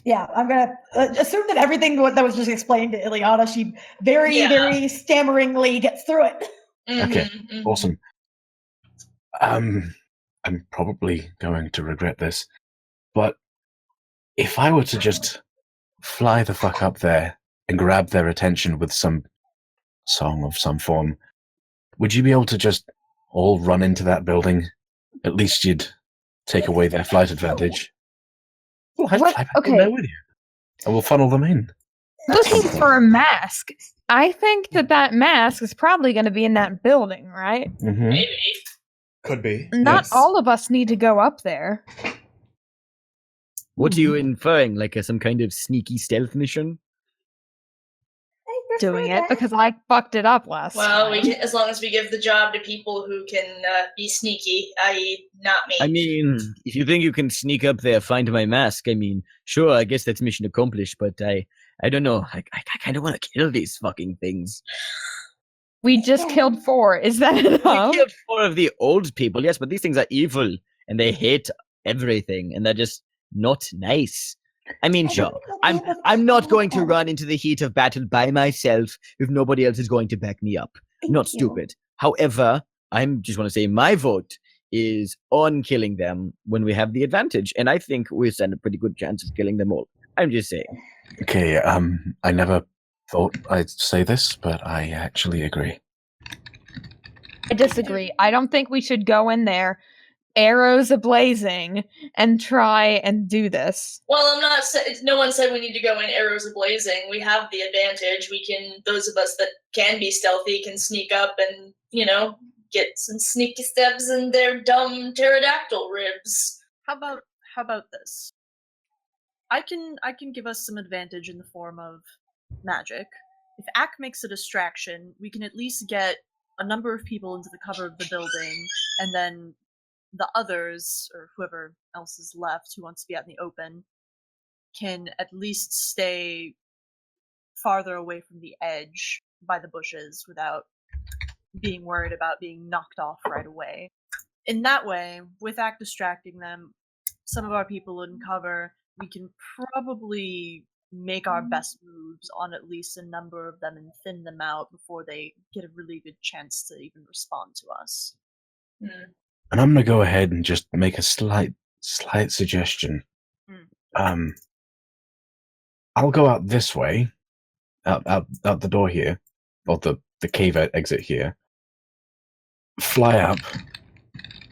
Yeah, I'm gonna assume that everything that was just explained to Ileana, she very stammeringly gets through it. Okay, awesome. I'm probably going to regret this, but if I were to just fly the fuck up there and grab their attention with some song of some form, would you be able to just all run into that building? At least you'd take away their flight advantage. Well, I'd What? fly back in Okay. there with you. And we'll funnel them in. Looking for a mask. I think that mask is probably going to be in that building, right? Mm-hmm. Maybe. Could be. Not yes. all of us need to go up there. What are you inferring? Like some kind of sneaky stealth mission? I prefer Doing it that. because I fucked it up last Well, time. as long as we give the job to people who can be sneaky, i.e., not me. I mean, if you think you can sneak up there, find my mask, I mean, sure, I guess that's mission accomplished, but I don't know. I kind of want to kill these fucking things. We just killed 4. Is that We enough? killed 4 of the old people, yes, but these things are evil, and they hate everything, and they're just not nice. I mean, sure, I'm not going to run into the heat of battle by myself if nobody else is going to back me up. Thank Not you. stupid. However, I just want to say my vote is on killing them when we have the advantage, and I think we stand a pretty good chance of killing them all. I'm just saying. Okay, I never thought I'd say this, but I actually agree. I disagree. I don't think we should go in there, arrows ablazing, and try and do this. Well, I'm not. No one said we need to go in arrows ablazing. We have the advantage. We can. Those of us that can be stealthy can sneak up and get some sneaky stabs in their dumb pterodactyl ribs. How about this? I can give us some advantage in the form of magic. If Ak makes a distraction, we can at least get a number of people into the cover of the building, and then the others, or whoever else is left who wants to be out in the open, can at least stay farther away from the edge by the bushes without being worried about being knocked off right away. In that way, with Ak distracting them, some of our people in cover, we can probably make our best moves on at least a number of them and thin them out before they get a really good chance to even respond to us. And I'm gonna go ahead and just make a slight suggestion. I'll go out this way, out the door here, or the cave exit here. Fly up,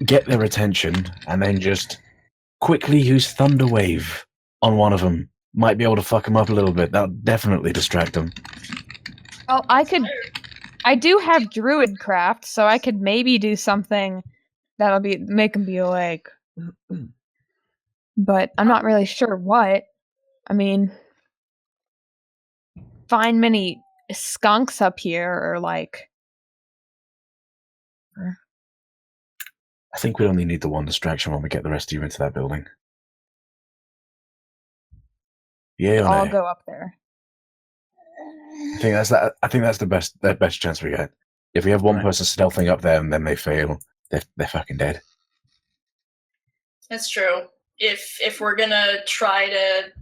get their attention, and then just quickly use Thunder Wave on one of them. Might be able to fuck them up a little bit. That'll definitely distract them. Oh, I do have druid craft, so I could maybe do something that'll make them be awake. But I'm not really sure what. I mean, find many skunks up here, or like. I think we only need the one distraction when we get the rest of you into that building. Yeah, I'll go up there. I think that's the best chance we get. If we have one person stealthing up there and then they fail, they're fucking dead. That's true. If we're gonna try to,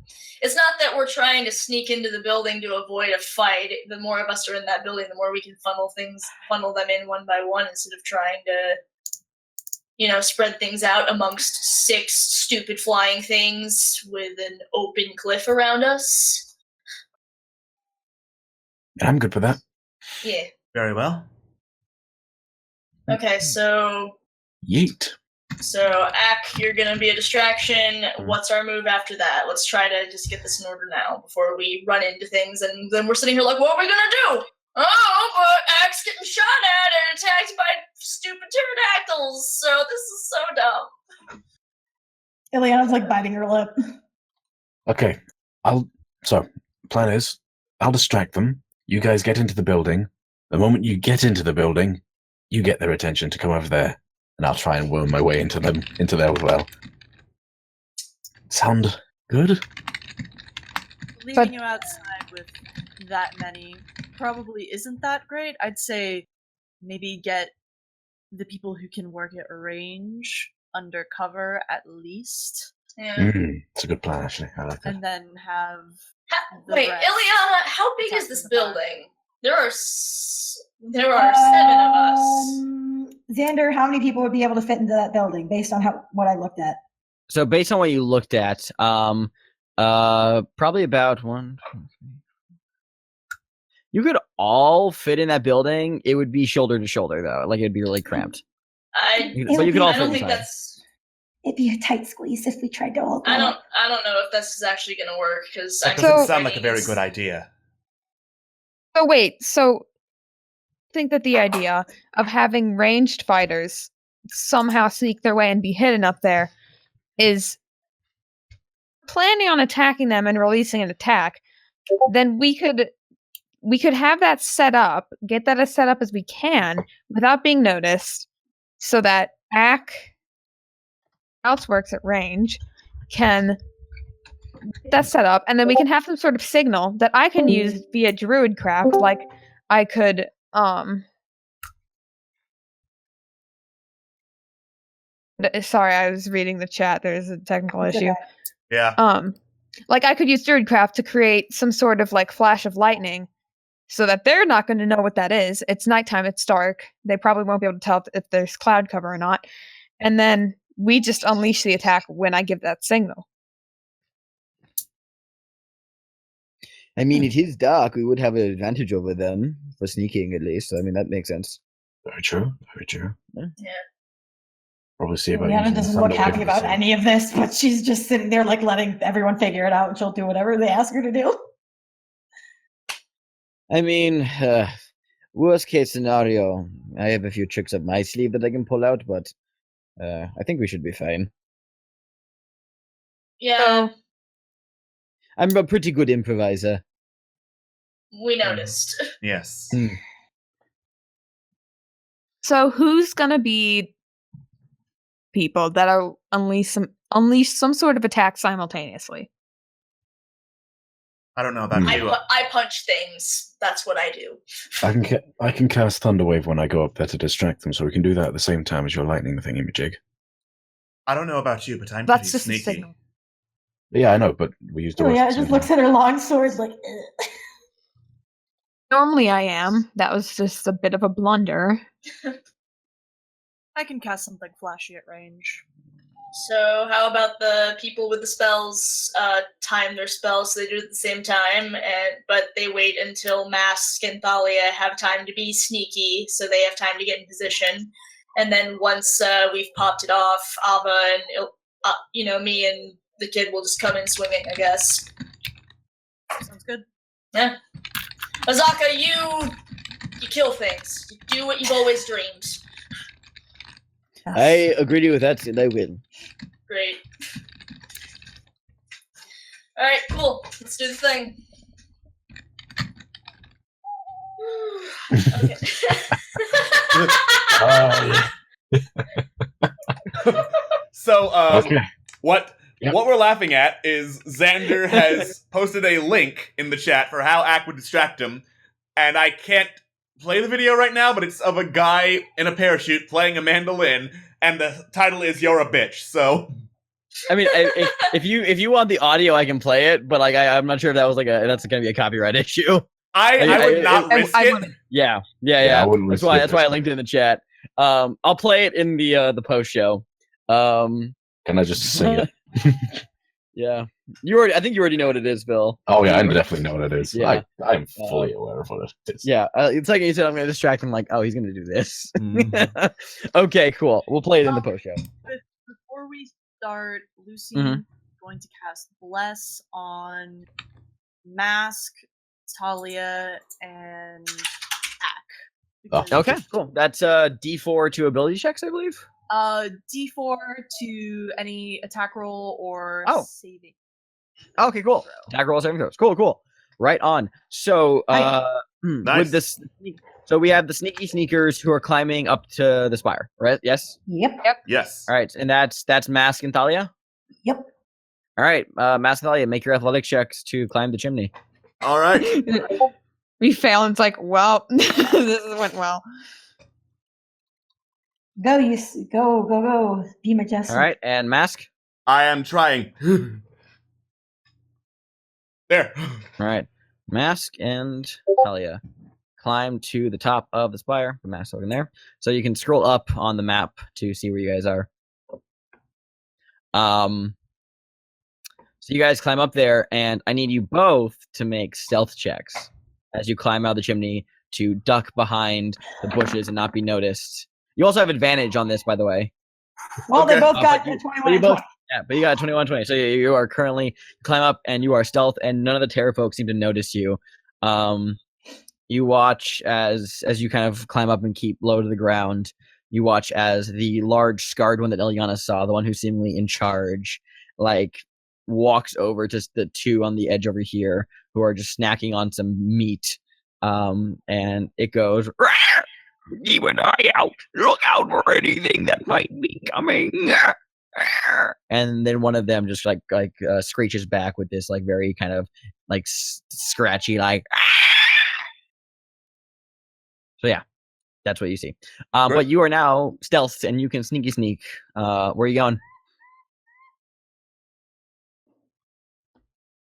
it's not that we're trying to sneak into the building to avoid a fight. The more of us are in that building, the more we can funnel them in one by one instead of trying to, spread things out amongst 6 stupid flying things with an open cliff around us. I'm good with that. Yeah. Very well. Okay, so Yeet. So, Ak, you're gonna be a distraction. What's our move after that? Let's try to just get this in order now before we run into things, and then we're sitting here like, what are we gonna do? Oh, but Ak's getting shot at and attacked by stupid pterodactyls, so this is so dumb. Ileana's like biting her lip. Okay, plan is, I'll distract them. You guys get into the building. The moment you get into the building, you get their attention to come over there. And I'll try and worm my way into there as well. Sound good? Leaving you outside with that many probably isn't that great. I'd say maybe get the people who can work at range undercover at least. Yeah. It's a good plan, actually. I like that. And then have Wait, rest Ileana, how big is this attack from the back. building? There are 7 of us. Xander, how many people would be able to fit into that building based on what I looked at? So based on what you looked at, probably about 1, 2, 3. You could all fit in that building. It would be shoulder to shoulder though. Like it'd be really cramped. I But you could all I fit don't think inside. it'd be a tight squeeze if we tried to all go. I don't know if this is actually going to work because That doesn't sound like a very good idea. So wait, so I think that the idea of having ranged fighters somehow sneak their way and be hidden up there is planning on attacking them and releasing an attack, then we could have that set up, get that as set up as we can without being noticed, so that else works at range can get that set up, and then we can have some sort of signal that I can use via druidcraft, like I could sorry, I was reading the chat. There's a technical issue. Yeah. Like I could use druidcraft to create some sort of like flash of lightning so that they're not going to know what that is. It's nighttime, it's dark. They probably won't be able to tell if there's cloud cover or not. And then we just unleash the attack when I give that signal. I mean, it is dark. We would have an advantage over them for sneaking, at least. I mean, that makes sense. Very true. Very true. Yeah. Probably see about Rihanna using doesn't the look thunder happy wave about to see. any of this, but she's just sitting there like letting everyone figure it out, and she'll do whatever they ask her to do. I mean, worst case scenario, I have a few tricks up my sleeve that I can pull out, but I think we should be fine. Yeah, I'm a pretty good improviser. we noticed. Yes. So who's gonna be people that are unleash some sort of attack simultaneously? I don't know about you. I punch things. That's what I do. I can cast Thunderwave when I go up there to distract them, so we can do that at the same time as your lightning thingy-majig. I don't know about you, but I'm That's pretty just a sneaky. signal. Yeah, I know, but we used to. Rihanna just looks at her long sword like, ugh. Normally I am. That was just a bit of a blunder. I can cast something flashy at range. So how about the people with the spells time their spells so they do it at the same time, but they wait until Mask and Thalia have time to be sneaky, so they have time to get in position, and then once we've popped it off, Ava and me and the kid will just come in swinging, I guess. Sounds good. Yeah. Azaka, you kill things. You do what you've always dreamed. I agree with that, and I will. Great. Alright, cool. Let's do the thing. Okay. So, Okay. what we're laughing at is Xander has posted a link in the chat for how Ack would distract him, and I can't play the video right now, but it's of a guy in a parachute playing a mandolin, and the title is "You're a Bitch." So, I mean, if you want the audio, I can play it, but like I'm not sure if that was that's going to be a copyright issue. I would not risk it. Yeah. I wouldn't risk That's why I it. linked it in the chat. I'll play it in the post show. Can I just sing it? Yeah, I think you already know what it is, Bill. Oh yeah, I definitely know what it is. Yeah. I'm fully aware of what it is. Yeah, it's like you said, I'm going to distract him. Like, oh, he's going to do this. Okay, cool. We'll play it in the post show. Before we start, Lucy Mhm. is going to cast Bless on Mask, Talia, and Ack. Oh, Because, Okay, cool. That's D4 to ability checks, I believe. D4 to any attack roll or Oh. saving. Okay, cool. throw. Attack roll saving throws. Cool. Right on. So, Nice. with this, so we have the sneaky sneakers who are climbing up to the spire, right? Yes. Yep. Yes. All right, and that's Mask and Thalia. Yep. All right, Mask and Thalia, make your athletic checks to climb the chimney. All right. We fail, and it's like, well, this went well. Go, go. Be majestic. All right, and Mask. I am trying. There. All right, Mask and Thalia climb to the top of the spire. The Mask over there, so you can scroll up on the map to see where you guys are. So you guys climb up there, and I need you both to make stealth checks as you climb out of the chimney to duck behind the bushes and not be noticed. You also have advantage on this, by the way. Well, they Okay. both got but you- 21 but you and both- 20. Yeah, but you got 21-20. So you are currently climb up and you are stealth, and none of the terror folks seem to notice you. You watch as you kind of climb up and keep low to the ground. You watch as the large scarred one that Ilyana saw, the one who's seemingly in charge, like walks over to the two on the edge over here who are just snacking on some meat. And it goes, keep an eye out. Look out for anything that might be coming. And then one of them just like screeches back with this like very kind of like scratchy like. So yeah, that's what you see. Right. But you are now stealth and you can sneaky sneak. Where are you going?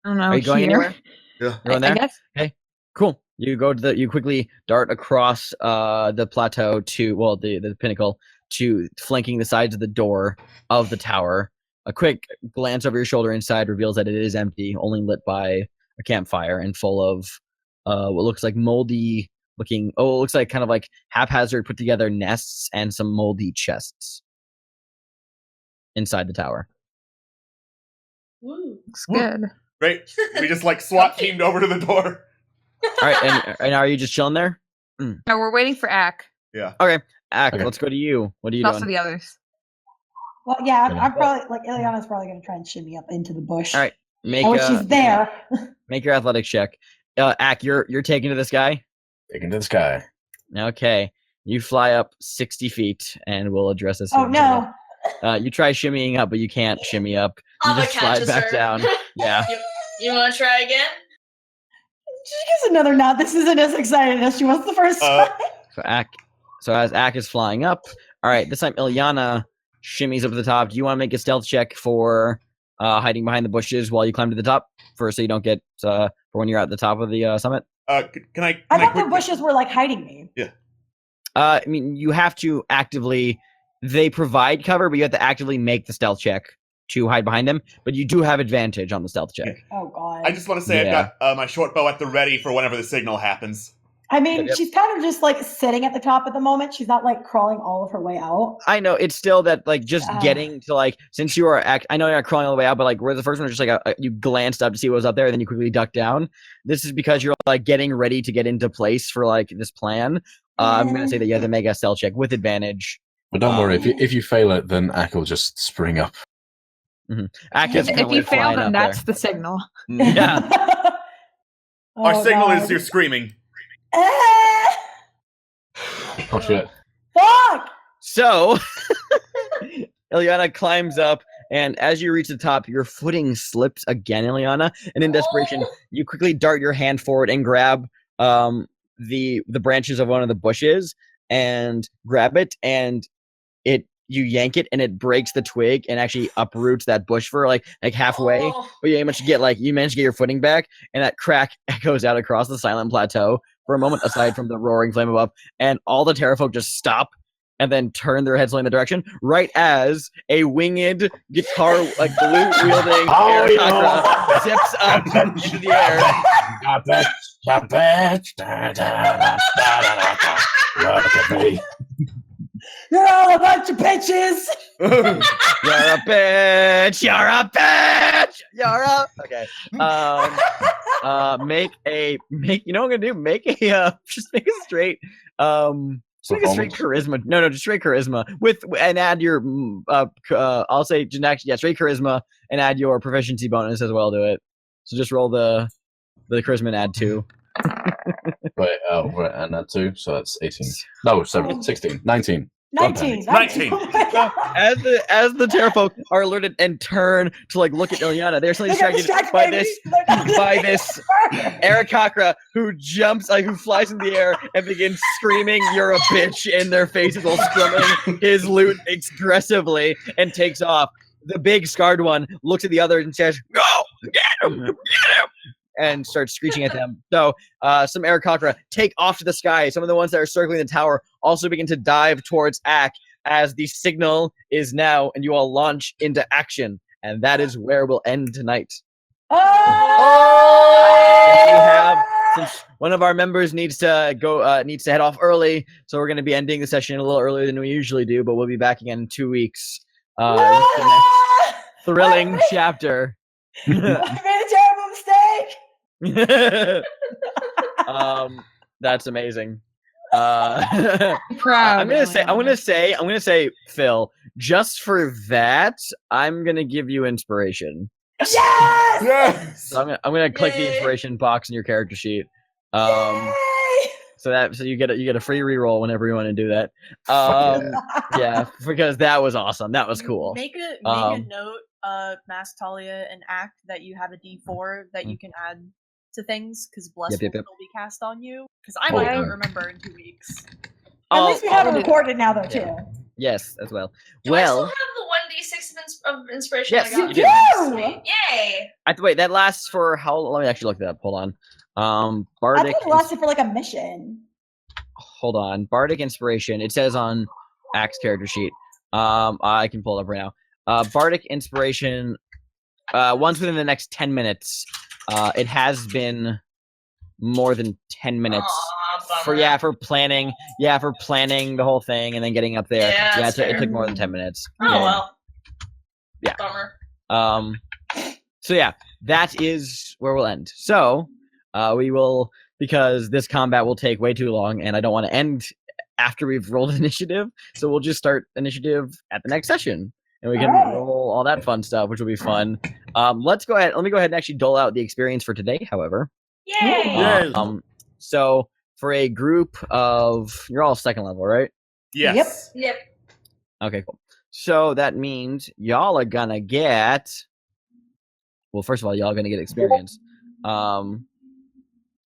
I don't know. Are you going here. anywhere? Yeah. You're on I there? guess. Okay, cool. You go to you quickly dart across the plateau to the pinnacle to flanking the sides of the door of the tower. A quick glance over your shoulder inside reveals that it is empty, only lit by a campfire and full of what looks like moldy looking. Oh, it looks like kind of like haphazard put together nests and some moldy chests inside the tower. Woo. Looks good. Great. We just like SWAT teamed over to the door. All right, and are you just chilling there? No, we're waiting for Ak. Yeah. Okay, Ak, Okay. let's go to you. What are you Also doing? the others. Well, yeah, I'm probably like Ileana's probably going to try and shimmy up into the bush. All right, make Oh, she's there. make your athletics check. Ak, you're taken to this guy. Taken to the sky. Okay, you fly up 60 feet, and we'll address this. Oh in a no! minute. You try shimmying up, but you can't shimmy up. You Ava just slide catches back her. down. Yeah. You want to try again? She gives another nod. This isn't as exciting as she was the first time. So as Ak is flying up, all right, this time Ilyana shimmies up to the top. Do you want to make a stealth check for hiding behind the bushes while you climb to the top, so you don't get for when you're at the top of the summit? Can I I thought the quickly- bushes were like hiding me. Yeah. I mean, you have to actively. They provide cover, but you have to actively make the stealth check to hide behind them. But you do have advantage on the stealth check. Oh god. I just want to say Yeah. I've got my short bow at the ready for whenever the signal happens. I mean, Yep. she's kind of just like sitting at the top at the moment. She's not like crawling all of her way out. I know it's still that like just getting to like since you are I know you're not crawling all the way out, but like where the first one was just like you glanced up to see what was up there, and then you quickly ducked down. This is because you're like getting ready to get into place for like this plan. I'm gonna say that you have to make a stealth check with advantage. But don't worry, if you fail it, then Ak will just spring up. Ak is If currently you fail, flying then up that's there. the signal. Yeah. Our Oh, signal God. is you screaming. Ah, Oh shit. fuck! So Ilyana climbs up, and as you reach the top, your footing slips again, Ilyana. And in desperation, you quickly dart your hand forward and grab the branches of one of the bushes and grab it, and you yank it, and it breaks the twig and actually uproots that bush for like halfway. Oh. But you manage to get your footing back, and that crack echoes out across the silent plateau for a moment, aside from the roaring flame above, and all the terrafolk just stop and then turn their heads in the direction, right as a winged guitar, like flute wielding Arakakra zips up into the air. Look at me. You're all a bunch of bitches! You're a bitch. You're a bitch. You're a okay. Make you know what I'm gonna do? Make a just make a straight just make a straight charisma. No, just straight charisma and add your I'll say straight charisma and add your proficiency bonus as well to it. So just roll the charisma and add 2. Wait, we're at that 2, so that's 18. No, 7, 16, 19. 19. 19. Oh my God. As the terrafolk are alerted and turn to like look at Ilyana, they're suddenly They got distracted distracted by this Arakakra who jumps, who flies in the air and begins screaming "You're a bitch" in their faces while strumming his lute aggressively and takes off. The big scarred one looks at the others and says, "Go, get him, and starts screeching at them. So some Arakakra take off to the sky. Some of the ones that are circling the tower also begin to dive towards Ak as the signal is now, and you all launch into action. And that is where we'll end tonight. Oh! since one of our members needs to go, needs to head off early, so we're going to be ending the session a little earlier than we usually do. But we'll be back again in 2 weeks with the next thrilling chapter. I made a terrible mistake. That's amazing. Proud. I'm gonna say, Phil, just for that, I'm gonna give you inspiration. Yes! Yes! So I'm gonna click the inspiration box in your character sheet. Yay! So you get a free reroll whenever you want to do that. Yeah, because that was awesome. That was cool. Make a note, Mask Talia and Act, that you have a D4 that you can add to things, because Bless will still be cast on you. Because I might not remember in 2 weeks. At least we have it recorded now, though, too. Yes, as well. Do I still have the 1d6 of inspiration? Yes, I got? you do. Yay! Wait, that lasts for how? Let me actually look that up. Hold on. I Bardic. thought it lasted for like a mission. Hold on. Bardic Inspiration. It says on Axe character sheet. I can pull it up right now. Bardic Inspiration. Once within the next 10 minutes. It has been more than 10 minutes. For planning the whole thing and then getting up there. Yeah, it took more than 10 minutes. Oh well. Yeah. Bummer. So yeah, that is where we'll end. So we will, because this combat will take way too long and I don't want to end after we've rolled initiative, so we'll just start initiative at the next session. And we can roll all that fun stuff, which will be fun. Let me go ahead and actually dole out the experience for today, however. Yay! So for a group of, you're all second level, right? Yes. Yep. Okay, cool. So that means y'all are gonna get, well, first of all, y'all are gonna get experience.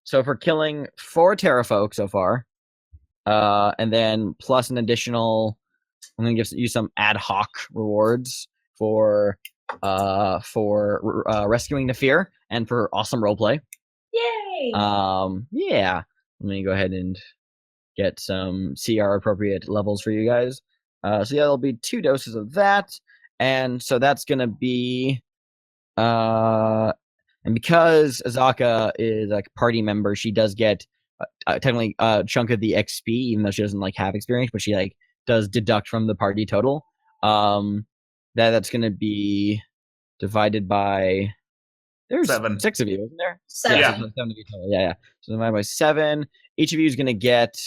So for killing 4 Terrafolk so far, and then plus an additional, I'm gonna give you some ad hoc rewards for rescuing Nafir and for awesome roleplay. Yay! Yeah. Let me go ahead and get some CR appropriate levels for you guys. So yeah, there'll be 2 doses of that, and so that's gonna be and because Azaka is like a party member, she does get technically a chunk of the XP, even though she doesn't like have experience, but she like does deduct from the party total. That's gonna be divided by, there's 7. 6 of you, isn't there? 7. Yeah, so 7 of you total. Yeah. So divided by 7. Each of you is gonna get,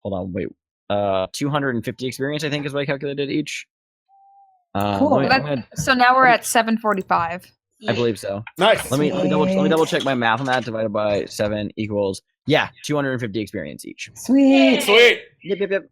hold on, wait, 250 experience, I think is what I calculated each. Cool. So now we're at 745. I believe so. Nice. Let me double check my math on that. Divided by 7 equals 250 experience each. Sweet. Sweet. Yep.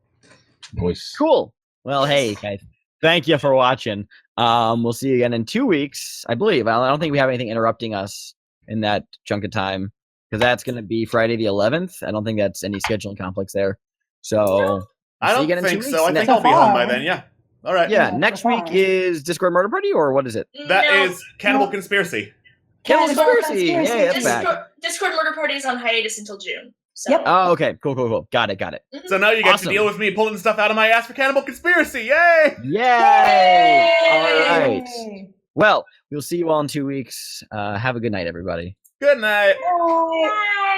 Nice. Cool. Well, hey guys, thank you for watching. We'll see you again in 2 weeks, I believe. I don't think we have anything interrupting us in that chunk of time, because that's going to be Friday the 11th. I don't think that's any scheduling conflicts there. So I see you don't again in 2 think weeks. so. I think I'll be home by then. Yeah. All right. Yeah. Yeah, Next so week far. is Discord Murder Party, or what is it? That No. is Cannibal Conspiracy. Cannibal Conspiracy. Yay, that's back. Discord Murder Party is on hiatus until June. So. Yep. Oh, okay. Cool. Got it. So now you get Awesome. to deal with me pulling stuff out of my ass for Cannibal Conspiracy. Yay! Yay! All right. Yay. Well, we'll see you all in 2 weeks. Have a good night, everybody. Good night. Bye. Bye.